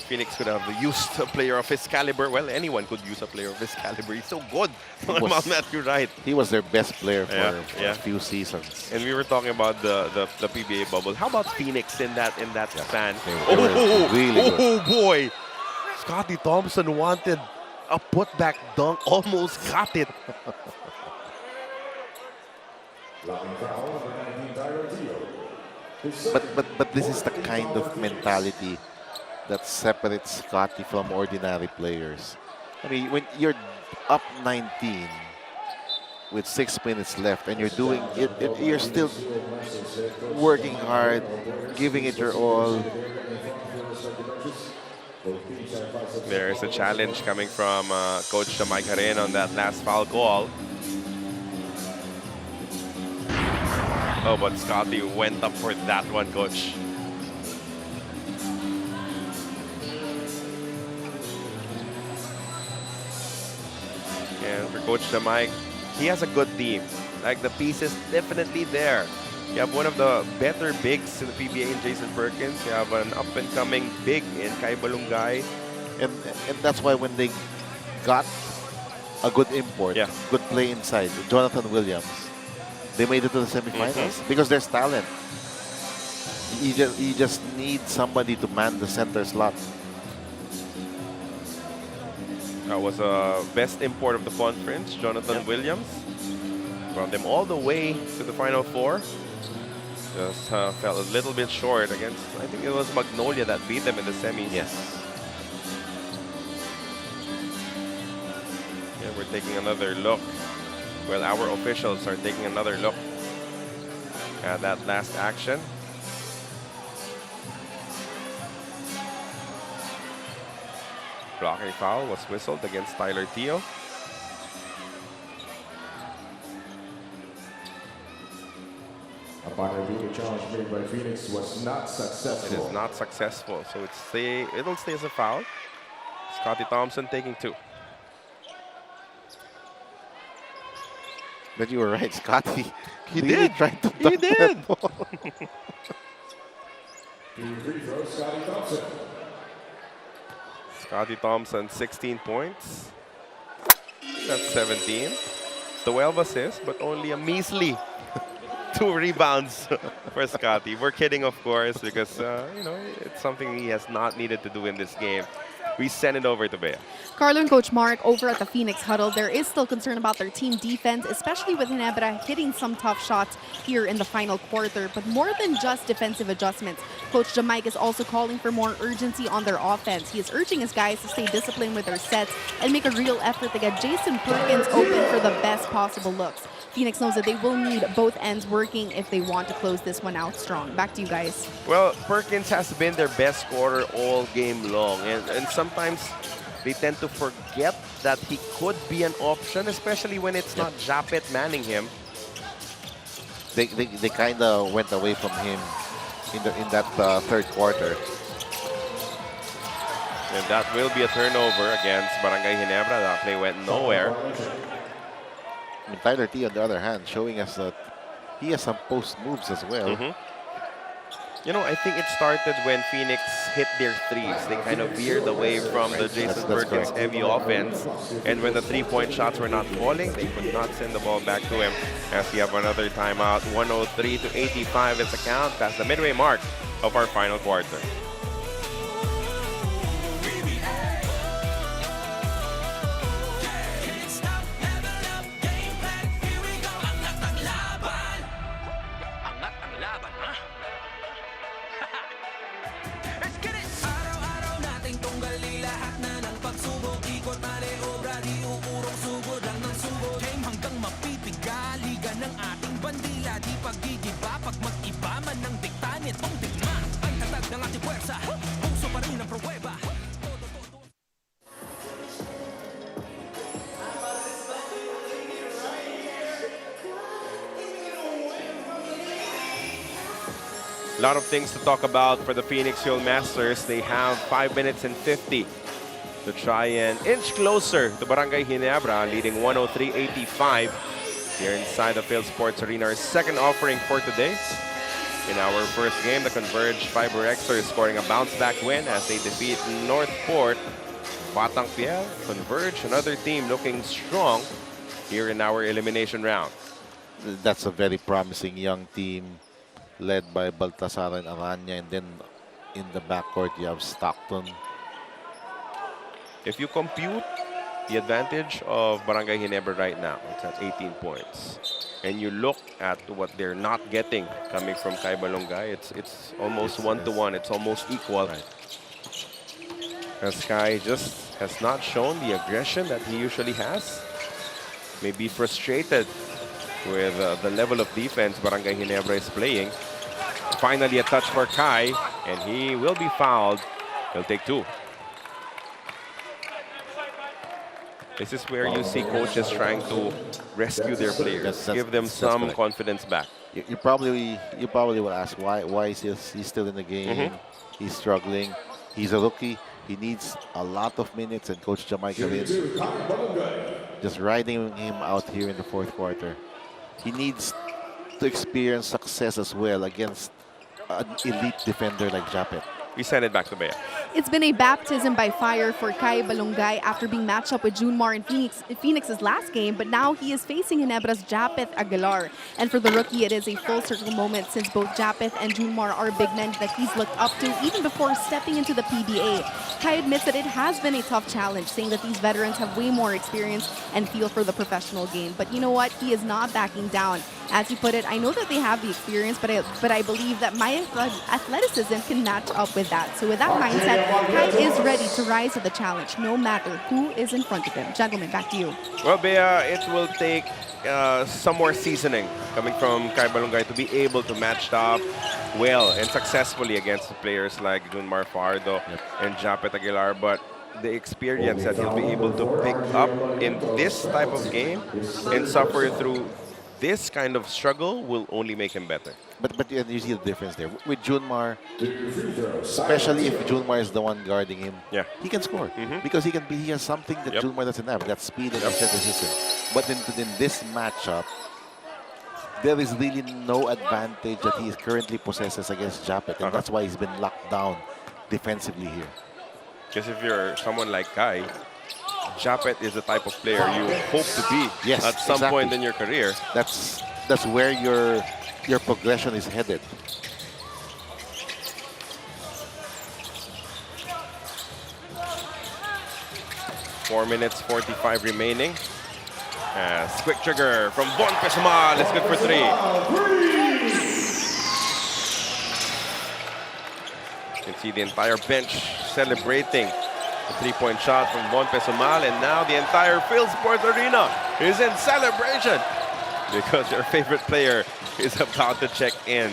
Phoenix could have used a player of his caliber. Well, anyone could use a player of his caliber. He's so good. Matthew Wright. He was their best player for a few seasons. And we were talking about the PBA bubble. How about Phoenix in that span? Really good. Boy! Scotty Thompson wanted a putback dunk. Almost got it. But this is the kind of mentality that separates Scotty from ordinary players. I mean, when you're up 19 with 6 minutes left and you're doing it, you're still working hard, giving it your all. There's a challenge coming from Coach Mike Haren on that last foul call. Oh, but Scotty went up for that one, Coach. And for Coach Mike, he has a good team. Like, the pieces definitely there. You have one of the better bigs in the PBA in Jason Perkins. You have an up-and-coming big in Balongay. And that's why when they got a good import, Yeah. good play inside. Jonathan Williams. They made it to the semifinals because there's talent. You just need somebody to man the center slot. That was a best import of the conference, Jonathan Williams. Brought them all the way to the Final Four. Just fell a little bit short against, I think it was Magnolia that beat them in the semis. Yes. Yeah, we're taking another look. Well, our officials are taking another look at that last action. Blocking foul was whistled against Tyler Teo. Upon review, the challenge made by Phoenix was not It successful. is not successful, so it'll stay as a foul. Scotty Thompson taking 2. But you were right, Scotty. He really did. tried to He dunk that did. ball. The free throw, Scotty Thompson. Scotty Thompson, 16 points. That's 17. 12 assists, but only a measly 2 rebounds for Scotty. We're kidding, of course, because you know, it's something he has not needed to do in this game. We send it over to Bea. Carlo and Coach Mark over at the Phoenix huddle, there is still concern about their team defense, especially with Ginebra hitting some tough shots here in the final quarter. But more than just defensive adjustments, Coach Jamike is also calling for more urgency on their offense. He is urging his guys to stay disciplined with their sets and make a real effort to get Jason Perkins open for the best possible looks. Phoenix knows that they will need both ends working if they want to close this one out strong. Back to you guys. Well, Perkins has been their best scorer all game long, and sometimes they tend to forget that he could be an option, especially when it's not Japeth manning him. They kind of went away from him in that third quarter. And that will be a turnover against Barangay Ginebra. That play went nowhere. I mean, Tyler T, on the other hand, showing us that he has some post moves as well. You know, I think it started when Phoenix hit their threes. They kind of veered away from the Jason Perkins heavy offense. And when the three-point shots were not falling, they could not send the ball back to him. As we have another timeout, 103-85 is the count. That's the midway mark of our final quarter. A lot of things to talk about for the Phoenix Hill Masters. They have 5 minutes and 50 to try and inch closer to Barangay Ginebra, leading 103-85 here inside the Phil Sports Arena. Our second offering for today. In our first game, the Converge Fiber Xers scoring a bounce-back win as they defeat Northport. Batang Piel, Converge, another team looking strong here in our elimination round. That's a very promising young team led by Baltasar and Aranya, and then in the backcourt you have Stockton. If you compute the advantage of Barangay Ginebra right now, it's at 18 points. And you look at what they're not getting coming from Kai Balongay, it's almost one-to-one. It's almost equal. Right. As Kai just has not shown the aggression that he usually has. Maybe frustrated with the level of defense Barangay Ginebra is playing. Finally, a touch for Kai, and he will be fouled. He'll take 2. This is where you see coaches trying to rescue their players, give them some confidence back. You probably will ask why is he still in the game? He's struggling. He's a rookie. He needs a lot of minutes, and Coach Jamaica is just riding him out here in the fourth quarter. He needs to experience success as well against an elite defender like Japeth. we send it back to Bea. It's been a baptism by fire for Kai Balongay after being matched up with Junmar in Phoenix's last game, but now he is facing Ginebra's Japeth Aguilar. And for the rookie, it is a full circle moment since both Japeth and Junmar are big men that he's looked up to even before stepping into the PBA. Kai admits that it has been a tough challenge, saying that these veterans have way more experience and feel for the professional game. But you know what? He is not backing down. As he put it, I know that they have the experience, but I believe that my athleticism can match up with that. So with that mindset, Kai is ready to rise to the challenge, no matter who is in front of him. Gentlemen, back to you. Well, Bea, it will take some more seasoning coming from Kai Balongay to be able to match up well and successfully against the players like Junmar Fardo and Japeth Aguilar. But the experience that he'll be able to pick up in this type of game and suffer through this kind of struggle will only make him better. But you see the difference there. With Junmar, especially if Junmar is the one guarding him, he can score. Because he has something that Junmar doesn't have, that speed and athleticism. But in this matchup, there is really no advantage that he currently possesses against Japeth, and that's why he's been locked down defensively here. Because if you're someone like Kai, Japeth is the type of player you hope to be at some point in your career. That's where your progression is headed. Four minutes, 45 remaining. Quick trigger from Von Pesumal. It's good for three. You can see the entire bench celebrating the three-point shot from Von Pesumal, and now the entire Phil Sports Arena is in celebration because your favorite player is about to check in.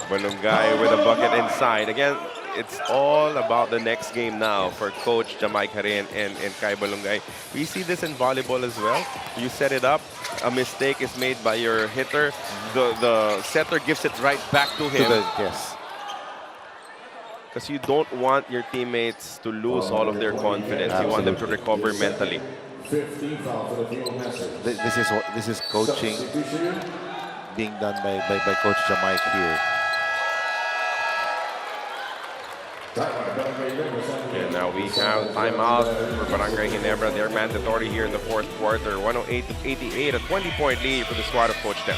Balongay with a bucket inside. Again, it's all about the next game now for Coach Jamai Karen and Kai Balongay. We see this in volleyball as well. You set it up, a mistake is made by your hitter, the setter gives it right back to him. Yes. Because you don't want your teammates to lose all of their confidence. You want them to recover mentally. This is coaching being done by Coach Jamai here. And now we have timeout for Barangay Ginebra. They're mandatory here in the fourth quarter. 108-88, a 20-point lead for the squad of Coach Dem.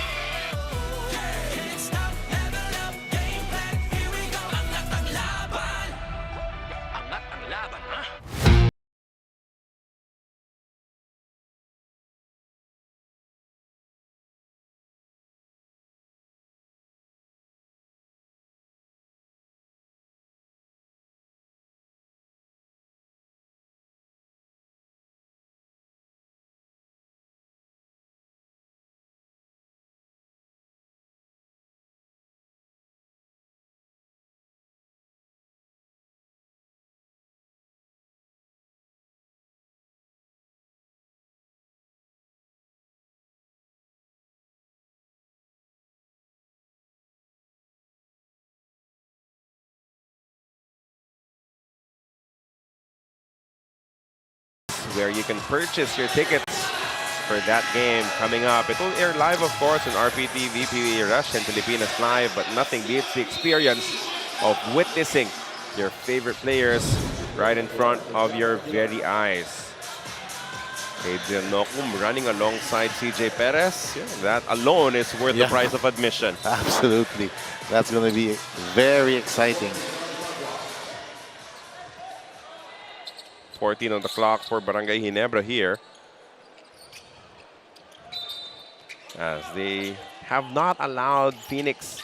Where you can purchase your tickets for that game coming up. It will air live, of course, on RPT, VPA, Rush, and Filipinas Live, but nothing beats the experience of witnessing your favorite players right in front of your very eyes. Adrian Nocum running alongside CJ Perez. Yeah, that alone is worth the price of admission. Absolutely. That's going to be very exciting. 14 on the clock for Barangay Ginebra here, as they have not allowed Phoenix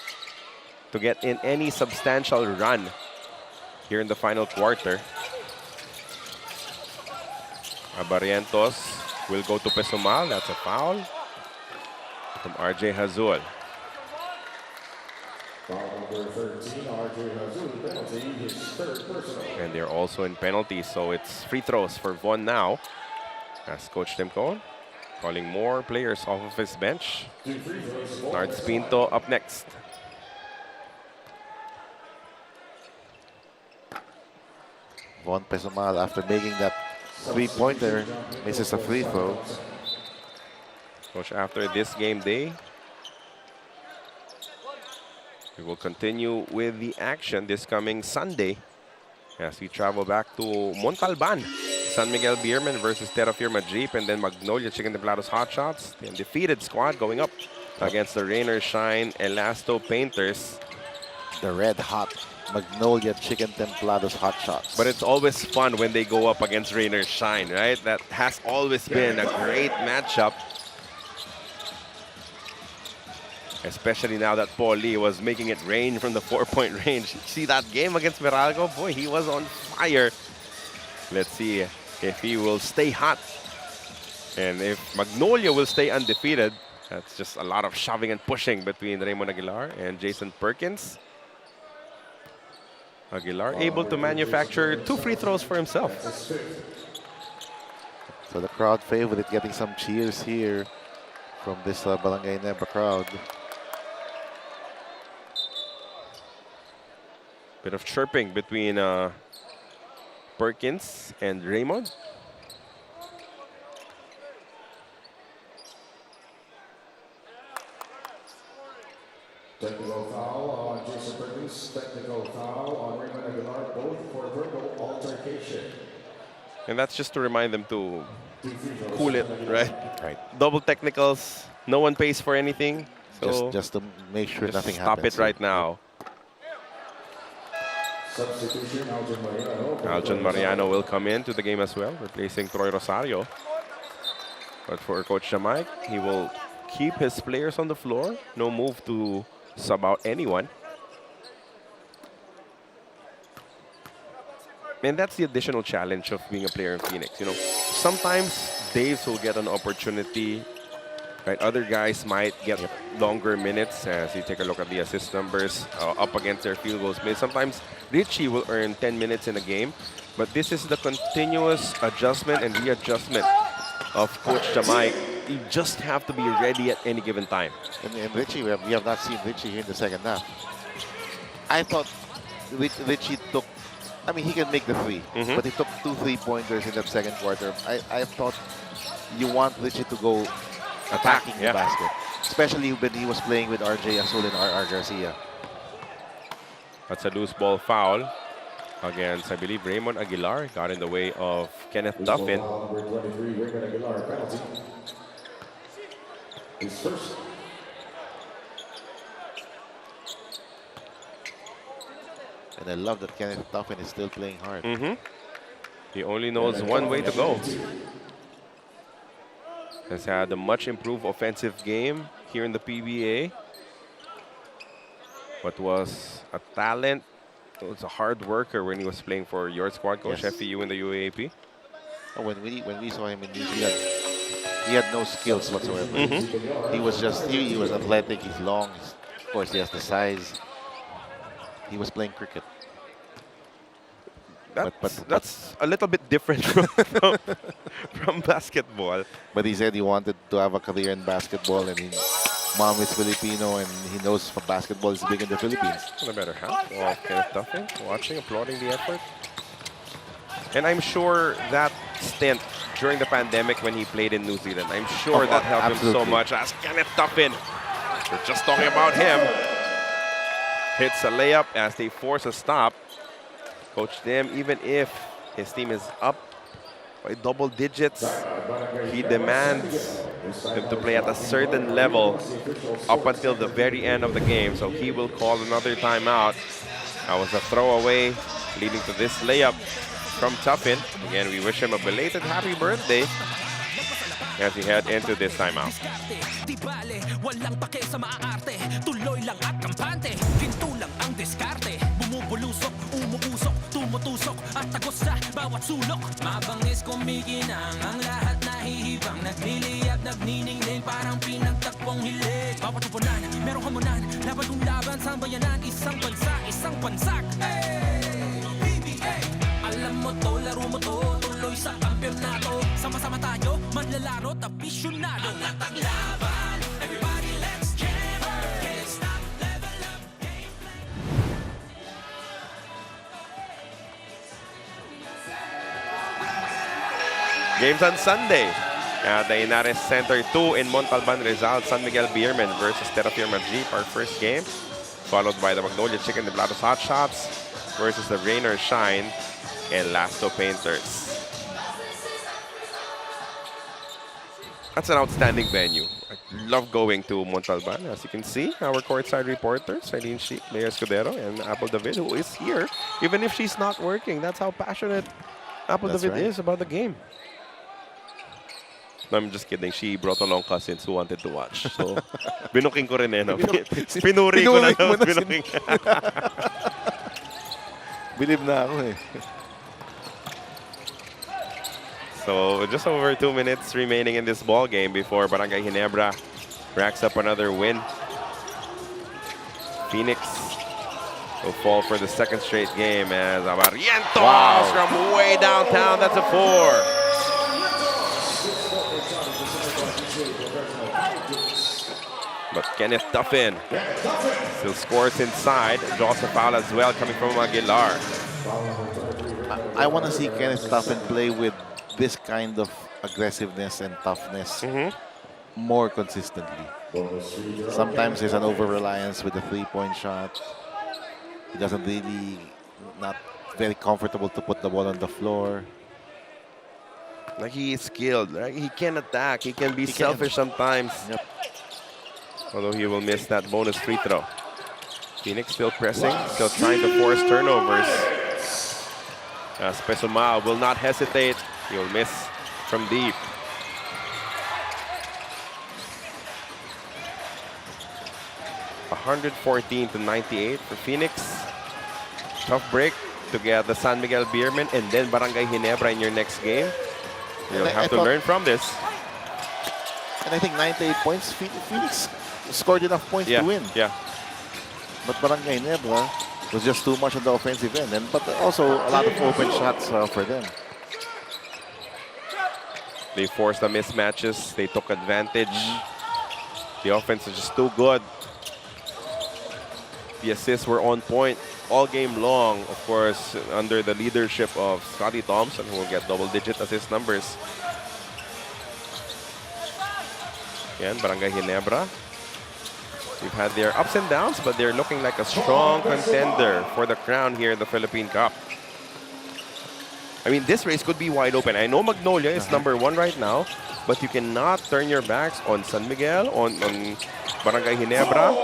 to get in any substantial run here in the final quarter. Barrientos will go to Pesumal. That's a foul from RJ Azul. And they're also in penalties, so it's free throws for Von now. As Coach Tim Cohn calling more players off of his bench. Nards Pinto up next. Von Pesumal, after making that three-pointer, misses a free throw. Coach, after this game day, We will continue with the action this coming Sunday as we travel back to Montalban. San Miguel Beerman versus Terra Firma Jeep, and then Magnolia Chicken Templados Hot Shots, the undefeated squad going up against the Rain or Shine Elasto Painters. The red hot Magnolia Chicken Templados Hot Shots. But it's always fun when they go up against Rain or Shine, right? That has always been a great matchup. Especially now that Paul Lee was making it rain from the 4-point range. See that game against Meralco? Boy, he was on fire. Let's see if he will stay hot. And if Magnolia will stay undefeated. That's just a lot of shoving and pushing between Raymond Aguilar and Jason Perkins. Aguilar able to manufacture 2 free throws for himself. So the crowd favorite getting some cheers here from this Barangay Ginebra crowd. Bit of chirping between Perkins and Raymond. Technical foul on Jason Perkins. Technical foul on Raymond Aguilar, both for verbal altercation. And that's just to remind them to cool it, right? Right. Double technicals, no one pays for anything. So Just to make sure just nothing stop happens. it right now. Substitution, Aljon Mariano. Aljon Mariano will come in to the game as well, replacing Troy Rosario. But for Coach Jamaic, he will keep his players on the floor. No move to sub out anyone. And that's the additional challenge of being a player in Phoenix. You know, sometimes Daves will get an opportunity, right? Other guys might get longer minutes. As you take a look at the assist numbers up against their field goals made. Sometimes Richie will earn 10 minutes in a game, but this is the continuous adjustment and readjustment of Coach Jamaic. You just have to be ready at any given time. And Richie, we have not seen Richie here in the second half. I thought Richie took, I mean, he can make the three, but he took 2 3-pointers in that second quarter. I thought you want Richie to go attacking the basket, especially when he was playing with RJ Azul and RR Garcia. That's a loose ball foul against, I believe, Raymond Aguilar. Got in the way of Kenneth Duffin. Number 23, Raymond Aguilar, penalty. His first. And I love that Kenneth Duffin is still playing hard. He only knows one way to go. Has had a much improved offensive game here in the PBA. But was a talent. Was a hard worker when he was playing for your squad, Coach FEU in the UAAP. Oh, when we saw him in New Zealand, he had no skills whatsoever. He was just he was athletic. He's long. Of course, he has the size. He was playing cricket. That's a little bit different from basketball. But he said he wanted to have a career in basketball, and his mom is Filipino, and he knows basketball is big in the Philippines. The better half of Kenneth Duffin, watching, applauding the effort. And I'm sure that stint during the pandemic when he played in New Zealand, I'm sure that helped him so much. As Kenneth Duffin, we're just talking about him, hits a layup as they force a stop. Coach Dim, even if his team is up by double digits, he demands them to play at a certain level up until the very end of the game. So he will call another timeout. That was a throwaway leading to this layup from Tuffin. Again, we wish him a belated happy birthday as he head into this timeout. Di bale, walang pake sa maaarte. Tuloy lang at kampante. Ginto lang ang diskarte. Bumubulusok, umuusok, tumutusok at tagos sa bawat sulok. Mabangis kumikinang ang lahat nahihibang. Nagliliyab, nagniningning parang pinagtakpong hilig. Bawat tupunan, merong hamunan. Laban kung laban sa bayanan. Isang bansa, isang bansak. Hey! PBA! Alam mo to, laro mo to. Tuloy sa kampyonato. Sama-sama tayo, manlalaro, tapisyonado. Ang nataglaban, everybody let's jam. Can't stop, level up, game plan. Games on Sunday at the Inares Center 2 in Montalban, Rizal. San Miguel Beerman versus Terra Firma Jeep, our first game. followed by the Magnolia Chicken de Blatos Hot Shots versus the Rain or Shine and Lasto Painters. That's an outstanding venue. I love going to Montalban. As you can see, our courtside reporters, Eileen Sheik, Mayor Escudero, and Apple David, who is here, even if she's not working. That's how passionate Apple David is about the game. No, I'm just kidding. She brought along cousins who wanted to watch. So, binuking ko rin eh. No? Pinuri ko na. Binuking. Believe na ako eh. So just over 2 minutes remaining in this ball game before Barangay Ginebra racks up another win. Phoenix will fall for the second straight game as Barrientos from way downtown. That's a 4. But Kenneth Duffin still scores inside. Draws a foul as well coming from Aguilar. I want to see Kenneth Duffin play with this kind of aggressiveness and toughness more consistently. Sometimes there's an over-reliance with the three-point shot. He doesn't really, not very comfortable to put the ball on the floor. Like he is skilled, right? He can attack. He can be selfish sometimes. Yep. Although he will miss that bonus free throw. Phoenix still pressing, still trying to force turnovers. As Pesuma will not hesitate. He'll miss from deep. $114-98 for Phoenix. Tough break to get the San Miguel Beermen and then Barangay Ginebra in your next game. You'll have to learn from this. And I think 98 points, Phoenix scored enough points to win. Yeah. But Barangay Ginebra was just too much on the offensive end. But also a lot of open shots for them. They forced the mismatches. They took advantage. The offense is just too good. The assists were on point all game long, of course, under the leadership of Scotty Thompson, who will get double-digit assist numbers. Again, Barangay Ginebra. We've had their ups and downs, but they're looking like a strong contender for the crown here in the Philippine Cup. I mean, this race could be wide open. I know Magnolia is #1 right now, but you cannot turn your backs on San Miguel, on Barangay Ginebra,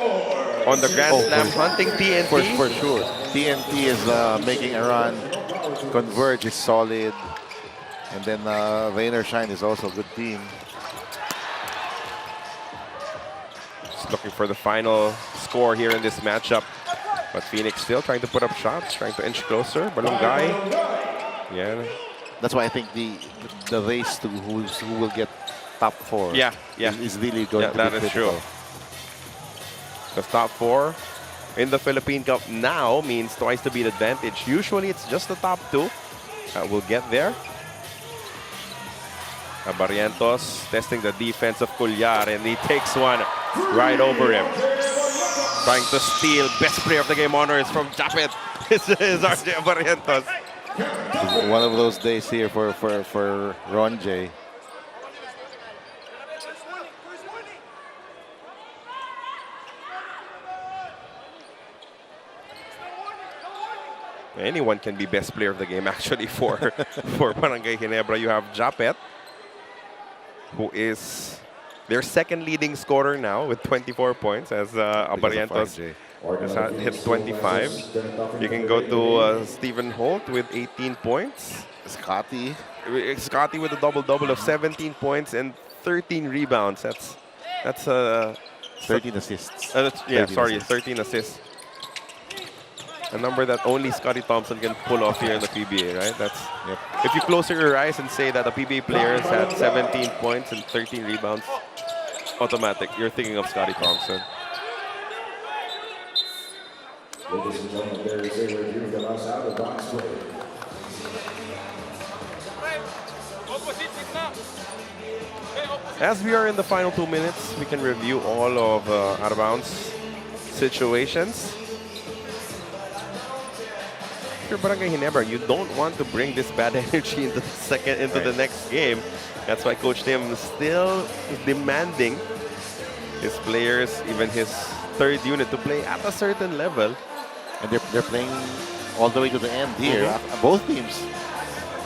on the Grand Slam hunting TNT. For sure. TNT is making a run. Converge is solid. And then Rain or Shine is also a good team. Just looking for the final score here in this matchup. But Phoenix still trying to put up shots, trying to inch closer. Balongay. Yeah. That's why I think the race to who will get top 4 is really going to be that is true. The top 4 in the Philippine Cup now means twice the beat advantage. Usually it's just the top 2 that will get there. Barrientos testing the defense of Cuellar, and he takes one right over him. Trying to steal best player of the game honors from Japeth. is RJ Barrientos. One of those days here for Ron J. Anyone can be best player of the game actually for Barangay Ginebra. You have Japeth, who is their second leading scorer now with 24 points, as Barrientos has hit 25. You can go to Stephen Holt with 18 points. Scotty with a double-double of 17 points and 13 rebounds. That's 13 assists. 13 assists. A number that only Scotty Thompson can pull off here in the PBA, right? If you close your eyes and say that a PBA player has had 17 points and 13 rebounds, automatic, you're thinking of Scotty Thompson. Ladies and gentlemen, there is a review of the last out of box play. As we are in the final 2 minutes, we can review all of out-of-bounds situations. If you're Barangay Ginebra, you don't want to bring this bad energy into the next game. That's why Coach Tim still is demanding his players, even his third unit to play at a certain level. And they're playing all the way to the end here. Both teams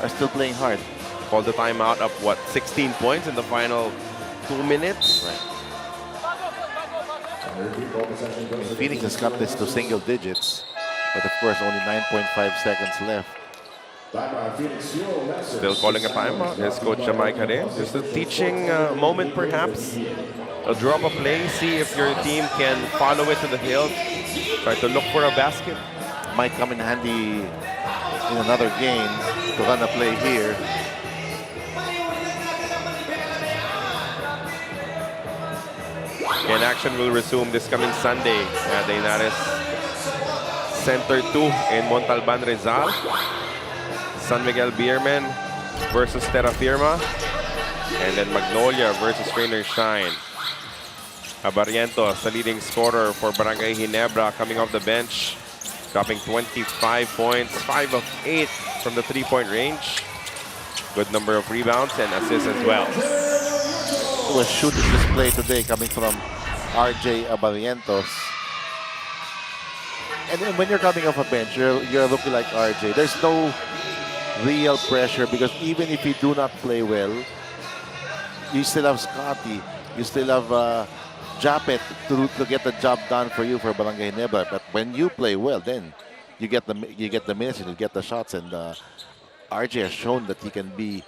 are still playing hard. Called the timeout up, what, 16 points in the final 2 minutes? Right. Phoenix has cut this to single digits, but of course only 9.5 seconds left. Still calling a timeout. Here's Coach Jamaica there. Just a teaching moment perhaps. A drop a play, see if your team can follow it to the hill. Try to look for a basket. Might come in handy in another game to run a play here. And action will resume this coming Sunday at the Inares Center 2 in Montalban, Rizal. San Miguel Beermen versus Terra Firma. And then Magnolia versus Rainer Shine. Abarientos, the leading scorer for Barangay Ginebra, coming off the bench, dropping 25 points, 5 of 8 from the three-point range. Good number of rebounds and assists as well. It was shooting display today coming from RJ Abarientos. And then when you're coming off a bench, you're looking like RJ. There's no real pressure because even if you do not play well, you still have Scotty, you still have Japeth to get the job done for you for Barangay Ginebra. But when you play well, then you get the minutes and you get the shots. And RJ has shown that he can be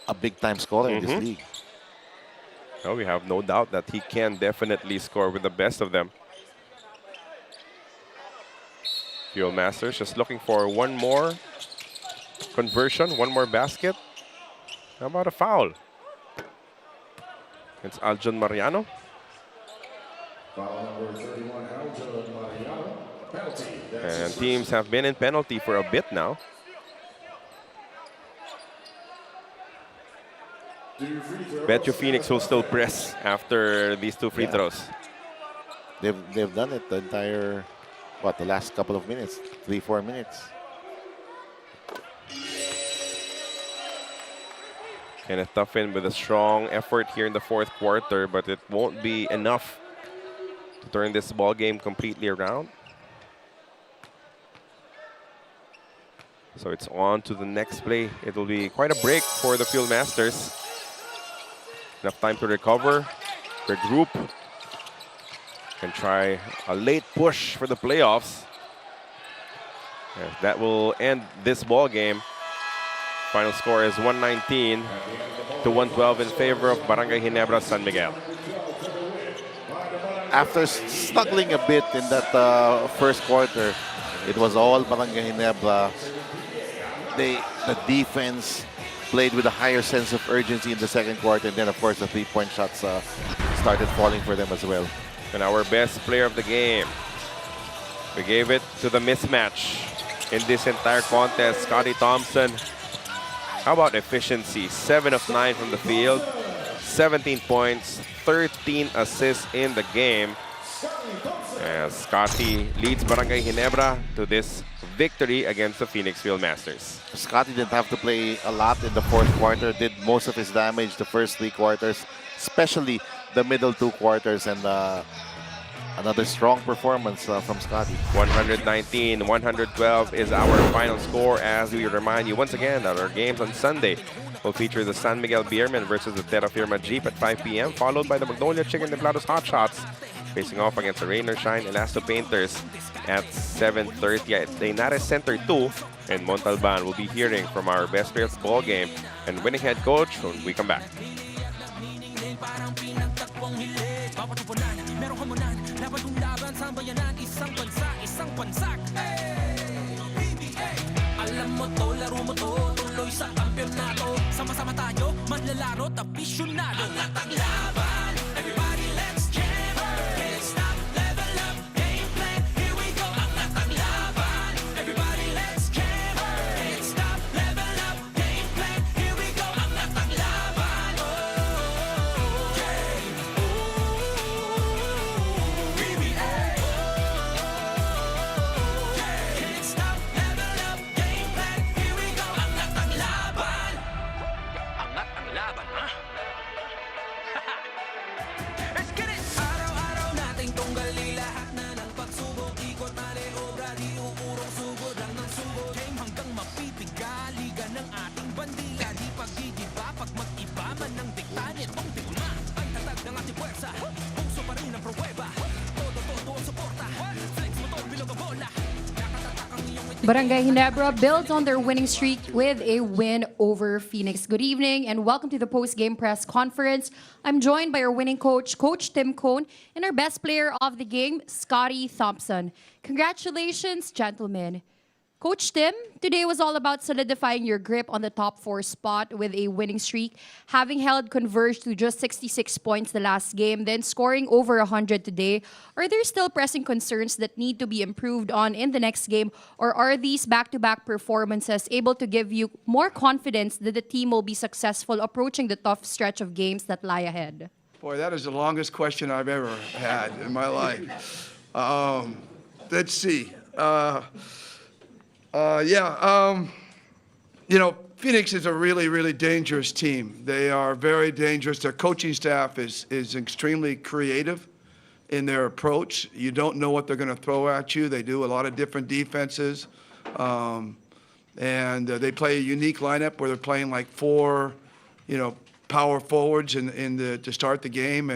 a big-time scorer in this league. Oh, we have no doubt that he can definitely score with the best of them. Fuel Masters just looking for one more conversion, one more basket. How about a foul? It's Aljon Mariano. Foul number 31, Aljon Mariano. Penalty. And teams have been in penalty for a bit now. Bet you Phoenix will still press after these two free throws. They've done it the entire, the last couple of minutes, 3-4 minutes. And a tough in with a strong effort here in the fourth quarter, but it won't be enough to turn this ball game completely around. So it's on to the next play. It will be quite a break for the Fuel Masters. Enough time to recover, regroup, and try a late push for the playoffs. Yes, that will end this ball game. Final score is 119 to 112 in favor of Barangay Ginebra San Miguel. After struggling a bit in that first quarter, it was all Barangay Ginebra. The defense played with a higher sense of urgency in the second quarter, and then of course the three-point shots started falling for them as well. And our best player of the game, we gave it to the mismatch in this entire contest, Scotty Thompson. How about efficiency? 7 of 9 from the field, 17 points, 13 assists in the game. As Scotty leads Barangay Ginebra to this victory against the Phoenix Fuel Masters. Scotty didn't have to play a lot in the fourth quarter, did most of his damage the first 3 quarters, especially the middle 2 quarters, and another strong performance from Scotty. 119-112 is our final score, as we remind you once again that our games on Sunday will feature the San Miguel Beermen versus the Terra Firma Jeep at 5 p.m., followed by the Magnolia Chicken Nublados Hot Shots facing off against the Rainer Shine Elasto Painters at 7:30 at the Inares Center 2. And Montalban will be hearing from our best players ball game and winning head coach when we come back. Alam mo to, laro mo to, tuloy sa kampyonato. Sama-sama tayo, manlalaro, tapisyonado. Angat ang laban, everybody let's jam. Can't stop, level up, game plan, here we go. Angat ang laban, everybody let's jam. Can't stop, level up, game plan, here we go. Angat ang laban, PBA. Can't stop, level up, game plan, here we go. Angat ang laban. Angat ang laban, ha? Let's get it! Araw-araw natin Barangay Ginebra builds on their winning streak with a win over Phoenix. Good evening and welcome to the post-game press conference. I'm joined by our winning coach, Coach Tim Cone, and our best player of the game, Scotty Thompson. Congratulations, gentlemen. Coach Tim, today was all about solidifying your grip on the top 4 spot with a winning streak, having held Converge to just 66 points the last game, then scoring over 100 today. Are there still pressing concerns that need to be improved on in the next game, or are these back-to-back performances able to give you more confidence that the team will be successful approaching the tough stretch of games that lie ahead? Boy, that is the longest question I've ever had in my life. Let's see. You know, Phoenix is a really, really dangerous team. They are very dangerous. Their coaching staff is extremely creative in their approach. You don't know what they're going to throw at you. They do a lot of different defenses. And they play a unique lineup where they're playing like 4, power forwards to start the game.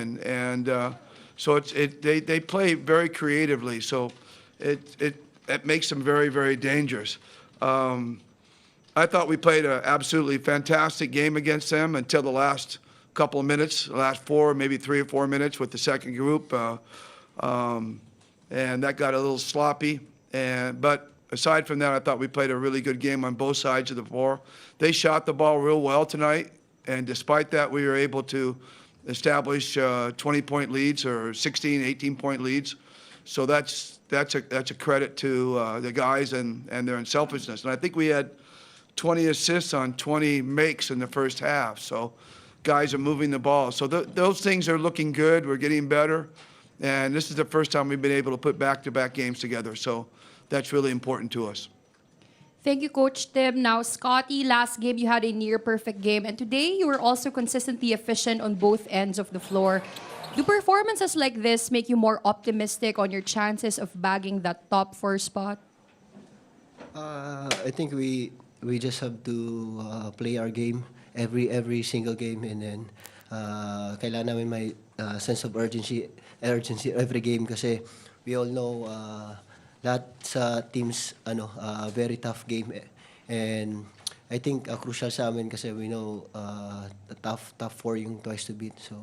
So they play very creatively. So it makes them very, very dangerous. I thought we played an absolutely fantastic game against them until the last couple of minutes, the last 4, maybe 3 or 4 minutes with the second group. And that got a little sloppy. But aside from that, I thought we played a really good game on both sides of the floor. They shot the ball real well tonight. And despite that, we were able to establish 20-point leads or 16, 18-point leads. So that's a credit to the guys and their unselfishness. And I think we had 20 assists on 20 makes in the first half. So guys are moving the ball. So those things are looking good. We're getting better. And this is the first time we've been able to put back-to-back games together. So that's really important to us. Thank you, Coach Tim. Now, Scotty, last game you had a near-perfect game. And today you were also consistently efficient on both ends of the floor. Do performances like this make you more optimistic on your chances of bagging that top 4 spot? I think we just have to play our game every single game, and then kailangan namin may sense of urgency every game kasi we all know lahat sa teams very tough game, and I think crucial sa amin kasi we know the tough 4 yung twice to beat, so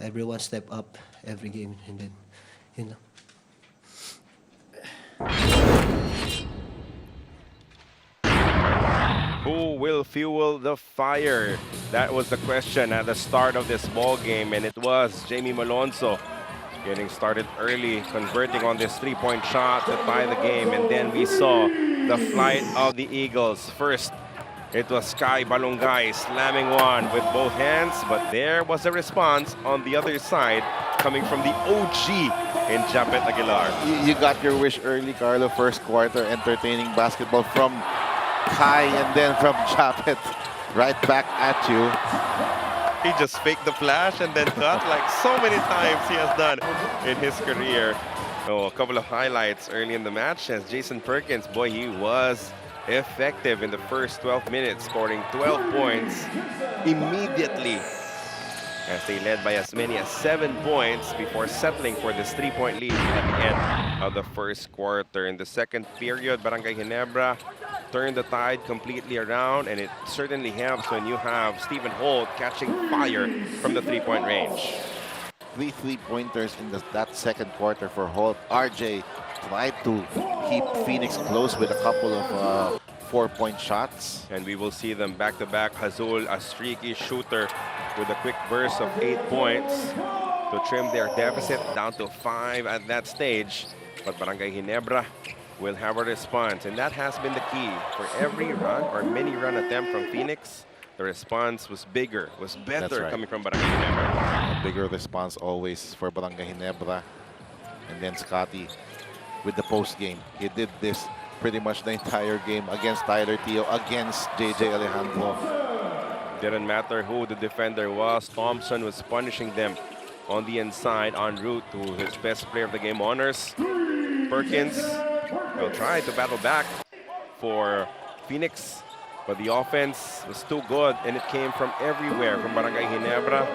everyone step up every game, and then yun lang. Who will fuel the fire? That was the question at the start of this ball game, and it was Jamie Malonzo getting started early, converting on this 3-point shot to tie the game, and then we saw the flight of the Eagles. First, it was Balongay slamming one with both hands, but there was a response on the other side coming from the OG in Japeth Aguilar. You got your wish early, Carlo. First quarter, entertaining basketball from Kai and then from Japeth right back at you. He just faked the flash and then cut like so many times he has done in his career. Oh, a couple of highlights early in the match as Jason Perkins, boy, he was effective in the first 12 minutes, scoring 12 points immediately as they led by as many as 7 points before settling for this 3-point lead at the end of the first quarter. In the second period, Barangay Ginebra turned the tide completely around, and it certainly helps when you have Stephen Holt catching fire from the 3-point range. 3 3-pointers in that second quarter for Holt. RJ tried to keep Phoenix close with a couple of 4-point shots. And we will see them back-to-back. Azul, a streaky shooter with a quick burst of 8 points to trim their deficit down to 5 at that stage. But Barangay Ginebra will have a response, and that has been the key. For every run or mini run attempt from Phoenix, the response was bigger, was better coming from Barangay Ginebra. A bigger response always for Barangay Ginebra. And then Scotty with the post game. He did this pretty much the entire game against Tyler Teo, against JJ Alejandro. Didn't matter who the defender was. Thompson was punishing them on the inside en route to his best player of the game honors. Perkins will try to battle back for Phoenix, but the offense was too good and it came from everywhere from Barangay Ginebra.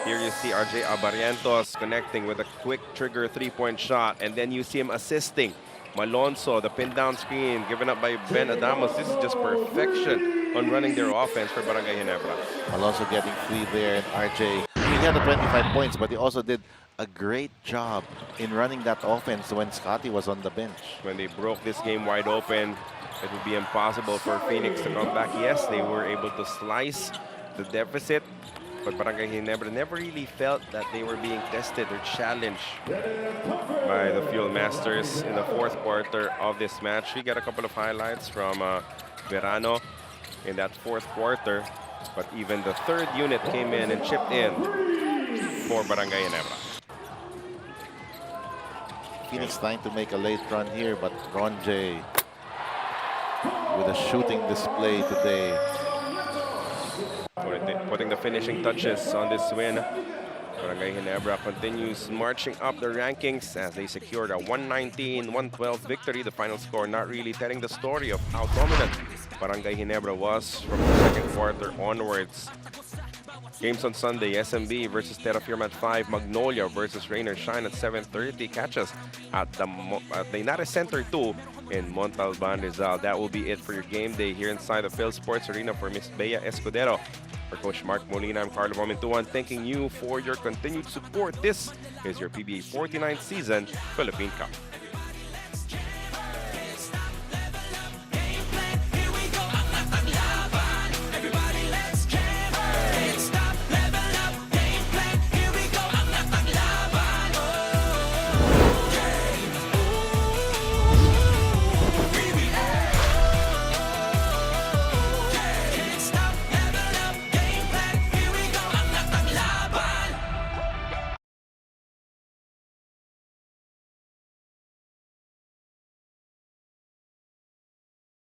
Here you see RJ Abarientos connecting with a quick trigger 3-point shot, and then you see him assisting Malonzo, the pin down screen given up by Ben Adamos. This is just perfection on running their offense for Barangay Ginebra. Alonso getting free there, and RJ. He had the 25 points, but he also did a great job in running that offense when Scotty was on the bench. When they broke this game wide open, it would be impossible for Phoenix to come back. Yes, they were able to slice the deficit, but Barangay Ginebra never really felt that they were being tested or challenged by the Fuel Masters in the fourth quarter of this match. We got a couple of highlights from Verano in that fourth quarter, but even the third unit came in and chipped in for Barangay Ginebra. Phoenix trying to make a late run here, but Ron J with a shooting display today. Putting the finishing touches on this win. Barangay Ginebra continues marching up the rankings as they secured a 119-112 victory. The final score not really telling the story of how dominant Barangay Ginebra was from the second quarter onwards. Games on Sunday, SMB versus Terra Firma at 5, Magnolia versus Rain or Shine at 7:30. Catch us at the Linares Center 2 in Montalban, Rizal. That will be it for your game day here inside the Phil Sports Arena for Miss Bea Escudero. For Coach Mark Molina, I'm Carlo Vomintuan, thanking you for your continued support. This is your PBA 49th season Philippine Cup.